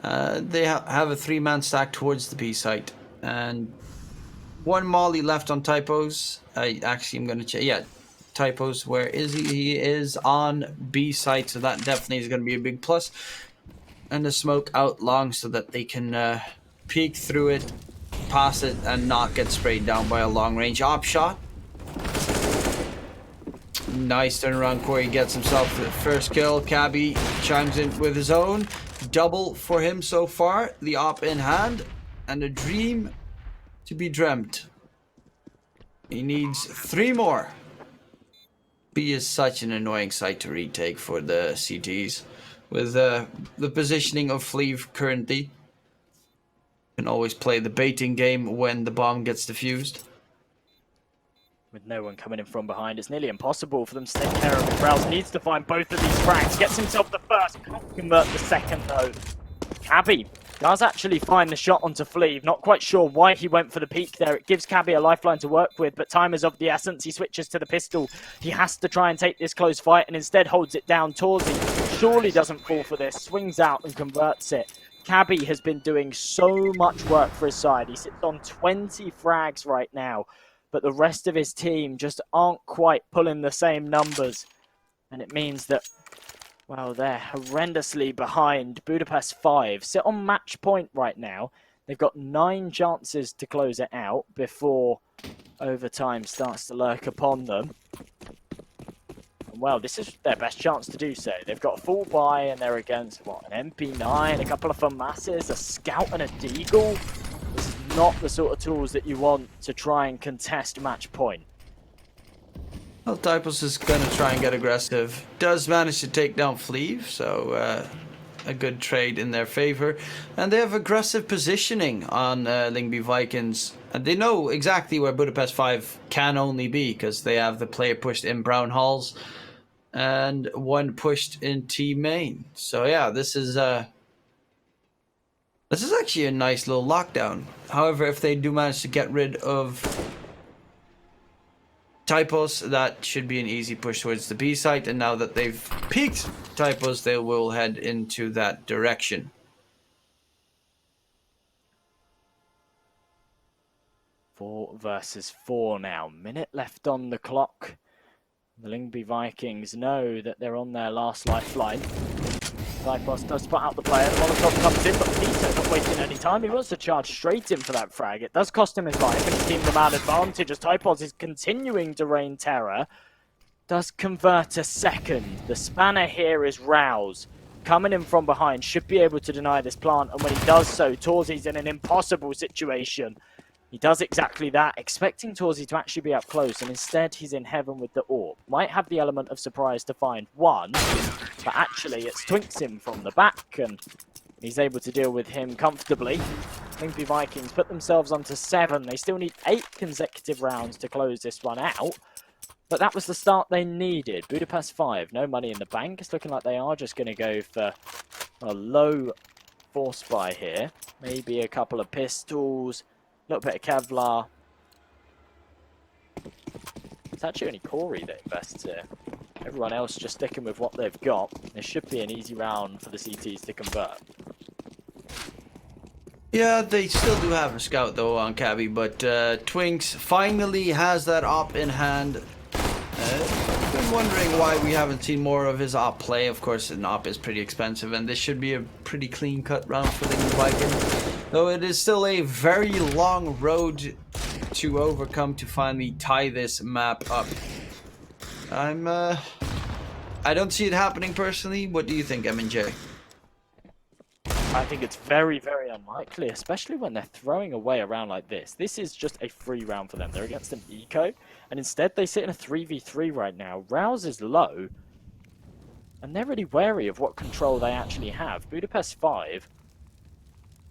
[SPEAKER 2] They have a 3-man stack towards the B site, and 1 molly left on Typos. I actually am going to check. Yeah, Typos, where is he? He is on B site, so that definitely is going to be a big plus. And the smoke out long so that they can peek through it, pass it, and not get sprayed down by a long range op shot. Nice turnaround. Corey gets himself the first kill. Cabby chimes in with his own. Double for him so far. The op in hand. And a dream to be dreamt. He needs 3 more. B is such an annoying site to retake for the CTs. With the positioning of Fleeve currently. Can always play the baiting game when the bomb gets defused.
[SPEAKER 1] With no one coming in from behind, it's nearly impossible for them to take care of it. Rouse needs to find both of these frags. Gets himself the first, can't convert the second though. Cabby does actually find the shot onto Fleeve. Not quite sure why he went for the peak there. It gives Cabby a lifeline to work with, but time is of the essence. He switches to the pistol. He has to try and take this close fight and instead holds it down. Torzy surely doesn't fall for this. Swings out and converts it. Cabby has been doing so much work for his side. He sits on 20 frags right now, but the rest of his team just aren't quite pulling the same numbers. And it means that, well, they're horrendously behind. Budapest 5 sit on match point right now. They've got 9 chances to close it out before overtime starts to lurk upon them. Well, this is their best chance to do so. They've got a full buy and they're against, what, an MP9, a couple of FAMASs, a Scout and a Deagle. This is not the sort of tools that you want to try and contest match point.
[SPEAKER 2] Well, Typos is going to try and get aggressive. Does manage to take down Fleeve, so a good trade in their favor. And they have aggressive positioning on LYNGBY Vikings. And they know exactly where Budapest 5 can only be, because they have the player pushed in Brown Halls and one pushed in T main. So yeah, this is actually a nice little lockdown. However, if they do manage to get rid of Typos, that should be an easy push towards the B site. And now that they've peaked Typos, they will head into that direction.
[SPEAKER 1] Four versus 4 now. Minute left on the clock. The LYNGBY Vikings know that they're on their last lifeline. Typos does spot out the player. The Molotov comes in, but Peter not wasting any time. He wants to charge straight in for that frag. It does cost him his life, and his team the man advantage as Typos is continuing to rain terror. Does convert a second. The spanner here is Rouse. Coming in from behind, should be able to deny this plant, and when he does so, Torzy's in an impossible situation. He does exactly that, expecting Torzy to actually be up close, and instead he's in heaven with the AWP. Might have the element of surprise to find one, but actually it's Twinks him from the back, and he's able to deal with him comfortably. LYNGBY Vikings put themselves onto 7. They still need 8 consecutive rounds to close this one out, but that was the start they needed. Budapest 5, no money in the bank. It's looking like they are just going to go for a low force buy here. Maybe a couple of pistols. A little bit of Kevlar. It's actually only Corey that invests here. Everyone else just sticking with what they've got. This should be an easy round for the CTs to convert.
[SPEAKER 2] Yeah, they still do have a scout though on Cabby, but Twinks finally has that op in hand. I've been wondering why we haven't seen more of his op play. Of course, an op is pretty expensive, and this should be a pretty clean-cut round for the Vikings. Though it is still a very long road to overcome to finally tie this map up. I don't see it happening personally. What do you think, M&J?
[SPEAKER 1] I think it's very, very unlikely, especially when they're throwing away a round like this. This is just a free round for them. They're against an eco, and instead they sit in a 3v3 right now. Rouse is low, and they're really wary of what control they actually have. Budapest 5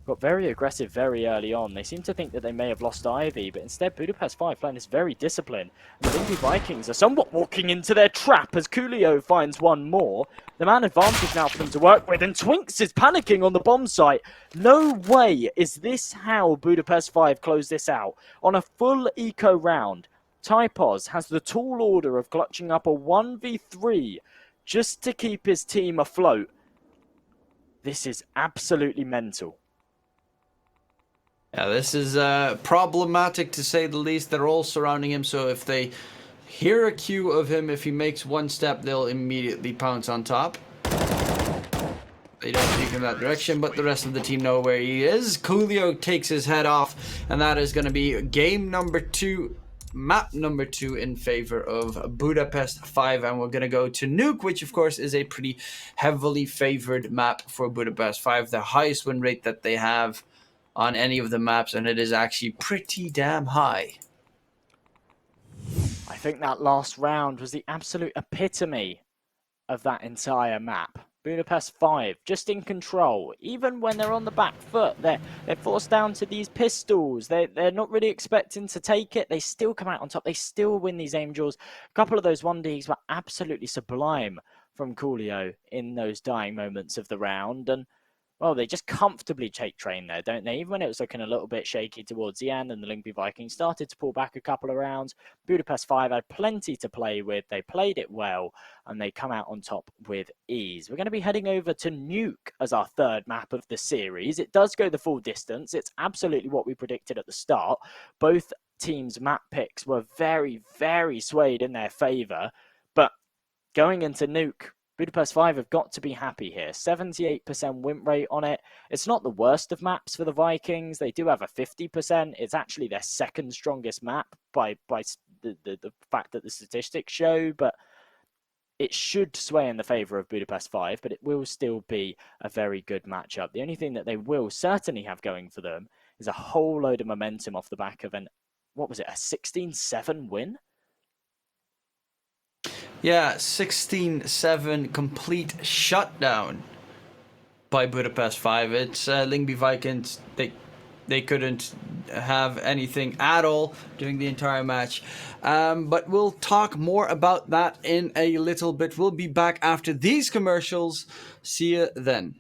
[SPEAKER 1] got very aggressive very early on. They seem to think that they may have lost Ivy, but instead Budapest 5 playing this very disciplined. And the LYNGBY Vikings are somewhat walking into their trap as Coolio finds one more. The man advantage now for them to work with, and Twinks is panicking on the bomb site. No way is this how Budapest 5 close this out. On a full eco round, Typos has the tall order of clutching up a 1v3 just to keep his team afloat. This is absolutely mental.
[SPEAKER 2] Yeah, this is problematic to say the least. They're all surrounding him, so if they hear a cue of him, if he makes one step, they'll immediately pounce on top. They don't peek in that direction, but the rest of the team know where he is. Coolio takes his head off, and that is going to be game number 2 map number 2 in favor of Budapest 5, and we're going to go to Nuke, which of course is a pretty heavily favored map for Budapest 5, the highest win rate that they have on any of the maps, and it is actually pretty damn high.
[SPEAKER 1] I think that last round was the absolute epitome of that entire map. Budapest 5, just in control. Even when they're on the back foot, they're forced down to these pistols. They're not really expecting to take it. They still come out on top. They still win these aim duels. A couple of those 1Ds were absolutely sublime from Coolio in those dying moments of the round. And well, they just comfortably take train there, don't they? Even when it was looking a little bit shaky towards the end and the LYNGBY Vikings started to pull back a couple of rounds, Budapest 5 had plenty to play with. They played it well, and they come out on top with ease. We're going to be heading over to Nuke as our third map of the series. It does go the full distance. It's absolutely what we predicted at the start. Both teams' map picks were very, very swayed in their favour, but going into Nuke, Budapest 5 have got to be happy here. 78% win rate on it. It's not the worst of maps for the Vikings. They do have a 50%. It's actually their second strongest map by the fact that the statistics show, but it should sway in the favour of Budapest 5, but it will still be a very good matchup. The only thing that they will certainly have going for them is a whole load of momentum off the back of a 16-7 win?
[SPEAKER 2] Yeah, 16-7 complete shutdown by Budapest 5. It's LYNGBY Vikings. They couldn't have anything at all during the entire match. But we'll talk more about that in a little bit. We'll be back after these commercials. See you then.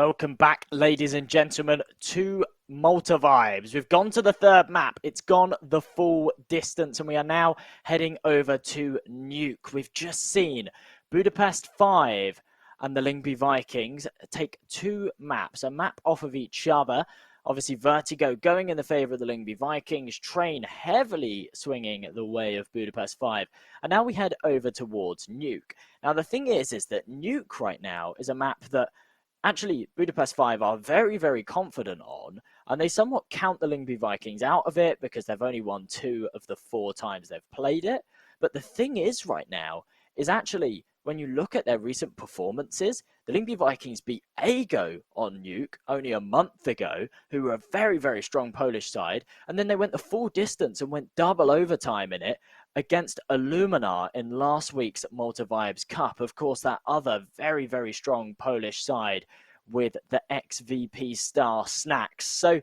[SPEAKER 1] Welcome back, ladies and gentlemen, to Malta Vibes. We've gone to the third map. It's gone the full distance, and we are now heading over to Nuke. We've just seen Budapest 5 and the LYNGBY Vikings take two maps, a map off of each other. Obviously, Vertigo going in the favour of the LYNGBY Vikings, Train heavily swinging the way of Budapest 5. And now we head over towards Nuke. Now, the thing is that Nuke right now is a map that actually Budapest 5 are very, very confident on, and they somewhat count the LYNGBY Vikings out of it because they've only won 2 of the 4 times they've played it. But the thing is right now is actually when you look at their recent performances, the LYNGBY Vikings beat Ago on Nuke only a month ago, who were a very, very strong Polish side, and then they went the full distance and went double overtime in it against Illuminar in last week's Malta Vibes Cup. Of course, that other very, very strong Polish side with the ex-VP star Snacks. So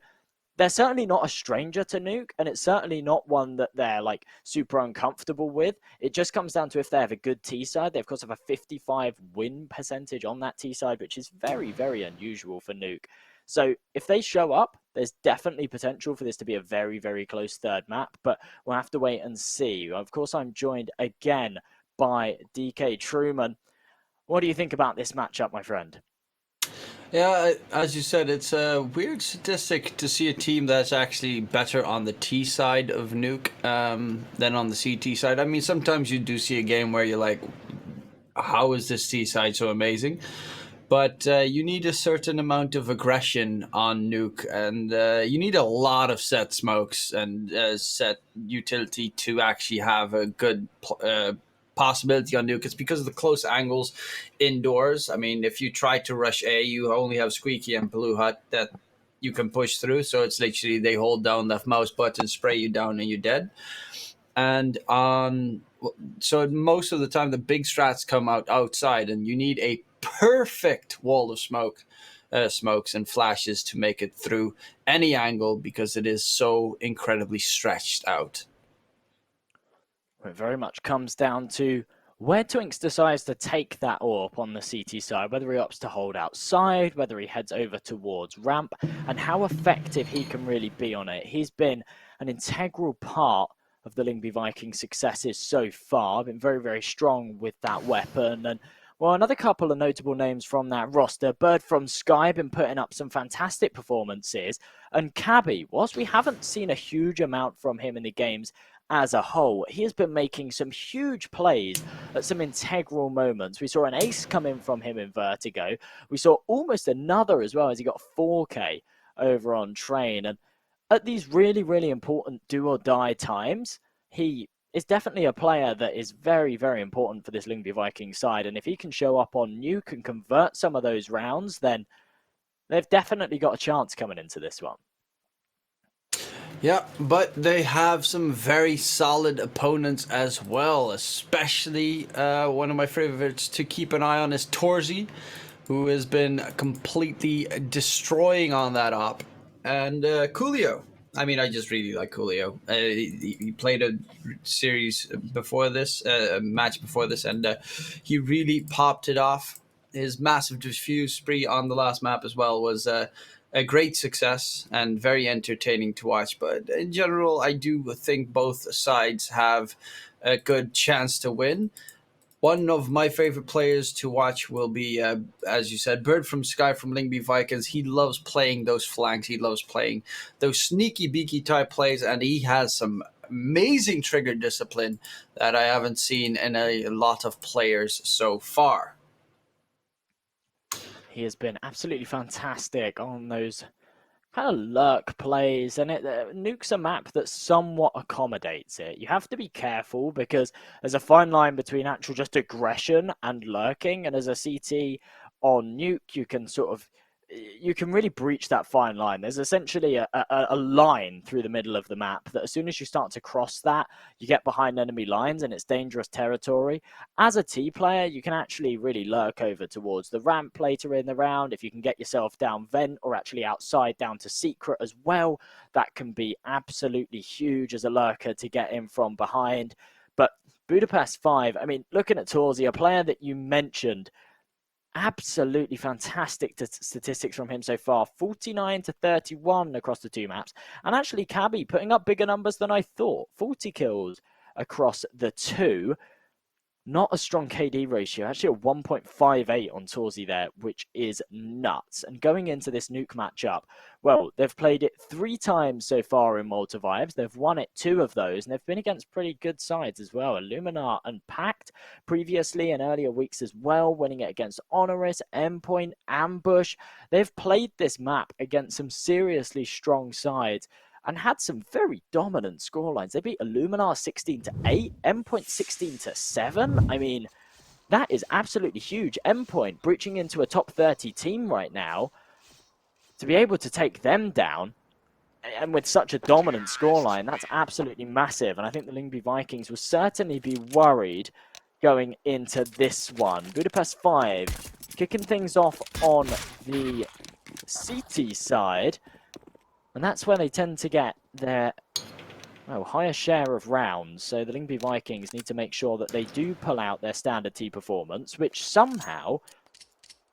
[SPEAKER 1] they're certainly not a stranger to Nuke, and it's certainly not one that they're like super uncomfortable with. It just comes down to if they have a good T side. They of course have a 55 win percentage on that T side, which is very, very unusual for Nuke. So if they show up, there's definitely potential for this to be a very, very close third map, but we'll have to wait and see. Of course, I'm joined again by DK Truman. What do you think about this matchup, my friend?
[SPEAKER 2] Yeah, as you said, it's a weird statistic to see a team that's actually better on the T side of Nuke than on the CT side. I mean, sometimes you do see a game where you're like, how is this T side so amazing? But you need a certain amount of aggression on Nuke, and you need a lot of set smokes and set utility to actually have a good possibility on Nuke. It's because of the close angles indoors. I mean, if you try to rush A, you only have Squeaky and Blue Hut that you can push through. So it's literally they hold down the mouse button, spray you down, and you're dead. And so most of the time the big strats come out outside, and you need a perfect wall of smokes and flashes to make it through any angle because it is so incredibly stretched out.
[SPEAKER 1] It very much comes down to where Twinks decides to take that AWP on the CT side, whether he opts to hold outside, whether he heads over towards ramp, and how effective he can really be on it. He's been an integral part of the LYNGBY Vikings successes so far, been very, very strong with that weapon. And well, another couple of notable names from that roster. Bird from Sky been putting up some fantastic performances. And Cabby, whilst we haven't seen a huge amount from him in the games as a whole, he has been making some huge plays at some integral moments. We saw an ace come in from him in Vertigo. We saw almost another as well as he got 4K over on Train. And at these really, really important do or die times, he is definitely a player that is very, very important for this LYNGBY Vikings side. And if he can show up on Nuke and convert some of those rounds, then they've definitely got a chance coming into this one.
[SPEAKER 2] Yeah, but they have some very solid opponents as well, especially one of my favorites to keep an eye on is Torzy, who has been completely destroying on that op, and Coolio. I mean, I just really like Coolio. He played a series before this, a match before this, and he really popped it off. His massive defuse spree on the last map as well was a great success and very entertaining to watch. But in general, I do think both sides have a good chance to win. One of my favorite players to watch will be, as you said, Bird from Sky from LYNGBY Vikings. He loves playing those flanks. He loves playing those sneaky beaky type plays, and he has some amazing trigger discipline that I haven't seen in a lot of players so far.
[SPEAKER 1] He has been absolutely fantastic on those kind of lurk plays, and Nuke's a map that somewhat accommodates it. You have to be careful because there's a fine line between actual just aggression and lurking, and as a CT on Nuke, you can really breach that fine line. There's essentially a line through the middle of the map that as soon as you start to cross that, you get behind enemy lines and it's dangerous territory. As a T player, you can actually really lurk over towards the ramp later in the round. If you can get yourself down vent or actually outside down to secret as well, that can be absolutely huge as a lurker to get in from behind. But Budapest 5, I mean, looking at Torzy, a player that you mentioned absolutely fantastic statistics from him so far. 49 to 31 across the two maps. And actually, Cabby putting up bigger numbers than I thought. 40 kills across the two. Not a strong KD ratio, actually a 1.58 on Torsey there, which is nuts. And going into this nuke matchup, well, they've played it 3 times so far in Malta Vibes. They've won it 2 of those, and they've been against pretty good sides as well. Illuminar and Pact previously in earlier weeks as well, winning it against Honoris, Endpoint, Ambush. They've played this map against some seriously strong sides and had some very dominant scorelines. They beat Illuminar 16 to 8, Endpoint 16 to 7. I mean, that is absolutely huge. Endpoint breaching into a top 30 team right now. To be able to take them down, and with such a dominant scoreline, that's absolutely massive. And I think the LYNGBY Vikings will certainly be worried going into this one. Budapest 5 kicking things off on the CT side. And that's where they tend to get their higher share of rounds. So the LYNGBY Vikings need to make sure that they do pull out their standard T performance, which somehow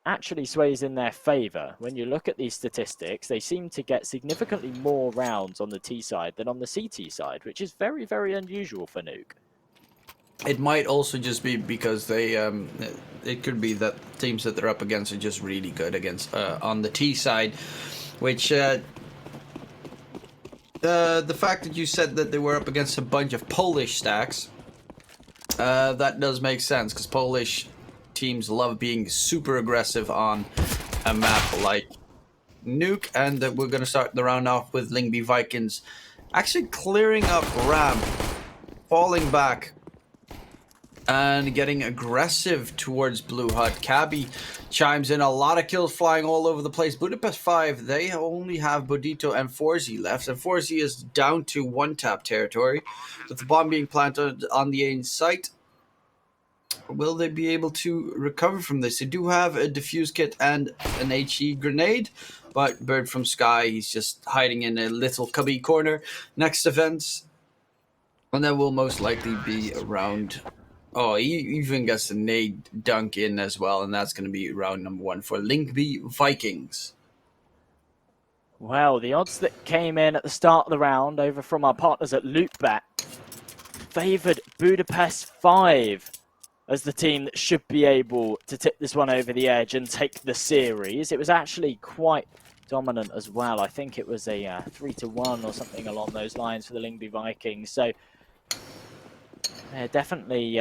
[SPEAKER 1] actually sways in their favour. When you look at these statistics, they seem to get significantly more rounds on the T side than on the CT side, which is very, very unusual for Nuke.
[SPEAKER 2] It might also just be because they, it could be that teams that they're up against are just really good against on the T side, which the fact that you said that they were up against a bunch of Polish stacks, that does make sense, because Polish teams love being super aggressive on a map like Nuke, and we're going to start the round off with LYNGBY Vikings actually clearing up ramp, falling back, and getting aggressive towards Blue Hut. Cabby chimes in, a lot of kills flying all over the place. Budapest 5, they only have Bodito and Forzy left, and Forzy is down to 1-tap territory. With the bomb being planted on the A site, will they be able to recover from this? They do have a defuse kit and an HE grenade, but Bird from Sky, he's just hiding in a little cubby corner next to vents, and that will most likely be around... Oh, he even gets the nade dunk in as well, and that's going to be round number 1 for LYNGBY Vikings.
[SPEAKER 1] Well, the odds that came in at the start of the round over from our partners at Loopbet favoured Budapest 5 as the team that should be able to tip this one over the edge and take the series. It was actually quite dominant as well. I think it was a 3-1 or something along those lines for the LYNGBY Vikings. So definitely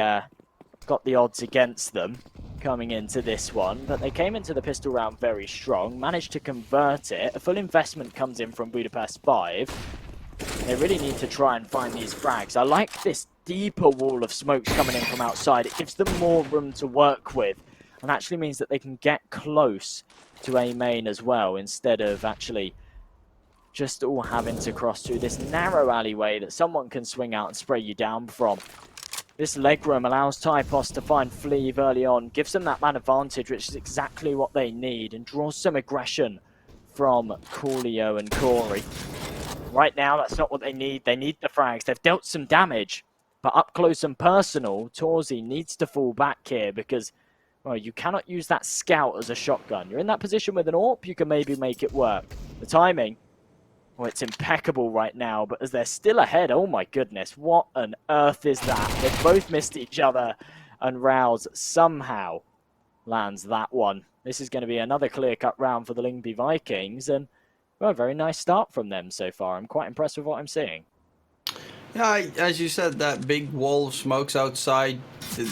[SPEAKER 1] got the odds against them coming into this one, but they came into the pistol round very strong, managed to convert it. A full investment comes in from Budapest 5. They really need to try and find these frags. I like this deeper wall of smokes coming in from outside. It gives them more room to work with, and actually means that they can get close to A main as well, instead of actually just all having to cross through this narrow alleyway that someone can swing out and spray you down from. This legroom allows Typos to find Fleeve early on, gives them that man advantage, which is exactly what they need, and draws some aggression from Coolio and Corey. Right now, that's not what they need. They need the frags. They've dealt some damage, but up close and personal, Torsey needs to fall back here because, well, you cannot use that scout as a shotgun. You're in that position with an AWP, you can maybe make it work. The timing, well, it's impeccable right now, but as they're still ahead, oh my goodness, what on earth is that? They've both missed each other, and Rouse somehow lands that one. This is going to be another clear-cut round for the LYNGBY Vikings, and, well, a very nice start from them so far. I'm quite impressed with what I'm seeing.
[SPEAKER 2] Yeah, as you said, that big wall of smokes outside,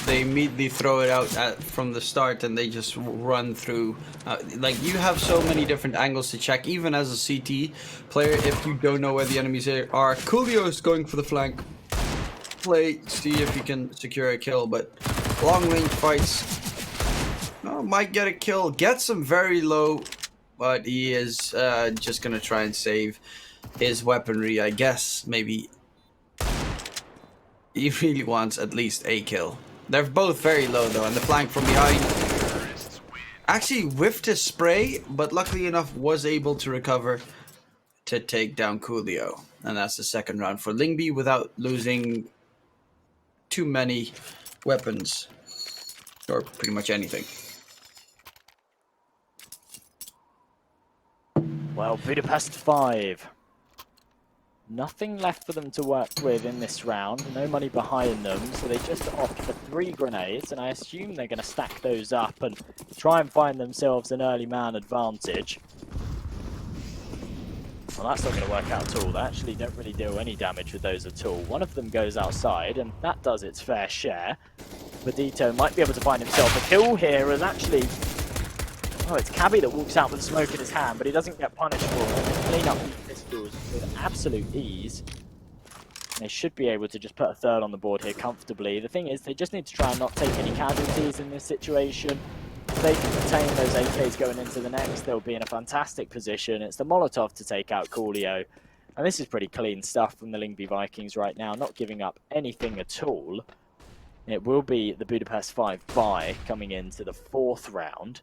[SPEAKER 2] they immediately throw it out from the start, and they just run through. Like, you have so many different angles to check, even as a CT player, if you don't know where the enemies are. Coolio is going for the flank. Play, see if he can secure a kill, but long-range fights, might get a kill. Gets him very low, but he is just going to try and save his weaponry, I guess, maybe. He really wants at least a kill. They're both very low though, and the flank from behind actually whiffed his spray, but luckily enough was able to recover to take down Coolio. And that's the second round for LYNGBY without losing too many weapons, or pretty much anything.
[SPEAKER 1] Well, Budapest 5. Nothing left for them to work with in this round. No money behind them, so they just opt for 3 grenades, and I assume they're going to stack those up and try and find themselves an early man advantage. Well, that's not going to work out at all. They actually don't really deal any damage with those at all. One of them goes outside, and that does its fair share. Bodito might be able to find himself a kill here, as actually... Oh, it's Cabby that walks out with smoke in his hand, but he doesn't get punished for it. They clean up these pistols with absolute ease. They should be able to just put a third on the board here comfortably. The thing is, they just need to try and not take any casualties in this situation. If they can retain those AKs going into the next, they'll be in a fantastic position. It's the Molotov to take out Coolio. And this is pretty clean stuff from the Lyngby Vikings right now, not giving up anything at all. It will be the Budapest 5 bye coming into the 4th round.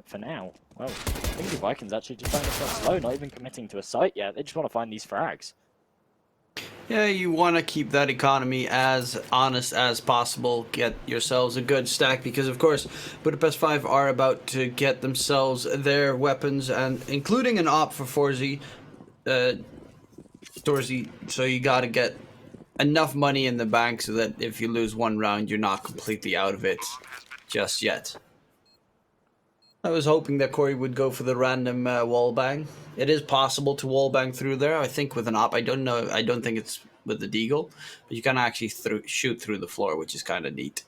[SPEAKER 1] For now, well, I think the Vikings actually just find themselves slow, not even committing to a site yet. They just want to find these frags.
[SPEAKER 2] Yeah, you want to keep that economy as honest as possible. Get yourselves a good stack because, of course, Budapest 5 are about to get themselves their weapons, and including an op for Torzy. So you got to get enough money in the bank so that if you lose one round, you're not completely out of it just yet. I was hoping that Corey would go for the random wall bang. It is possible to wall bang through there, I think, with an op. I don't know. I don't think it's with the deagle, but you can actually shoot through the floor, which is kind of neat.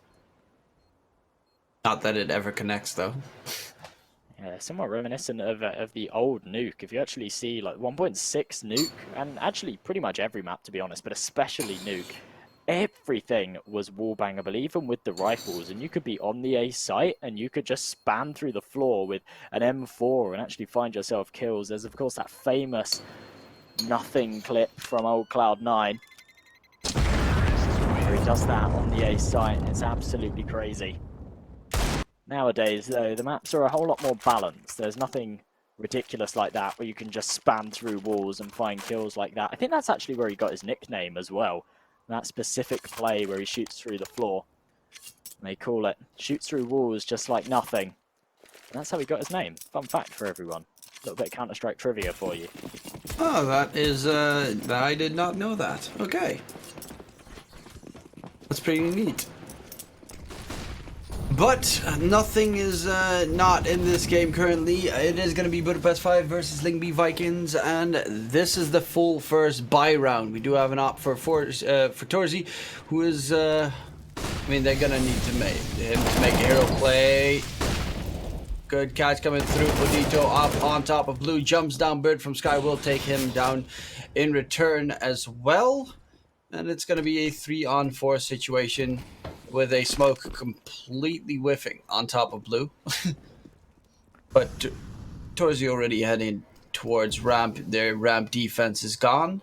[SPEAKER 2] Not that it ever connects, though.
[SPEAKER 1] Yeah, somewhat reminiscent of the old nuke. If you actually see like 1.6 nuke, and actually pretty much every map, to be honest, but especially nuke, everything was wallbang, I believe, even with the rifles, and you could be on the A site and you could just span through the floor with an M4 and actually find yourself kills. There's of course that famous nothing clip from old Cloud9 where he does that on the A site. It's absolutely crazy. Nowadays though, the maps are a whole lot more balanced. There's nothing ridiculous like that where you can just span through walls and find kills like that. I think that's actually where he got his nickname as well. That specific play where he shoots through the floor. They call it shoots through walls just like nothing. And that's how he got his name. Fun fact for everyone. A little bit of Counter-Strike trivia for you.
[SPEAKER 2] Oh, that is, I did not know that. Okay. That's pretty neat. But nothing is not in this game currently. It is going to be Budapest 5 versus Lyngby Vikings, and this is the full first bye round. We do have an op for Torzy, who is, I mean, they're going to need to make him to make a hero play. Good catch coming through. Bodito up on top of Blue, jumps down. Bird from Sky will take him down in return as well. And it's going to be a 3-on-4 situation with a smoke completely whiffing on top of Blue. But Torzy already heading towards ramp. Their ramp defense is gone.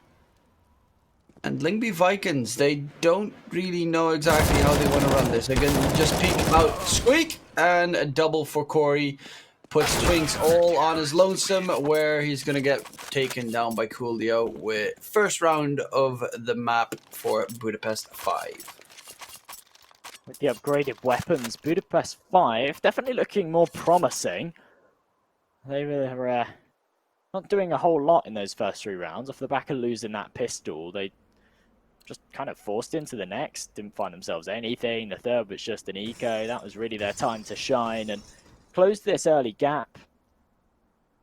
[SPEAKER 2] And Lyngby Vikings, they don't really know exactly how they want to run this. They're going to just peek out, squeak, and a double for Corey. Puts Twinks all on his lonesome, where he's going to get taken down by Coolio with first round of the map for Budapest 5.
[SPEAKER 1] With the upgraded weapons, Budapest 5 definitely looking more promising. They were not doing a whole lot in those first 3 rounds. Off the back of losing that pistol, they just kind of forced into the next, didn't find themselves anything. The third was just an eco. That was really their time to shine and close this early gap.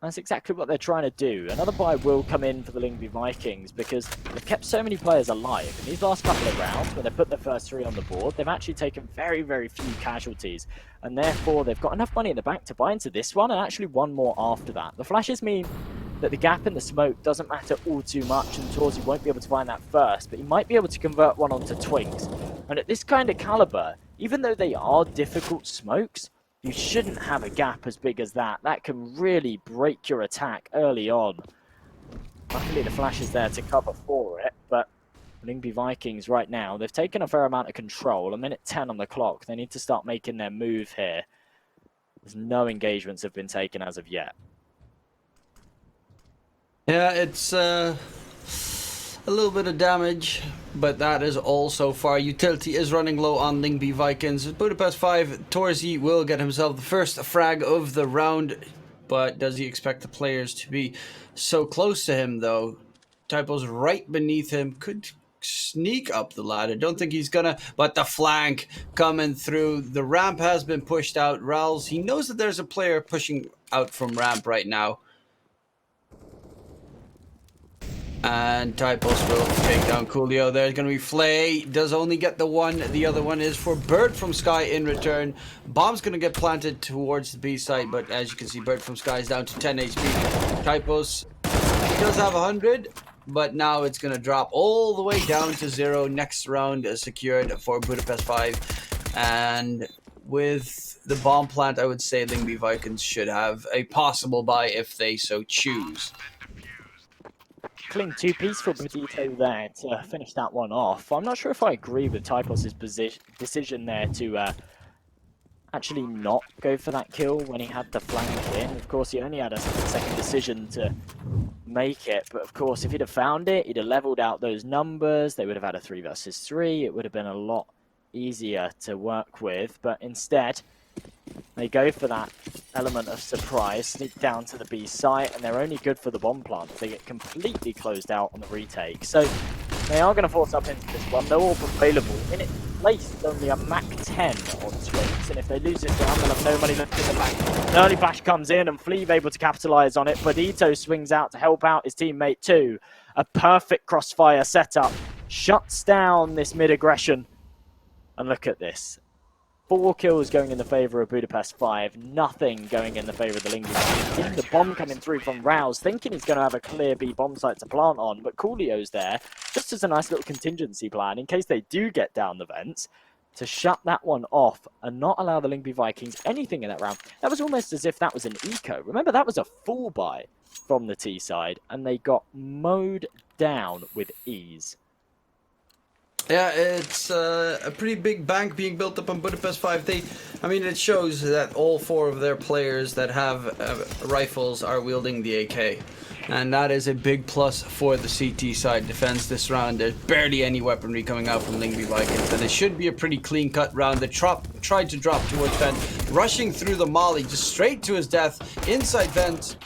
[SPEAKER 1] That's exactly what they're trying to do. Another buy will come in for the Lyngby Vikings because they've kept so many players alive. In these last couple of rounds, when they put their first 3 on the board, they've actually taken very, very few casualties. And therefore, they've got enough money in the bank to buy into this one and actually one more after that. The flashes mean that the gap in the smoke doesn't matter all too much, and Torzy won't be able to find that first, but he might be able to convert one onto Twinks. And at this kind of caliber, even though they are difficult smokes, you shouldn't have a gap as big as that. That can really break your attack early on. Luckily, the flash is there to cover for it, but Lyngby Vikings right now, they've taken a fair amount of control. A minute 10 on the clock. They need to start making their move here. There's no engagements have been taken as of yet.
[SPEAKER 2] Yeah, it's a little bit of damage, but that is all so far. Utility is running low on Lyngby Vikings. Budapest 5, Torzy will get himself the first frag of the round. but does he expect the players to be so close to him, though? Typo's right beneath him, could sneak up the ladder. Don't think he's gonna, but the flank coming through. The ramp has been pushed out. Ral's, he knows that there's a player pushing out from ramp right now. And Typos will take down Coolio. There's going to be Flay. Does only get the one. The other one is for Bird from Sky in return. Bomb's going to get planted towards the B site, but as you can see, Bird from Sky is down to 10 HP. Typos, he does have 100, but now it's going to drop all the way down to 0. Next round is secured for Budapest 5. And with the bomb plant, I would say LYNGBY Vikings should have a possible buy if they so choose.
[SPEAKER 1] Clean two-piece for Budito there to finish that one off. I'm not sure if I agree with Typos' decision there to actually not go for that kill when he had the flank in. Of course, he only had a second decision to make it, but of course, if he'd have found it, he'd have leveled out those numbers. They would have had a 3 versus 3. It would have been a lot easier to work with, but instead, they go for that element of surprise, sneak down to the B site, and they're only good for the bomb plant. They get completely closed out on the retake. So they are going to force up into this one. They're all available. In it placed only a Mac 10 on Twinks, and if they lose this round, they'll have no money left in the bank. An early flash comes in, and Fleeve able to capitalize on it. Budito swings out to help out his teammate too. A perfect crossfire setup. Shuts down this mid-aggression. And look at this. 4 kills going in the favour of Budapest 5, nothing going in the favour of the LYNGBY. The bomb coming through from Rouse, thinking he's going to have a clear B bomb site to plant on, but Coolio's there, just as a nice little contingency plan in case they do get down the vents, to shut that one off and not allow the LYNGBY Vikings anything in that round. That was almost as if that was an eco. Remember, that was a full buy from the T side, and they got mowed down with ease.
[SPEAKER 2] Yeah, it's a pretty big bank being built up on Budapest 5. I mean, it shows that all 4 of their players that have rifles are wielding the AK. And that is a big plus for the CT side defense this round. There's barely any weaponry coming out from LYNGBY Vikings, and it should be a pretty clean-cut round. They tried to drop towards vent, rushing through the molly, just straight to his death, inside vent.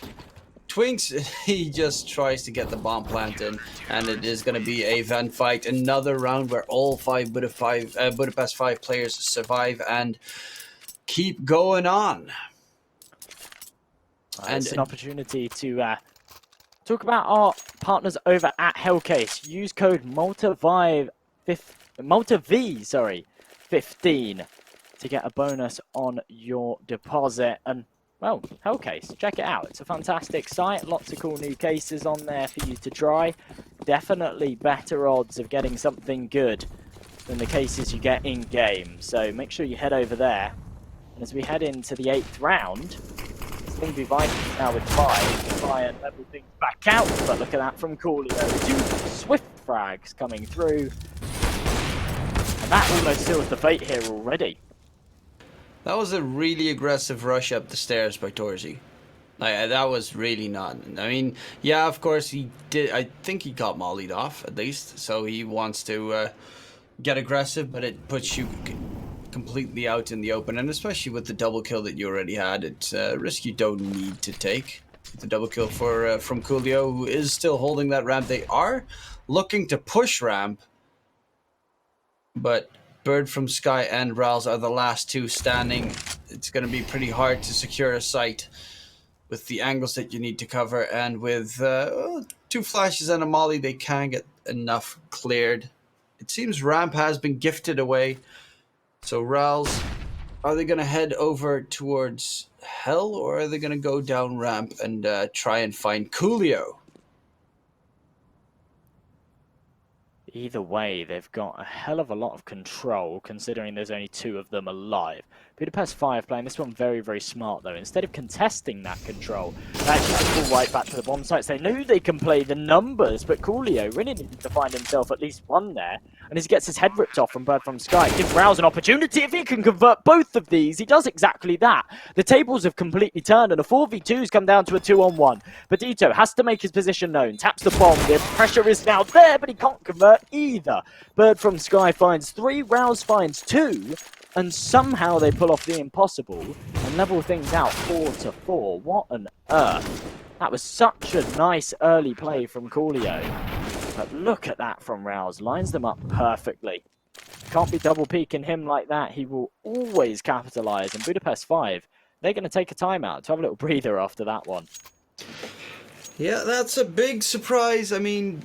[SPEAKER 2] Twinks, he just tries to get the bomb plant in, and it is going to be a vent fight. Another round where all 5 Budapest 5 players survive and keep going on.
[SPEAKER 1] And it's an opportunity to talk about our partners over at Hellcase. Use code MALTA-V 15 to get a bonus on your deposit. And well, Hellcase, check it out. It's a fantastic site. Lots of cool new cases on there for you to try. Definitely better odds of getting something good than the cases you get in-game. So make sure you head over there. And as we head into the 8th round, LYNGBY Vikings now with 5 to try and level things back out. But look at that from Coolio. 2 swift frags coming through. And that almost seals the fate here already.
[SPEAKER 2] That was a really aggressive rush up the stairs by Torzy. That was really not. I mean, yeah, of course he did. I think he got mollied off at least, so he wants to get aggressive, but it puts you completely out in the open, and especially with the double kill that you already had, it's a risk you don't need to take. The double kill from Coolio, who is still holding that ramp. They are looking to push ramp, but Bird from Sky and Rals are the last 2 standing. It's going to be pretty hard to secure a site with the angles that you need to cover, and with 2 flashes and a molly, they can get enough cleared. It seems ramp has been gifted away. So Rals, are they going to head over towards Hell, or are they going to go down ramp and try and find Coolio?
[SPEAKER 1] Either way, they've got a hell of a lot of control, considering there's only 2 of them alive. Budapest 5 playing this one very, very smart, though. Instead of contesting that control, they actually just fall right back to the bomb sites. They know they can play the numbers, but Coolio really needed to find himself at least one there. And as he gets his head ripped off from Bird from Sky, it gives Rouse an opportunity. If he can convert both of these, he does exactly that. The tables have completely turned, and a 4v2's come down to a 2-on-1. Budito has to make his position known, taps the bomb. The pressure is now there, but he can't convert either. Bird from Sky finds 3, Rouse finds 2. And somehow they pull off the impossible and level things out 4-4. What on earth? That was such a nice early play from Coolio. But look at that from Rouse. Lines them up perfectly. Can't be double peeking him like that. He will always capitalize. And Budapest 5, they're going to take a timeout to have a little breather after that one.
[SPEAKER 2] Yeah, that's a big surprise. I mean,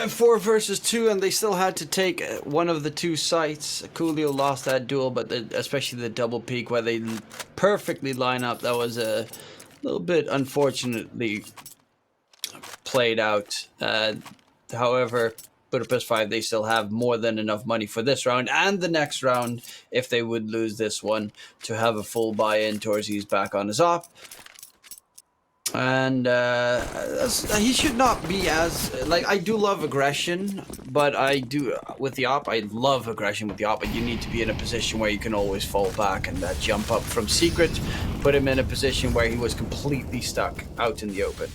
[SPEAKER 2] 4 versus 2, and they still had to take one of the 2 sites. Coolio lost that duel, but especially the double peak where they perfectly line up. That was a little bit unfortunately played out. However, Budapest 5, they still have more than enough money for this round and the next round, if they would lose this one, to have a full buy-in. Torzy's back on his op. And he should not be as, like, I do love aggression, but I do, with the op, I love aggression with the op, but you need to be in a position where you can always fall back, and that jump up from secret put him in a position where he was completely stuck out in the open.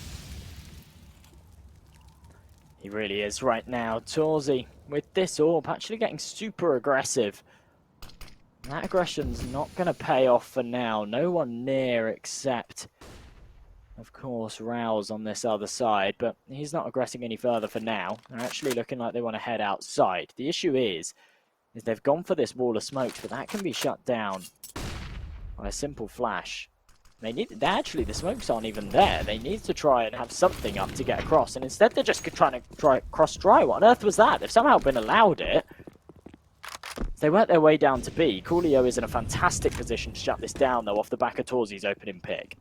[SPEAKER 1] He really is right now. Torzy, with this AWP, actually getting super aggressive. And that aggression's not going to pay off for now. No one near except, of course, Rouse on this other side, but he's not aggressing any further for now. They're actually looking like they want to head outside. The issue is they've gone for this wall of smokes, but that can be shut down by a simple flash. Actually, the smokes aren't even there. They need to try and have something up to get across, and instead they're just trying to cross dry. What on earth was that? They've somehow been allowed it. They worked their way down to B. Coolio is in a fantastic position to shut this down, though, off the back of Torzy's opening pick.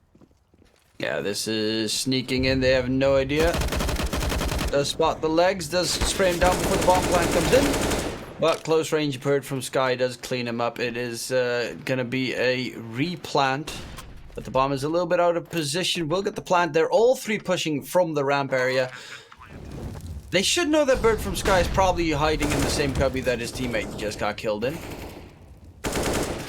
[SPEAKER 2] Yeah, this is sneaking in. They have no idea. Does spot the legs, does spray him down before the bomb plant comes in. But close range bird from Sky does clean him up. It is going to be a replant. But the bomb is a little bit out of position. We'll get the plant. They're all 3 pushing from the ramp area. They should know that Bird from Sky is probably hiding in the same cubby that his teammate just got killed in.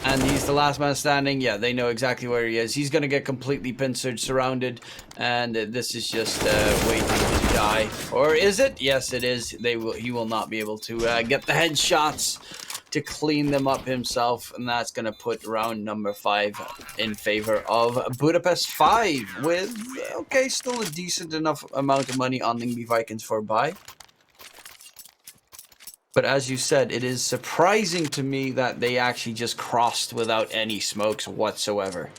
[SPEAKER 2] And he's the last man standing. Yeah, they know exactly where he is. He's going to get completely pincered, surrounded. And this is just waiting to die. Or is it? Yes, it is. He will not be able to get the headshots to clean them up himself, and that's going to put round number 5 in favor of Budapest 5 with, okay, still a decent enough amount of money on LYNGBY Vikings for a buy. But as you said, it is surprising to me that they actually just crossed without any smokes whatsoever.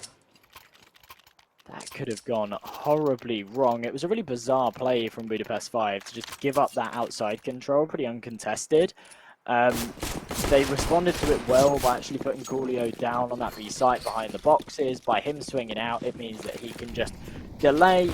[SPEAKER 1] That could have gone horribly wrong. It was a really bizarre play from Budapest 5 to just give up that outside control, pretty uncontested. They responded to it well by actually putting Coolio down on that B site behind the boxes. By him swinging out, it means that he can just delay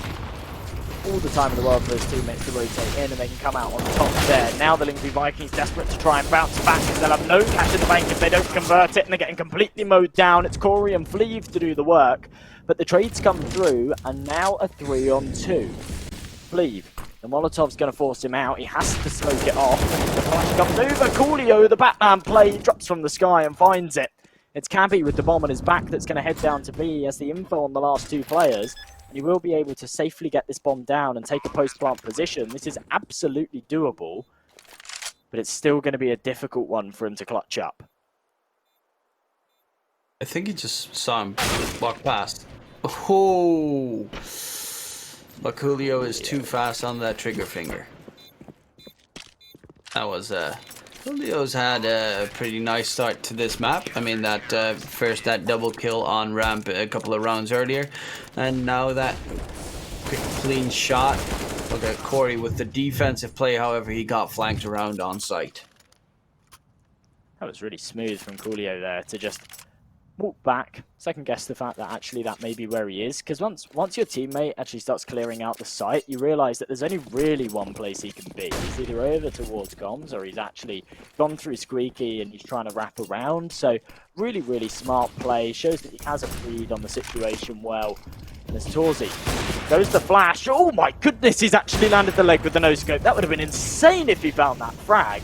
[SPEAKER 1] all the time in the world for his teammates to rotate in, and they can come out on top there. Now the LYNGBY Vikings desperate to try and bounce back, because they'll have no cash in the bank if they don't convert it, and they're getting completely mowed down. It's Corey and Fleeve to do the work, but the trades come through, and now a 3-on-2. Fleeve, the Molotov's going to force him out. He has to smoke it off. The flash comes over. Coolio, the Batman play, drops from the sky and finds it. It's Cabby with the bomb on his back that's going to head down to B. He has the info on the last 2 players. And he will be able to safely get this bomb down and take a post-plant position. This is absolutely doable. But it's still going to be a difficult one for him to clutch up.
[SPEAKER 2] I think he just saw him walk past. Oh! But Coolio is too fast on that trigger finger. That was, Coolio's had a pretty nice start to this map. I mean, that that double kill on ramp a couple of rounds earlier. And now that quick, clean shot. Look at Corey with the defensive play, however, he got flanked around on site.
[SPEAKER 1] That was really smooth from Coolio there to just walk back, second guess the fact that actually that may be where he is, because once your teammate actually starts clearing out the site, you realize that there's only really one place he can be. He's either over towards comms, or he's actually gone through Squeaky and he's trying to wrap around. So really, really smart play, shows that he has a read on the situation well. And as Torzy goes the flash, oh my goodness, he's actually landed the leg with the no-scope. That would have been insane if he found that frag.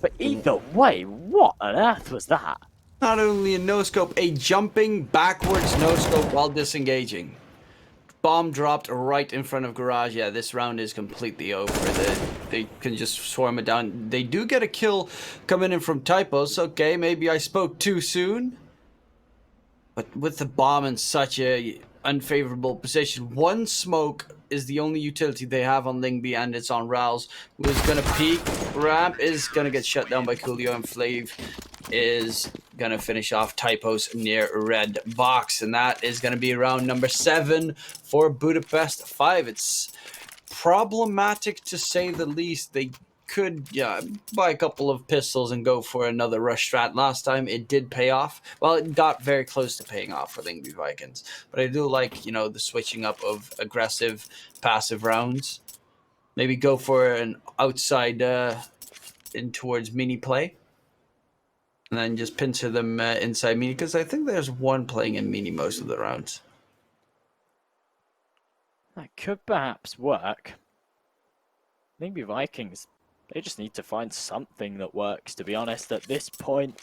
[SPEAKER 1] But either way, what on earth was that?
[SPEAKER 2] Not only a no-scope, a jumping backwards no-scope while disengaging. bomb dropped right in front of Garage. Yeah, this round is completely over. They can just swarm it down. They do get a kill coming in from Typos. Okay, maybe I spoke too soon. But with the bomb in such a unfavorable position, one smoke is the only utility they have on LYNGBY, and it's on Rouse, who is going to peek. Ramp is going to get shut down by Coolio, and Flav is going to finish off Typos near red box. And that is going to be round number 7 for Budapest 5. It's problematic to say the least. They could buy a couple of pistols and go for another rush strat. Last time it did pay off. Well, it got very close to paying off for LYNGBY Vikings. But I do like, the switching up of aggressive, passive rounds. Maybe go for an outside in towards mini play. And then just pincer them inside mini, because I think there's one playing in mini most of the rounds.
[SPEAKER 1] That could perhaps work. LYNGBY Vikings, they just need to find something that works, to be honest. At this point,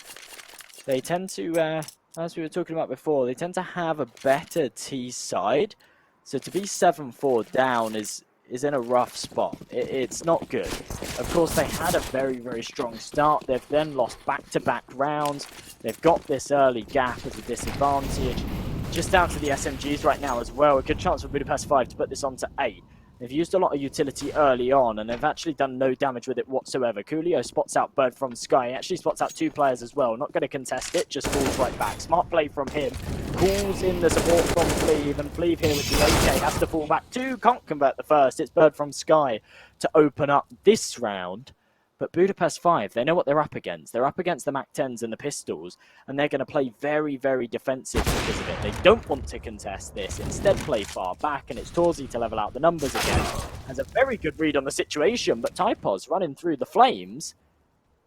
[SPEAKER 1] they tend to, as we were talking about before, they tend to have a better T side. So to be 7-4 down is in a rough spot. It's not good. Of course, they had a very, very strong start. They've then lost back-to-back rounds. They've got this early gap as a disadvantage. Just down to the SMGs right now as well. A good chance for Budapest 5 to put this on to 8. They've used a lot of utility early on, and they've actually done no damage with it whatsoever. Coolio spots out Bird from Sky. He actually spots out 2 players as well. Not going to contest it, just falls right back. Smart play from him. Calls in the support from Fleeve, and Fleeve here with the AK has to fall back 2. Can't convert the first. It's Bird from Sky to open up this round. But Budapest 5, they know what they're up against. They're up against the MAC-10s and the pistols, and they're going to play very, very defensive because of it. They don't want to contest this. Instead, play far back, and it's torzsi to level out the numbers again. Has a very good read on the situation, but Typos running through the flames,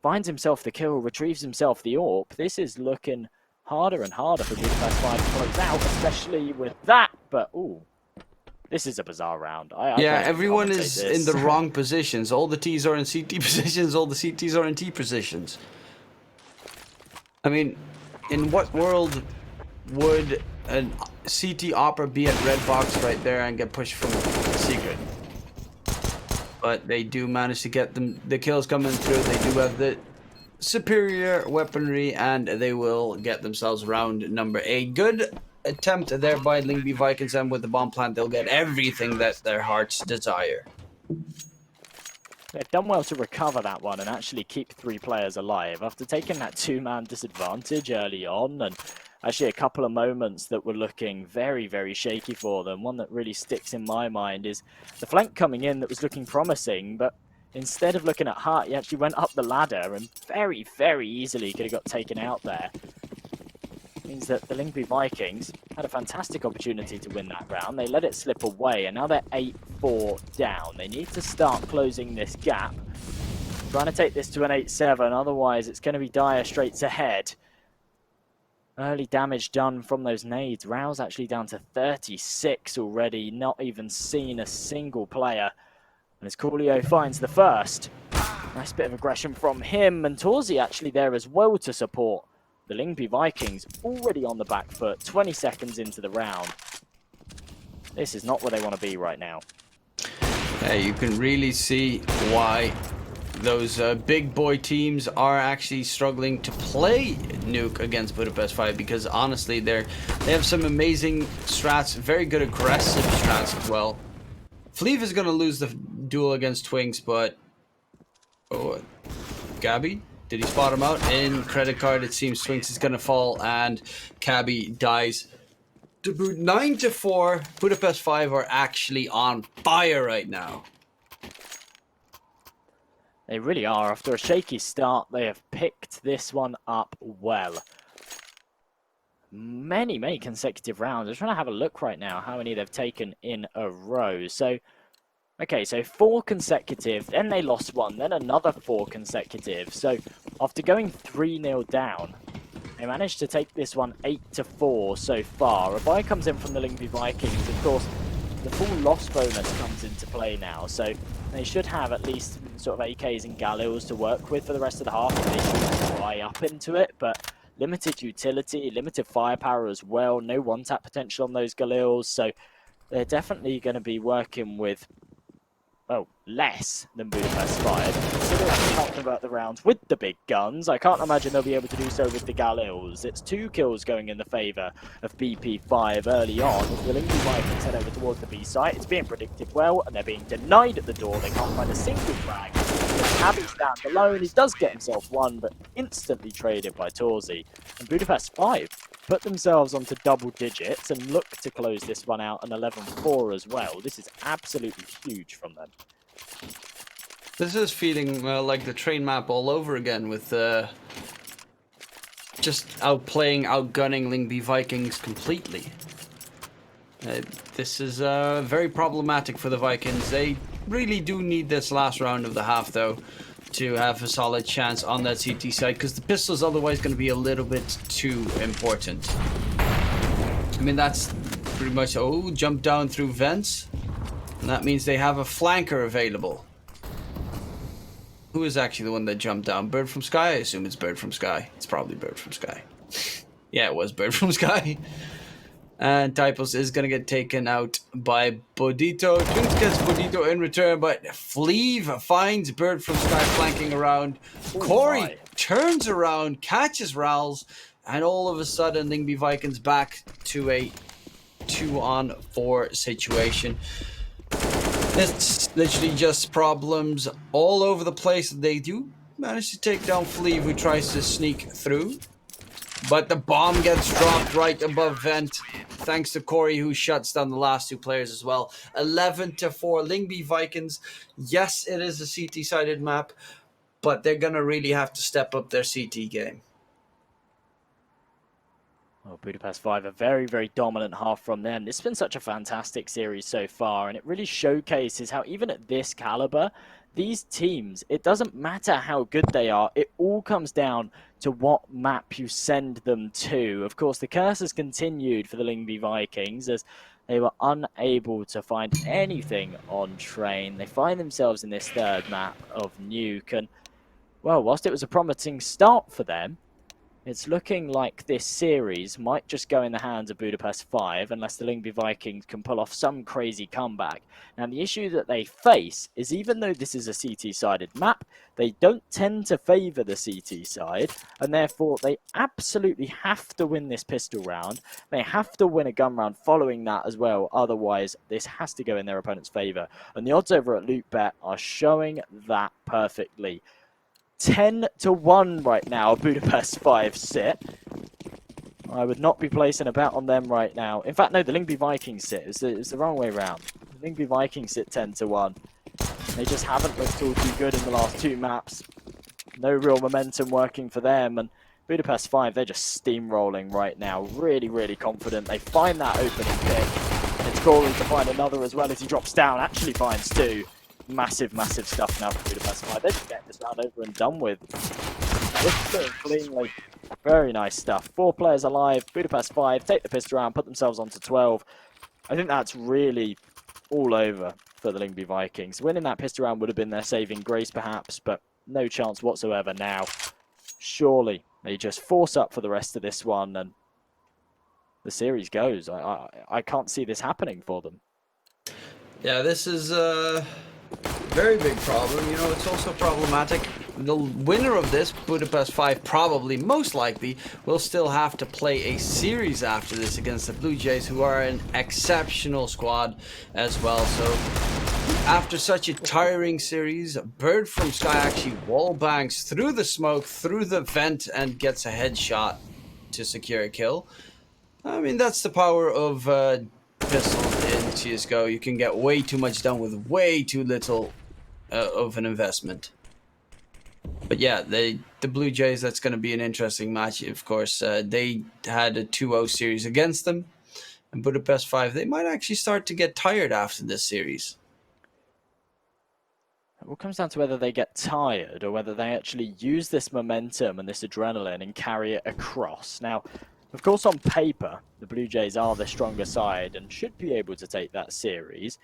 [SPEAKER 1] finds himself the kill, retrieves himself the AWP. This is looking harder and harder for Budapest 5 to close out, especially with that. But, ooh. This is a bizarre round.
[SPEAKER 2] Everyone is in the wrong positions. All the T's are in CT positions. All the CTs are in T positions. I mean, in what world would a CT opera be at red box right there and get pushed from secret? But they do manage to get the kills coming through. They do have the superior weaponry, and they will get themselves round number 8. Good attempt there by LYNGBY Vikings, and with the bomb plant they'll get everything that their hearts desire.
[SPEAKER 1] They've done well to recover that one and actually keep 3 players alive after taking that 2-man disadvantage early on, and actually a couple of moments that were looking very, very shaky for them. One that really sticks in my mind is the flank coming in that was looking promising, but instead of looking at Hart, he actually went up the ladder and very, very easily could have got taken out there. Means that the LYNGBY Vikings had a fantastic opportunity to win that round. They let it slip away, and now they're 8-4 down. They need to start closing this gap. Trying to take this to an 8-7, otherwise it's going to be dire straits ahead. Early damage done from those nades. Rouse actually down to 36 already, not even seen a single player. And as Coolio finds the first, nice bit of aggression from him, and torzsi actually there as well to support the LYNGBY Vikings, already on the back foot, 20 seconds into the round. This is not where they want to be right now.
[SPEAKER 2] You can really see why those big boy teams are actually struggling to play Nuke against Budapest 5, because honestly they have some amazing strats, very good aggressive strats as well. Fleeve is going to lose the duel against Twinks, but Gabby? Did he spot him out? In credit card, it seems Twinks is going to fall, and Cabby dies. To boot 9-4, Budapest 5 are actually on fire right now.
[SPEAKER 1] They really are. After a shaky start, they have picked this one up well. Many, many consecutive rounds. I'm trying to have a look right now how many they've taken in a row. So, okay, so 4 consecutive, then they lost 1, then another 4 consecutive. So after going 3-0 down, they managed to take this one 8-4 so far. A buy comes in from the LYNGBY Vikings. Of course, the full loss bonus comes into play now, so they should have at least sort of AKs and Galils to work with for the rest of the half, and they should buy up into it, but limited utility, limited firepower as well, no one-tap potential on those Galils, so they're definitely going to be working with, well, less than Budapest 5. Considering they can't convert the rounds with the big guns, I can't imagine they'll be able to do so with the Galils. It's 2 kills going in the favour of BP5 early on. As the LYNGBY Vikings head over towards the B site, it's being predicted well, and they're being denied at the door. They can't find a single frag. Abby stands alone. He does get himself one, but instantly traded by Torzi. And Budapest 5 put themselves onto double digits and look to close this one out an 11-4 as well. This is absolutely huge from them.
[SPEAKER 2] This is feeling like the train map all over again, with just outplaying, outgunning LYNGBY Vikings completely. This is very problematic for the Vikings. They really do need this last round of the half, though, to have a solid chance on that CT side, because the pistol's otherwise going to be a little bit too important. I mean, that's pretty much... Oh, jump down through vents. And that means they have a flanker available. Who is actually the one that jumped down? Bird from Sky? I assume it's Bird from Sky. It's probably Bird from Sky. Yeah, it was Bird from Sky. And Typos is going to get taken out by Bodito. Twins gets Bodito in return, but Fleeve finds Bird from Sky flanking around. Corey turns around, catches Rowls, and all of a sudden LYNGBY Vikings back to a 2-on-4 situation. It's literally just problems all over the place. They do manage to take down Fleeve, who tries to sneak through. But the bomb gets dropped right above vent, thanks to Corey, who shuts down the last 2 players as well. 11-4, LYNGBY Vikings. Yes, it is a CT-sided map, but they're going to really have to step up their CT game.
[SPEAKER 1] Well, Budapest 5, a very, very dominant half from them. This has been such a fantastic series so far, and it really showcases how even at this caliber, these teams, it doesn't matter how good they are, it all comes down to what map you send them to. Of course, the curse has continued for the LYNGBY Vikings as they were unable to find anything on train. They find themselves in this third map of Nuke, and, well, whilst it was a promising start for them, it's looking like this series might just go in the hands of Budapest 5 unless the LYNGBY Vikings can pull off some crazy comeback. Now, the issue that they face is, even though this is a CT-sided map, they don't tend to favour the CT side, and therefore they absolutely have to win this pistol round. They have to win a gun round following that as well, otherwise this has to go in their opponent's favour. And the odds over at LukeBet are showing that perfectly. 10-1 right now, Budapest 5 sit. I would not be placing a bet on them right now. In fact, no, the LYNGBY Vikings sit. It's the wrong way around. The LYNGBY Vikings sit 10-1. They just haven't looked all too good in the last 2 maps. No real momentum working for them. And Budapest 5, they're just steamrolling right now. Really, really confident. They find that opening pick. It's Corey to find another as well as he drops down. Actually finds 2. Massive, massive stuff now for Budapest 5. They're just getting this round over and done with. Cleanly. Very nice stuff. 4 players alive. Budapest 5 take the pistol round, put themselves onto 12. I think that's really all over for the LYNGBY Vikings. Winning that pistol round would have been their saving grace, perhaps, but no chance whatsoever now. Surely they just force up for the rest of this one, and the series goes. I can't see this happening for them.
[SPEAKER 2] Yeah, this is very big problem. You know, it's also problematic. The winner of this, Budapest 5, probably, most likely, will still have to play a series after this against the Blue Jays, who are an exceptional squad as well. So, after such a tiring series, Bird from Sky actually wall bangs through the smoke, through the vent, and gets a headshot to secure a kill. I mean, that's the power of pistol in CSGO. You can get way too much done with way too little of an investment. But yeah, the Blue Jays, that's going to be an interesting match. Of course, they had a 2-0 series against them. And Budapest 5, they might actually start to get tired after this series.
[SPEAKER 1] It all comes down to whether they get tired or whether they actually use this momentum and this adrenaline and carry it across. Now, of course, on paper, the Blue Jays are the stronger side and should be able to take that series.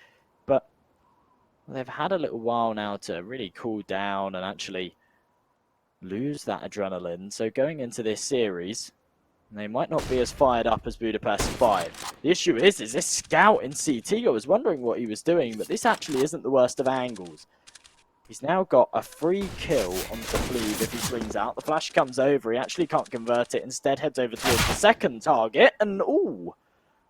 [SPEAKER 1] But they've had a little while now to really cool down and actually lose that adrenaline. So going into this series, They might not be as fired up as Budapest 5. The issue is this scout in CT, I was wondering what he was doing, but this actually isn't the worst of angles. He's now got a free kill on the Fleeve if he swings out. The flash comes over, he actually can't convert it, instead heads over towards the second target, and ooh!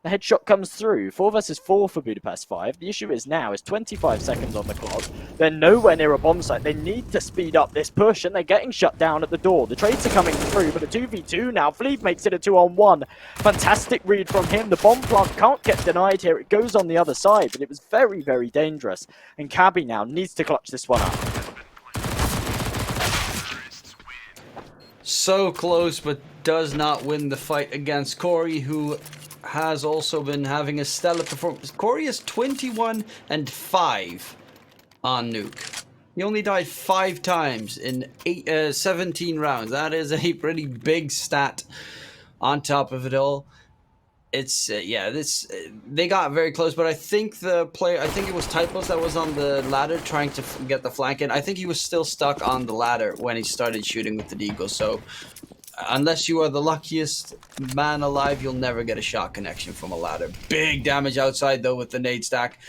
[SPEAKER 1] The headshot comes through. 4 versus 4 for Budapest 5. The issue is now is 25 seconds on the clock. They're nowhere near a bomb site. They need to speed up this push, and they're getting shut down at the door. The trades are coming through, but a 2v2 now. Fleeve makes it a 2-on-1. Fantastic read from him. The bomb plant can't get denied here. It goes on the other side, but it was very, very dangerous. And Cabby now needs to clutch this one up.
[SPEAKER 2] So close, but does not win the fight against Corey, who has also been having a stellar performance. Corey is 21-5 on Nuke. He only died 5 times in 17 rounds. That is a pretty big stat on top of it all. It's, yeah, they got very close, but I think it was Typos that was on the ladder trying to get the flank in. I think he was still stuck on the ladder when he started shooting with the deagle, so unless you are the luckiest man alive, you'll never get a shot connection from a ladder. Big damage outside, though, with the nade stack.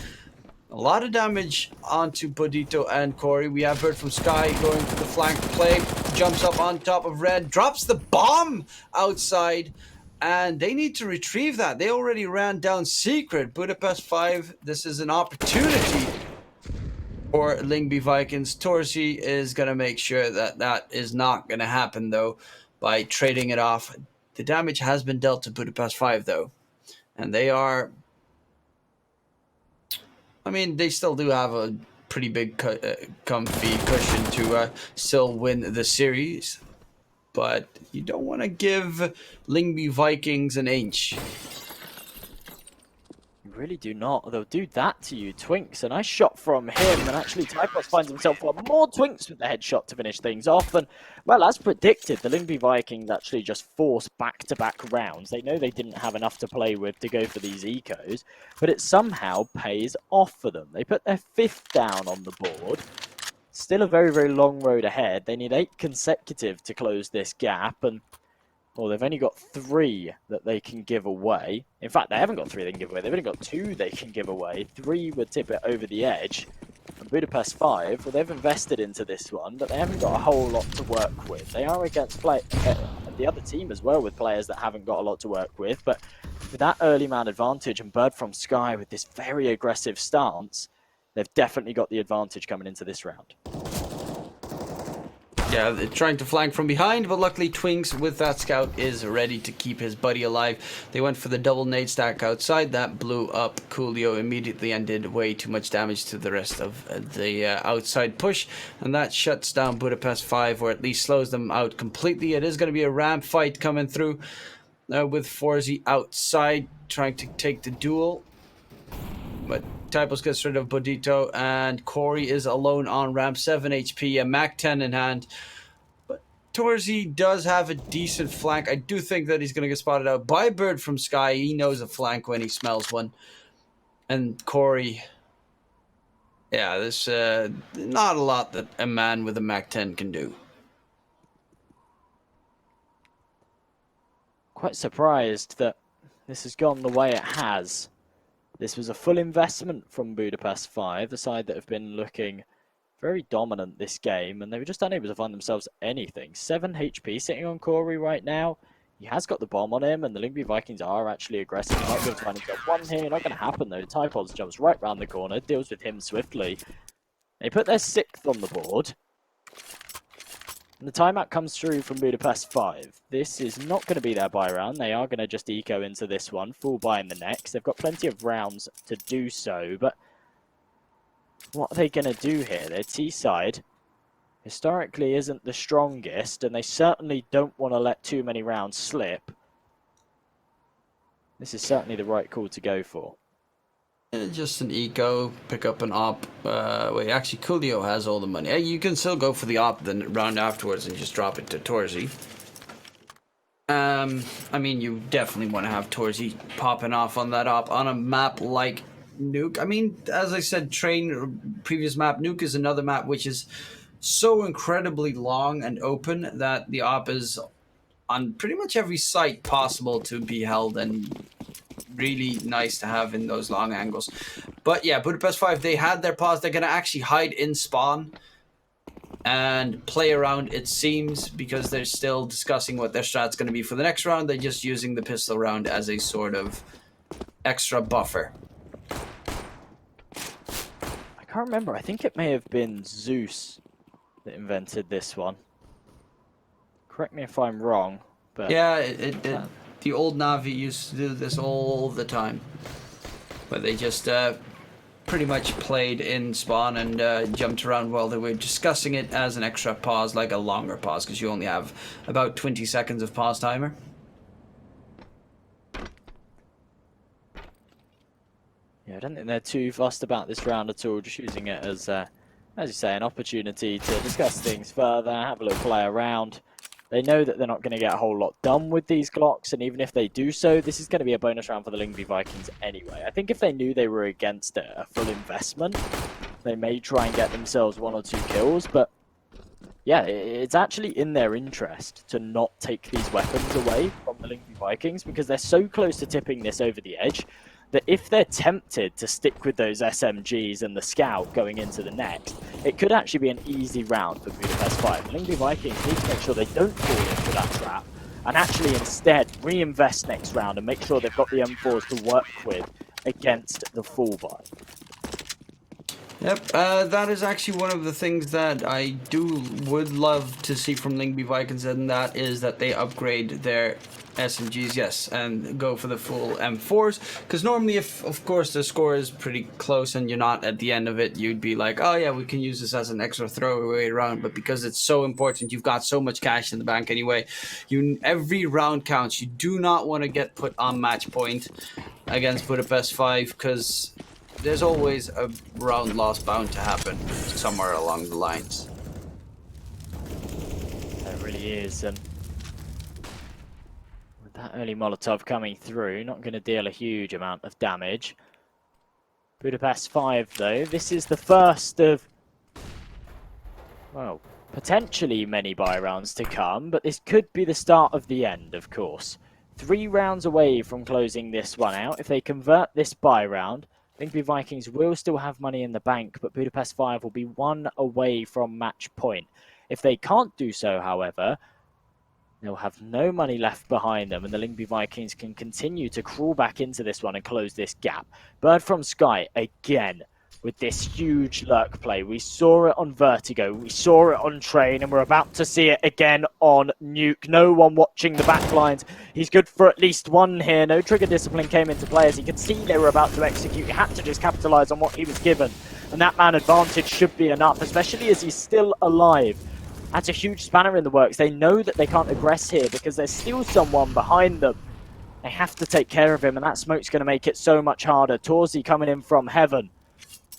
[SPEAKER 2] A lot of damage onto bo3 and Corey. We have Bird from Sky going to the flank play. Jumps up on top of Red. Drops the bomb outside. And they need to retrieve that. They already ran down Secret. Budapest 5, this is an opportunity for LYNGBY Vikings. torzy is going to make sure that that is not going to happen, though, by trading it off. The damage has been dealt to Budapest 5, though. And they are... I mean, they still do have a pretty big comfy cushion to still win the series. But you don't want to give LYNGBY Vikings an inch.
[SPEAKER 1] You really do not. They'll do that to you, Twinks. A nice shot from him, and actually Typos finds himself one more Twinks with the headshot to finish things off. And, well, as predicted, the LYNGBY Vikings actually just forced back-to-back rounds. They know they didn't have enough to play with to go for these ecos, but it somehow pays off for them. They put their 5th down on the board. Still a very, very long road ahead. They need 8 consecutive to close this gap, and well, they've only got 3 that they can give away. In fact, they haven't got 3 they can give away. They've only got 2 they can give away. 3 would tip it over the edge. And Budapest 5, well, they've invested into this one, but they haven't got a whole lot to work with. They are against the other team as well, with players that haven't got a lot to work with. But with that early man advantage and Bird from Sky with this very aggressive stance, they've definitely got the advantage coming into this round.
[SPEAKER 2] Yeah, they're trying to flank from behind, but luckily Twinks with that scout is ready to keep his buddy alive. They went for the double nade stack outside. That blew up Coolio immediately and did way too much damage to the rest of the outside push. And that shuts down Budapest 5, or at least slows them out completely. It is going to be a ramp fight coming through with forzy outside trying to take the duel. But Typos gets rid of bo3, and Corey is alone on ramp, 7 HP, a Mac 10 in hand. But torzy does have a decent flank. I do think that he's going to get spotted out by Bird from Sky. He knows a flank when he smells one. And Corey, yeah, there's not a lot that a man with a Mac 10 can do.
[SPEAKER 1] Quite surprised that this has gone the way it has. This was a full investment from Budapest 5, the side that have been looking very dominant this game, and they were just unable to find themselves anything. 7 HP sitting on Corey right now. He has got the bomb on him, and the LYNGBY Vikings are actually aggressive. He might be able to find himself one here. Not going to happen, though. Typos jumps right round the corner, deals with him swiftly. They put their 6th on the board. And the timeout comes through from Budapest 5. This is not going to be their buy round. They are going to just eco into this one, full buy in the next. They've got plenty of rounds to do so, but what are they going to do here? Their T side historically isn't the strongest, and they certainly don't want to let too many rounds slip. This is certainly the right call to go for.
[SPEAKER 2] Just an eco, pick up an op. Wait, actually, Coolio has all the money. You can still go for the op the round afterwards and just drop it to torzy. I mean, you definitely want to have torzy popping off on that op on a map like Nuke. I mean, as I said, previous map, Nuke is another map which is so incredibly long and open that the op is on pretty much every site possible to be held, and really nice to have in those long angles. But yeah, Budapest 5, they had their pause. They're going to actually hide in spawn and play around, it seems, because they're still discussing what their strat's going to be for the next round. They're just using the pistol round as a sort of extra buffer.
[SPEAKER 1] I can't remember. I think it may have been Zeus that invented this one. Correct me if I'm wrong, but
[SPEAKER 2] yeah, the old Navi used to do this all the time, where they just pretty much played in spawn and jumped around while they were discussing it as an extra pause, like a longer pause, because you only have about 20 seconds of pause timer.
[SPEAKER 1] Yeah, I don't think they're too fussed about this round at all, just using it as you say, an opportunity to discuss things further, have a little play around. They know that they're not going to get a whole lot done with these Glocks, and even if they do so, this is going to be a bonus round for the LYNGBY Vikings anyway. I think if they knew they were against a full investment, they may try and get themselves 1 or 2 kills, but yeah, it's actually in their interest to not take these weapons away from the LYNGBY Vikings, because they're so close to tipping this over the edge that if they're tempted to stick with those SMGs and the Scout going into the next, it could actually be an easy round for Budapest 5. LYNGBY Vikings need to make sure they don't fall into that trap and actually instead reinvest next round and make sure they've got the M4s to work with against the full buy.
[SPEAKER 2] Yep, that is actually one of the things that I would love to see from LYNGBY Vikings, and that is that they upgrade their SMGs, yes, and go for the full M4s, because normally if, of course, the score is pretty close and you're not at the end of it, you'd be like, oh yeah, we can use this as an extra throwaway round, but because it's so important, you've got so much cash in the bank anyway, every round counts. You do not want to get put on match point against Budapest 5, because there's always a round loss bound to happen somewhere along the lines.
[SPEAKER 1] There really is, and with that early Molotov coming through, not going to deal a huge amount of damage. Budapest 5, though, this is the first of, well, potentially many buy rounds to come, but this could be the start of the end, of course. 3 rounds away from closing this one out. If they convert this buy round, LYNGBY Vikings will still have money in the bank, but Budapest 5 will be 1 away from match point. If they can't do so, however, they'll have no money left behind them, and the LYNGBY Vikings can continue to crawl back into this one and close this gap. Bird from Sky, again, with this huge lurk play. We saw it on Vertigo, we saw it on Train, and we're about to see it again on Nuke. No one watching the back lines. He's good for at least 1 here. No trigger discipline came into play as he could see they were about to execute. He had to just capitalize on what he was given, and that man advantage should be enough, especially as he's still alive. That's a huge spanner in the works. They know that they can't aggress here because there's still someone behind them. They have to take care of him, and that smoke's going to make it so much harder. Torzi coming in from heaven.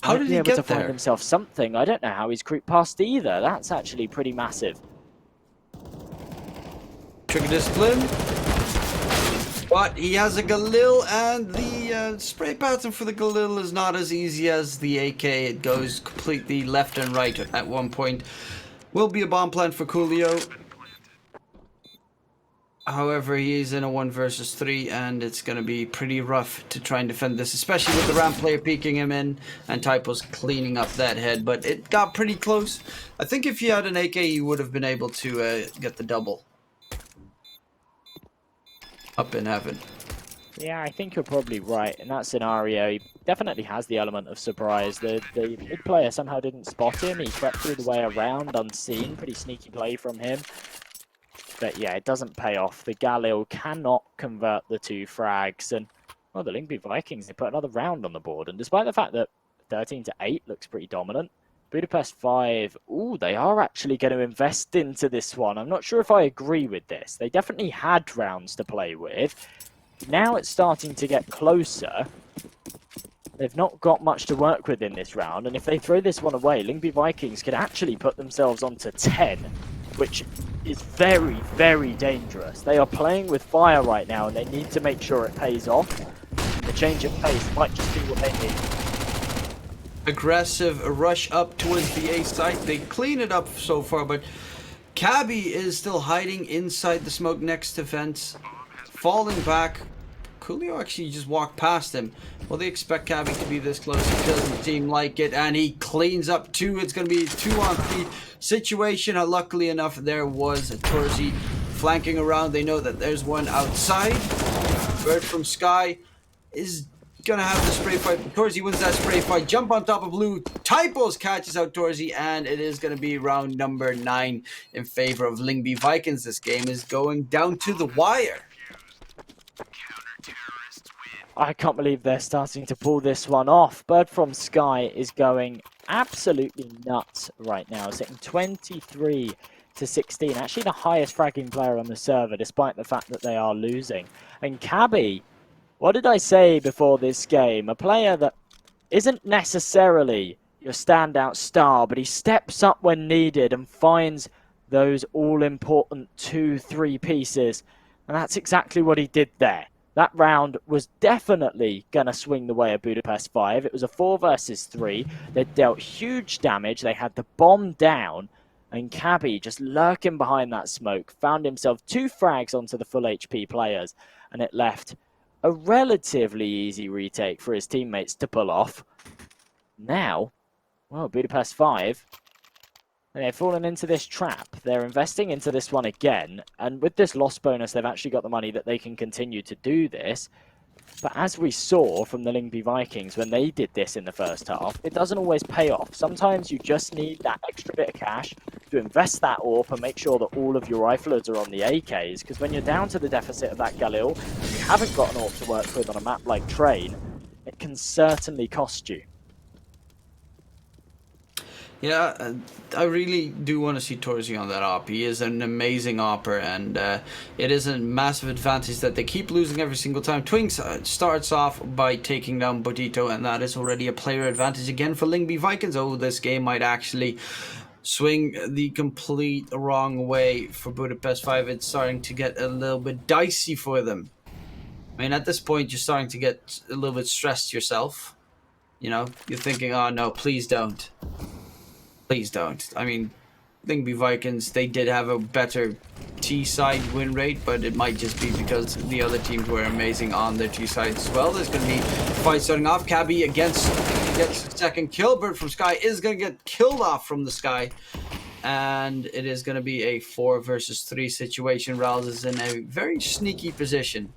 [SPEAKER 2] How did he
[SPEAKER 1] able
[SPEAKER 2] get
[SPEAKER 1] to
[SPEAKER 2] there?
[SPEAKER 1] Find himself something. I don't know how he's creeped past either. That's actually pretty massive.
[SPEAKER 2] Trigger discipline. But he has a Galil, and the spray pattern for the Galil is not as easy as the AK. It goes completely left and right at one point. Will be a bomb plant for Coolio. However, he is in a 1 versus 3, and it's going to be pretty rough to try and defend this, especially with the ramp player peeking him in and Typo's cleaning up that head. But it got pretty close. I think if he had an AK, he would have been able to get the double. Up in heaven.
[SPEAKER 1] Yeah, I think you're probably right. In that scenario, he definitely has the element of surprise. The big player somehow didn't spot him. He crept through the way around unseen. Pretty sneaky play from him. But yeah, it doesn't pay off. The Galil cannot convert the 2 frags. And, well, the LYNGBY Vikings, they put another round on the board. And despite the fact that 13-8 looks pretty dominant, Budapest 5, ooh, they are actually going to invest into this one. I'm not sure if I agree with this. They definitely had rounds to play with. Now it's starting to get closer. They've not got much to work with in this round. And if they throw this one away, LYNGBY Vikings could actually put themselves onto 10, which is very, very dangerous. They are playing with fire right now, and they need to make sure it pays off. The change of pace might just be what they need.
[SPEAKER 2] Aggressive rush up towards the A site. They clean it up so far, but Cabby is still hiding inside the smoke next to fence, falling back. Coolio actually just walked past him. Well, they expect Cabby to be this close. It doesn't seem like it, and he cleans up two. It's going to be a 2-on-3 situation. Luckily enough, there was a Torzi flanking around. They know that there's one outside. Bird from Sky is gonna have the spray fight. Torzi wins that spray fight. Jump on top of blue. Typos catches out Torzi, and it is gonna be round number 9 in favor of LYNGBY Vikings. This game is going down to the wire.
[SPEAKER 1] I can't believe they're starting to pull this one off. Bird from Sky is going absolutely nuts right now, sitting 23 to 16. Actually the highest fragging player on the server, despite the fact that they are losing. And Cabby, what did I say before this game? A player that isn't necessarily your standout star, but he steps up when needed and finds those all-important 2-3 pieces. And that's exactly what he did there. That round was definitely going to swing the way of Budapest 5. It was a 4 versus 3. They dealt huge damage. They had the bomb down. And Cabby, just lurking behind that smoke, found himself 2 frags onto the full HP players. And it left a relatively easy retake for his teammates to pull off. Now, well, Budapest 5, they've fallen into this trap. They're investing into this one again, and with this loss bonus, they've actually got the money that they can continue to do this. But as we saw from the LYNGBY Vikings when they did this in the first half, it doesn't always pay off. Sometimes you just need that extra bit of cash to invest that AWP and make sure that all of your riflers are on the AKs, because when you're down to the deficit of that Galil, and you haven't got an AWP to work with on a map like Train, it can certainly cost you.
[SPEAKER 2] Yeah, I really do want to see Torzi on that op. He is an amazing opper, and it is a massive advantage that they keep losing every single time. Twinks starts off by taking down Bodito, and that is already a player advantage again for LYNGBY Vikings. Oh, this game might actually swing the complete wrong way for Budapest 5. It's starting to get a little bit dicey for them. I mean, at this point, you're starting to get a little bit stressed yourself. You know, you're thinking, oh no, please don't. Please don't. I mean, LYNGBY Vikings, they did have a better T-side win rate, but it might just be because the other teams were amazing on their T-sides as well. There's going to be a fight starting off. Cabby gets the second kill. Bird from Sky is going to get killed off from the Sky. And it is going to be a 4 versus 3 situation. Rouse is in a very sneaky position.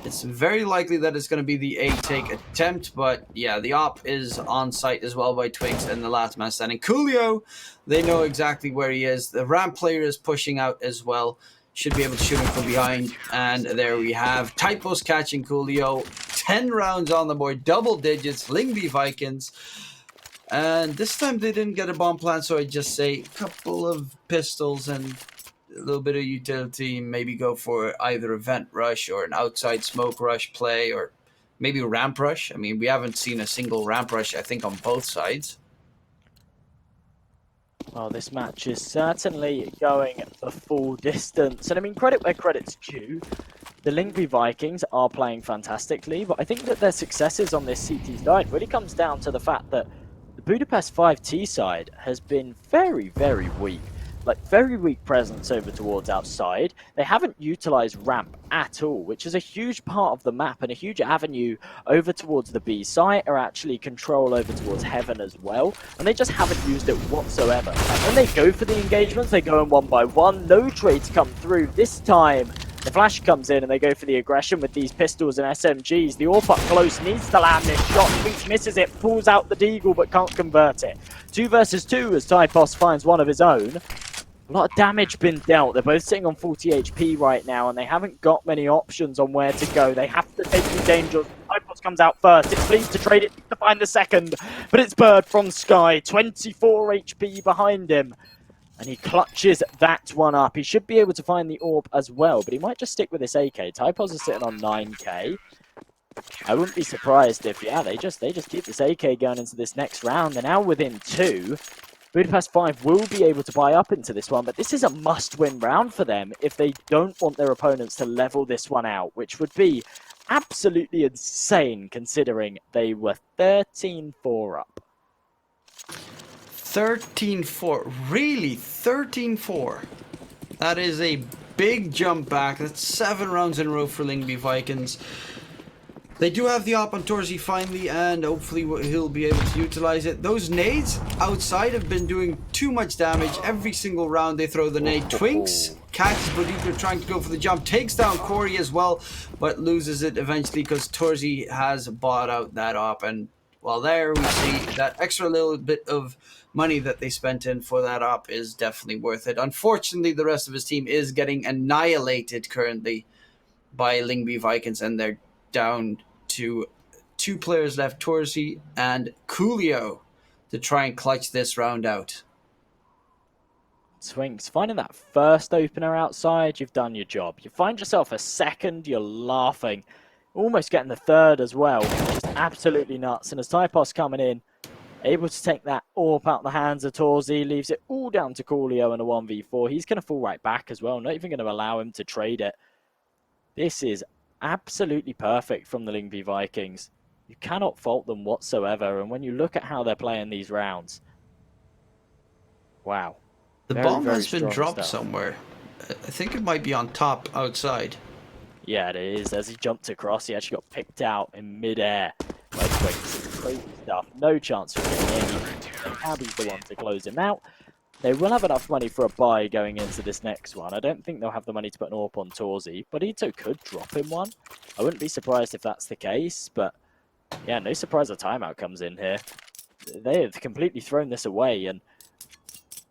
[SPEAKER 2] It's very likely that it's going to be the A-take attempt, but yeah, the op is on site as well by Twinks and the last man standing. Coolio, they know exactly where he is. The ramp player is pushing out as well. Should be able to shoot him from behind. And there we have Typos catching Coolio. 10 rounds on the board, double digits, LYNGBY Vikings. And this time they didn't get a bomb plant, so I just say a couple of pistols and a little bit of utility, maybe go for either a vent rush or an outside smoke rush play, or maybe a ramp rush. I mean, we haven't seen a single ramp rush, I think, on both sides.
[SPEAKER 1] Well, this match is certainly going the full distance. And I mean, credit where credit's due. The LYNGBY Vikings are playing fantastically, but I think that their successes on this CT side really comes down to the fact that the Budapest 5 T side has been very, very weak. Like, very weak presence over towards outside. They haven't utilized ramp at all, which is a huge part of the map and a huge avenue over towards the B site, or actually control over towards Heaven as well. And they just haven't used it whatsoever. Like, when they go for the engagements, they go in one by one. No trades come through. This time, the flash comes in and they go for the aggression with these pistols and SMGs. The AWP up close needs to land this shot. Twinks misses it, pulls out the deagle but can't convert it. 2 versus 2 as Typos finds one of his own. A lot of damage been dealt. They're both sitting on 40 HP right now, and they haven't got many options on where to go. They have to take the dangers. Typos comes out first. It's Fleet to trade it to find the second, but it's Bird from Sky. 24 HP behind him, and he clutches that one up. He should be able to find the AWP as well, but he might just stick with this AK. Typos is sitting on 9k. I wouldn't be surprised if, yeah, they just keep this AK going into this next round. They're now within 2. Budapest 5 will be able to buy up into this one, but this is a must-win round for them if they don't want their opponents to level this one out, which would be absolutely insane considering they were 13-4 up.
[SPEAKER 2] 13-4. Really? 13-4? That is a big jump back. That's 7 rounds in a row for LYNGBY Vikings. They do have the op on Torzy finally, and hopefully he'll be able to utilize it. Those nades outside have been doing too much damage. Every single round they throw the nade. Twinks catches bo3 trying to go for the jump. Takes down Corey as well, but loses it eventually because Torzy has bought out that op. And well, there we see that extra little bit of money that they spent in for that op is definitely worth it. Unfortunately, the rest of his team is getting annihilated currently by LYNGBY Vikings, and they're down to 2 players left, Torzy and Coolio, to try and clutch this round out.
[SPEAKER 1] Twinks, finding that first opener outside, you've done your job. You find yourself a second, you're laughing. Almost getting the third as well. Just absolutely nuts. And as Typos coming in, able to take that AWP out of the hands of Torzy, leaves it all down to Coolio in a 1v4. He's going to fall right back as well, not even going to allow him to trade it. This is absolutely perfect from the LYNGBY Vikings. You cannot fault them whatsoever. And when you look at how they're playing these rounds, wow.
[SPEAKER 2] The bomb has been dropped somewhere. I think it might be on top outside.
[SPEAKER 1] Yeah, it is. As he jumped across, he actually got picked out in midair by Twinks. Crazy stuff. No chance for getting any. Abby's the one to close him out. They will have enough money for a buy going into this next one. I don't think they'll have the money to put an AWP on Torzy, but Ito could drop him one. I wouldn't be surprised if that's the case, but yeah, no surprise a timeout comes in here. They have completely thrown this away, and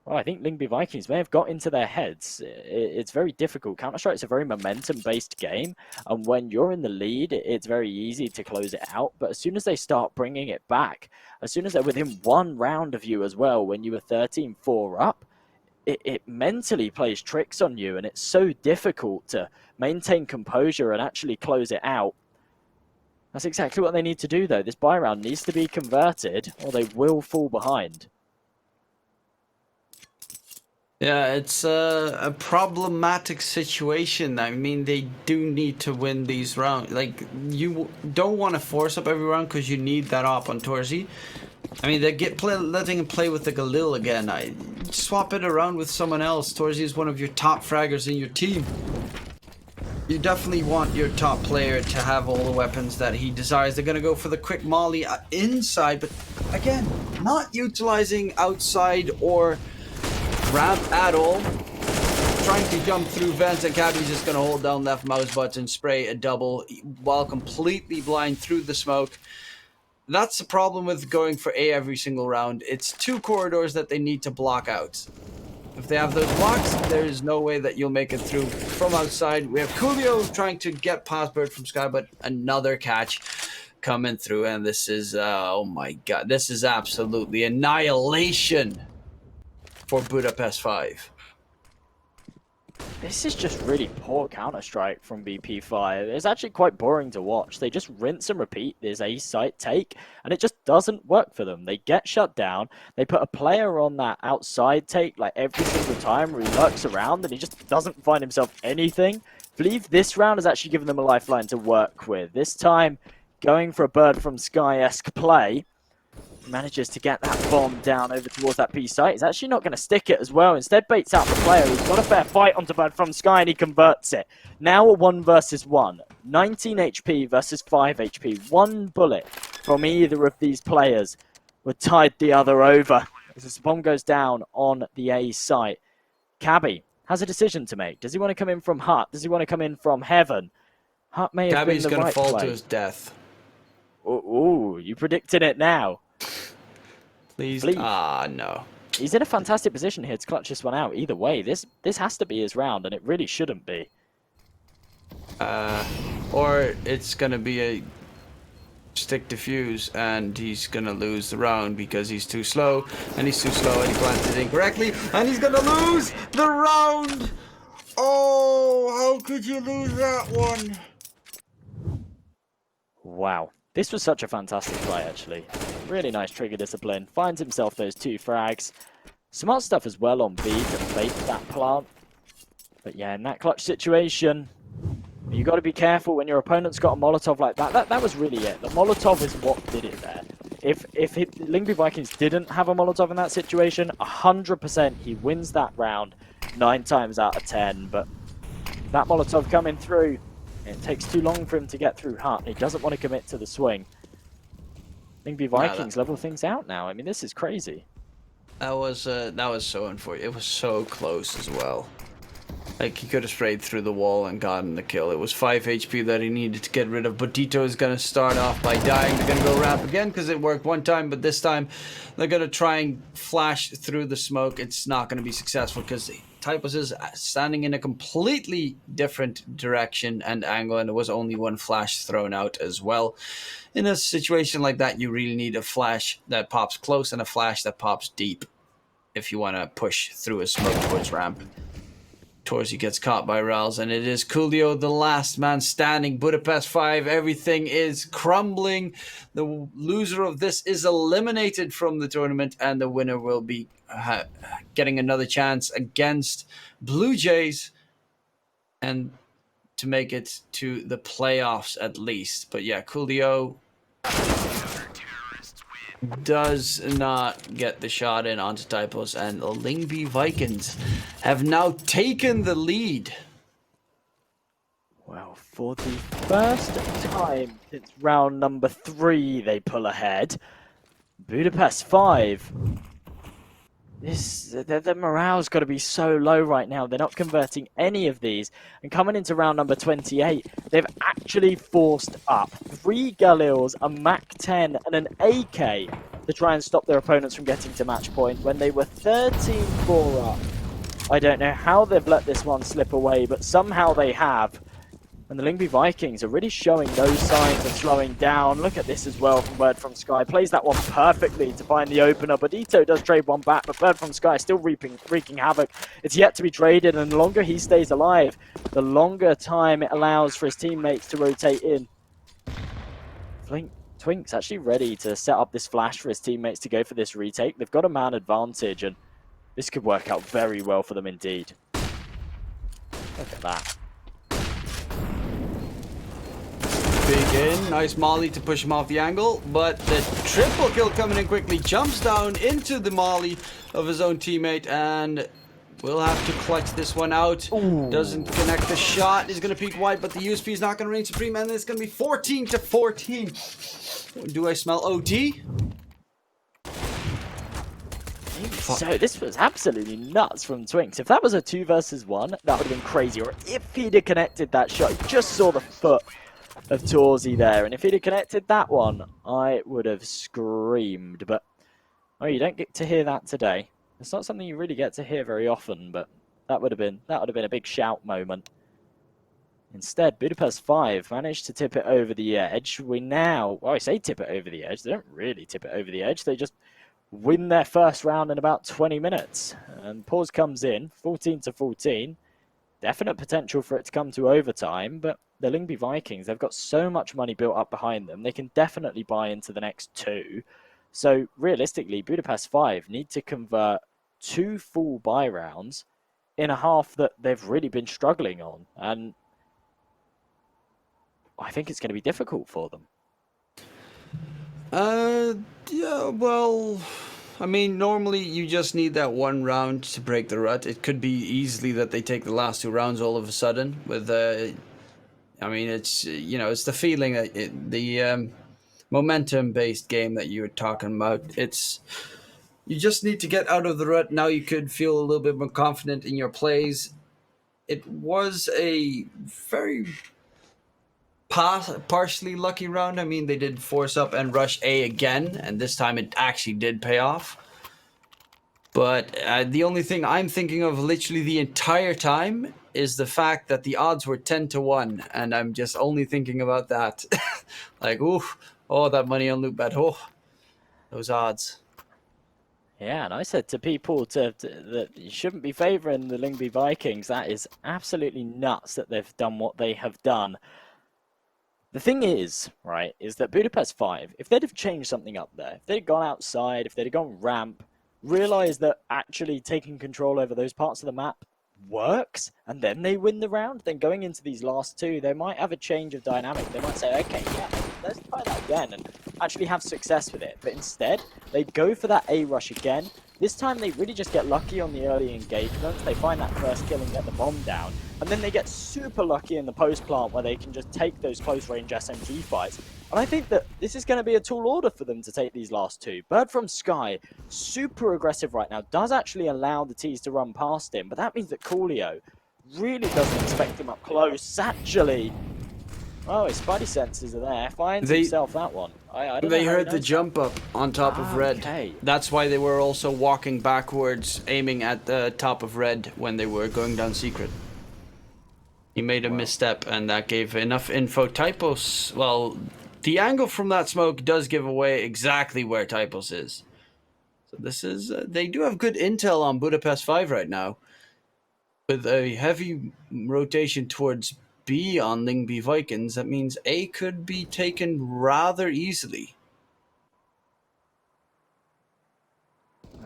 [SPEAKER 1] well, I think LYNGBY Vikings may have got into their heads. It's very difficult. Counter-Strike's a very momentum-based game, and when you're in the lead, it's very easy to close it out. But as soon as they start bringing it back, as soon as they're within 1 round of you as well, when you were 13-4 up, it mentally plays tricks on you, and it's so difficult to maintain composure and actually close it out. That's exactly what they need to do, though. This buy round needs to be converted, or they will fall behind.
[SPEAKER 2] Yeah, it's a problematic situation. I mean, they do need to win these rounds. Like, you don't want to force up every round because you need that op on Torzy. I mean, they letting him play with the Galil again. I swap it around with someone else. Torzy is one of your top fraggers in your team. You definitely want your top player to have all the weapons that he desires. They're going to go for the quick molly inside, but again, not utilizing outside or ramp at all. Trying to jump through vents, and Cabby's just going to hold down left mouse button, spray a double while completely blind through the smoke. That's the problem with going for A every single round. It's 2 corridors that they need to block out. If they have those blocks, there is no way that you'll make it through from outside. We have Coolio trying to get past Bird from Sky, but another catch coming through, and this is, oh my god, this is absolutely annihilation for Budapest 5.
[SPEAKER 1] This is just really poor Counter-Strike from BP5. It's actually quite boring to watch. They just rinse and repeat this A-site take, and it just doesn't work for them. They get shut down. They put a player on that outside take like every single time where he lurks around, and he just doesn't find himself anything. I believe this round has actually given them a lifeline to work with. This time, going for a Bird from Sky-esque play. Manages to get that bomb down over towards that B site. He's actually not going to stick it as well. Instead baits out the player. He's got a fair fight onto Bird from Sky, and he converts it. Now a 1 versus 1. 19 HP versus 5 HP. 1 bullet from either of these players would tide the other over. As this bomb goes down on the A site. Cabby has a decision to make. Does he want to come in from Hut? Does he want to come in from Heaven? Hut may have been the right play.
[SPEAKER 2] Cabby's going to fall to his death.
[SPEAKER 1] Ooh, you predicted it now.
[SPEAKER 2] Please. No.
[SPEAKER 1] He's in a fantastic position here to clutch this one out. Either way, this has to be his round, and it really shouldn't be.
[SPEAKER 2] Or it's going to be a stick defuse, and he's going to lose the round because he's too slow, and he's too slow, and he planted it incorrectly, and he's going to lose the round! Oh, how could you lose that one?
[SPEAKER 1] Wow. This was such a fantastic play, actually. Really nice trigger discipline. Finds himself those 2 frags. Smart stuff as well on B to fake that plant. But yeah, in that clutch situation, you got to be careful when your opponent's got a Molotov like that. That was really it. The Molotov is what did it there. If LYNGBY Vikings didn't have a Molotov in that situation, 100% he wins that round. 9 times out of 10, but that Molotov coming through, it takes too long for him to get through Hut. He doesn't want to commit to the swing. LYNGBY Vikings level things out now. I mean, this is crazy.
[SPEAKER 2] That was so unfortunate. It was so close as well. Like, he could have sprayed through the wall and gotten the kill. It was 5 HP that he needed to get rid of. But Dito is going to start off by dying. They're going to go ramp again because it worked one time. But this time, they're going to try and flash through the smoke. It's not going to be successful because Typos is standing in a completely different direction and angle. And there was only one flash thrown out as well. In a situation like that, you really need a flash that pops close and a flash that pops deep if you want to push through a smoke towards ramp. Torzy gets caught by Rals, and it is Coolio, the last man standing. Budapest 5, everything is crumbling. The loser of this is eliminated from the tournament, and the winner will be getting another chance against Blue Jays, and to make it to the playoffs at least. But yeah, Coolio does not get the shot in onto Typos, and the LYNGBY Vikings have now taken the lead.
[SPEAKER 1] Well, for the first time since round number 3, they pull ahead. Budapest 5. The morale's got to be so low right now. They're not converting any of these. And coming into round number 28, they've actually forced up 3 Galils, a MAC-10, and an AK to try and stop their opponents from getting to match point when they were 13-4 up. I don't know how they've let this one slip away, but somehow they have. And the LYNGBY Vikings are really showing no signs of slowing down. Look at this as well from Bird from Sky. Plays that one perfectly to find the opener. Bodito does trade one back, but Bird from Sky still wreaking havoc. It's yet to be traded, and the longer he stays alive, the longer time it allows for his teammates to rotate in. Twink's actually ready to set up this flash for his teammates to go for this retake. They've got a man advantage, and this could work out very well for them indeed. Look at that.
[SPEAKER 2] Big in, nice molly to push him off the angle, but the triple kill coming in quickly, jumps down into the molly of his own teammate, and will have to clutch this one out. Ooh. Doesn't connect the shot, he's going to peek wide, but the USP is not going to reign supreme, and it's going to be 14-14. Do I smell OT?
[SPEAKER 1] So this was absolutely nuts from Twinks. If that was a 2 versus 1, that would have been crazy. Or if he'd have connected that shot, you just saw the foot of Torzy there, and if he'd have connected that one, I would have screamed. But oh, you don't get to hear that today. It's not something you really get to hear very often, but that would have been a big shout moment. Instead, Budapest 5 managed to tip it over the edge. Well, I say tip it over the edge. They don't really tip it over the edge. They just win their first round in about 20 minutes. And pause comes in, 14-14. Definite potential for it to come to overtime, but the LYNGBY Vikings, they've got so much money built up behind them, they can definitely buy into the next 2. So realistically, Budapest 5 need to convert 2 full buy rounds in a half that they've really been struggling on. And I think it's going to be difficult for them.
[SPEAKER 2] Yeah, well, I mean, normally you just need that 1 round to break the rut. It could be easily that they take the last 2 rounds all of a sudden with, I mean, it's, you know, it's the feeling that the momentum-based game that you were talking about. It's, you just need to get out of the rut. Now you could feel a little bit more confident in your plays. It was a very partially lucky round. I mean, they did force up and rush A again, and this time it actually did pay off. But the only thing I'm thinking of literally the entire time is the fact that the odds were 10-1, and I'm just only thinking about that. Like, oof, oh, that money on loop bet, oh, those odds.
[SPEAKER 1] Yeah, and I said to people that you shouldn't be favouring the LYNGBY Vikings. That is absolutely nuts that they've done what they have done. The thing is, right, is that Budapest 5, if they'd have changed something up there, if they'd have gone outside, if they'd have gone ramp, realised that actually taking control over those parts of the map works, and then they win the round, then going into these last 2, they might have a change of dynamic. They might say, okay, yeah, let's try that again and actually have success with it. But instead, they go for that A rush again. This time they really just get lucky on the early engagements. They find that first kill and get the bomb down. And then they get super lucky in the post plant where they can just take those close range SMG fights. And I think that this is going to be a tall order for them to take these last two. Bird from Sky, super aggressive right now, does actually allow the T's to run past him. But that means that Coolio really doesn't expect him up close. Actually, oh, his spidey senses are there. Finds himself that one. I don't
[SPEAKER 2] They
[SPEAKER 1] know
[SPEAKER 2] heard the jump up on top of red.
[SPEAKER 1] Okay.
[SPEAKER 2] That's why they were also walking backwards, aiming at the top of red when they were going down secret. He made a misstep, and that gave enough info. Typos, well, the angle from that smoke does give away exactly where Typos is. So this is, they do have good intel on Budapest 5 right now. With a heavy rotation towards B on LYNGBY Vikings, that means A could be taken rather easily.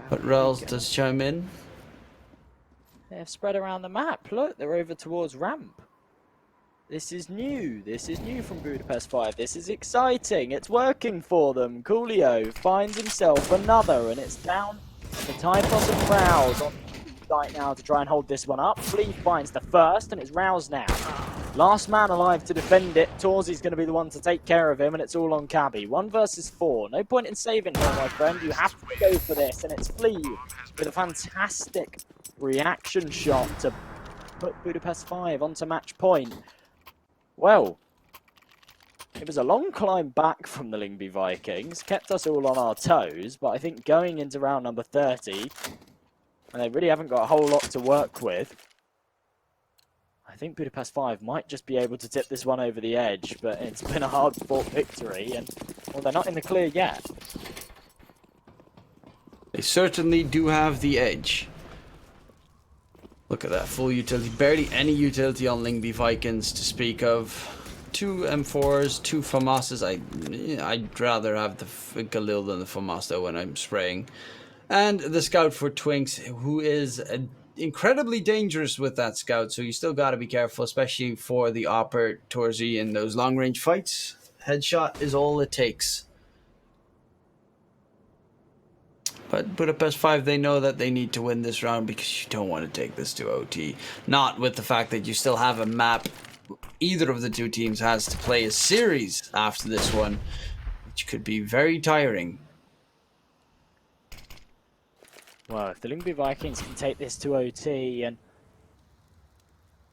[SPEAKER 2] But Rels does chime in.
[SPEAKER 1] They've spread around the map. Look, they're over towards ramp. This is new. This is new from Budapest 5. This is exciting. It's working for them. Coolio finds himself another, and it's down to Typos and Rouse on right now to try and hold this one up. Flea finds the first, and it's Rouse now. Last man alive to defend it. Torzy's going to be the one to take care of him, and it's all on Cabby. 1 versus 4. No point in saving him, my friend. You have to go for this, and it's Flea with a fantastic reaction shot to put Budapest 5 onto match point. Well, it was a long climb back from the LYNGBY Vikings, kept us all on our toes, but I think going into round number 30, and they really haven't got a whole lot to work with, I think Budapest 5 might just be able to tip this one over the edge, but it's been a hard-fought victory, and, well, they're not in the clear yet.
[SPEAKER 2] They certainly do have the edge. Look at that, full utility. Barely any utility on LYNGBY Vikings to speak of. 2 M4s, 2 FAMASs. I'd rather have the Galil than the FAMAS though when I'm spraying. And the Scout for Twinks, who is incredibly dangerous with that Scout. So you still got to be careful, especially for the Opper, Torzy in those long range fights. Headshot is all it takes. But Budapest 5, they know that they need to win this round because you don't want to take this to OT. Not with the fact that you still have a map. Either of the two teams has to play a series after this one, which could be very tiring.
[SPEAKER 1] Well, if the LYNGBY Vikings can take this to OT and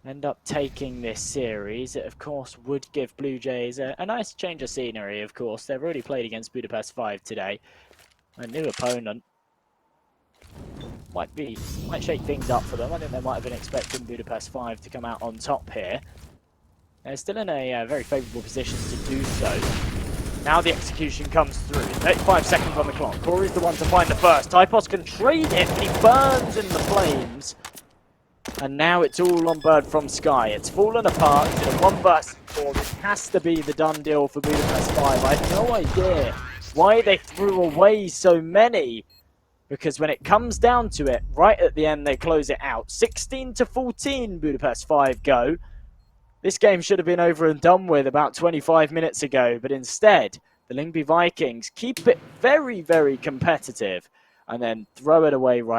[SPEAKER 1] end up taking this series, it of course would give Blue Jays a nice change of scenery, of course. They've already played against Budapest 5 today. A new opponent might shake things up for them. I think they might have been expecting Budapest 5 to come out on top here. They're still in a very favourable position to do so. Now the execution comes through. 35 seconds on the clock. Corey's the one to find the first. Typos can trade it, but he burns in the flames. And now it's all on Bird from Sky. It's fallen apart. It's a 1 versus 4. This has to be the done deal for Budapest 5. I have no idea why they threw away so many, because when it comes down to it, right at the end they close it out. 16-14 Budapest 5 go. This game should have been over and done with about 25 minutes ago, but instead the LYNGBY Vikings keep it very, very competitive and then throw it away right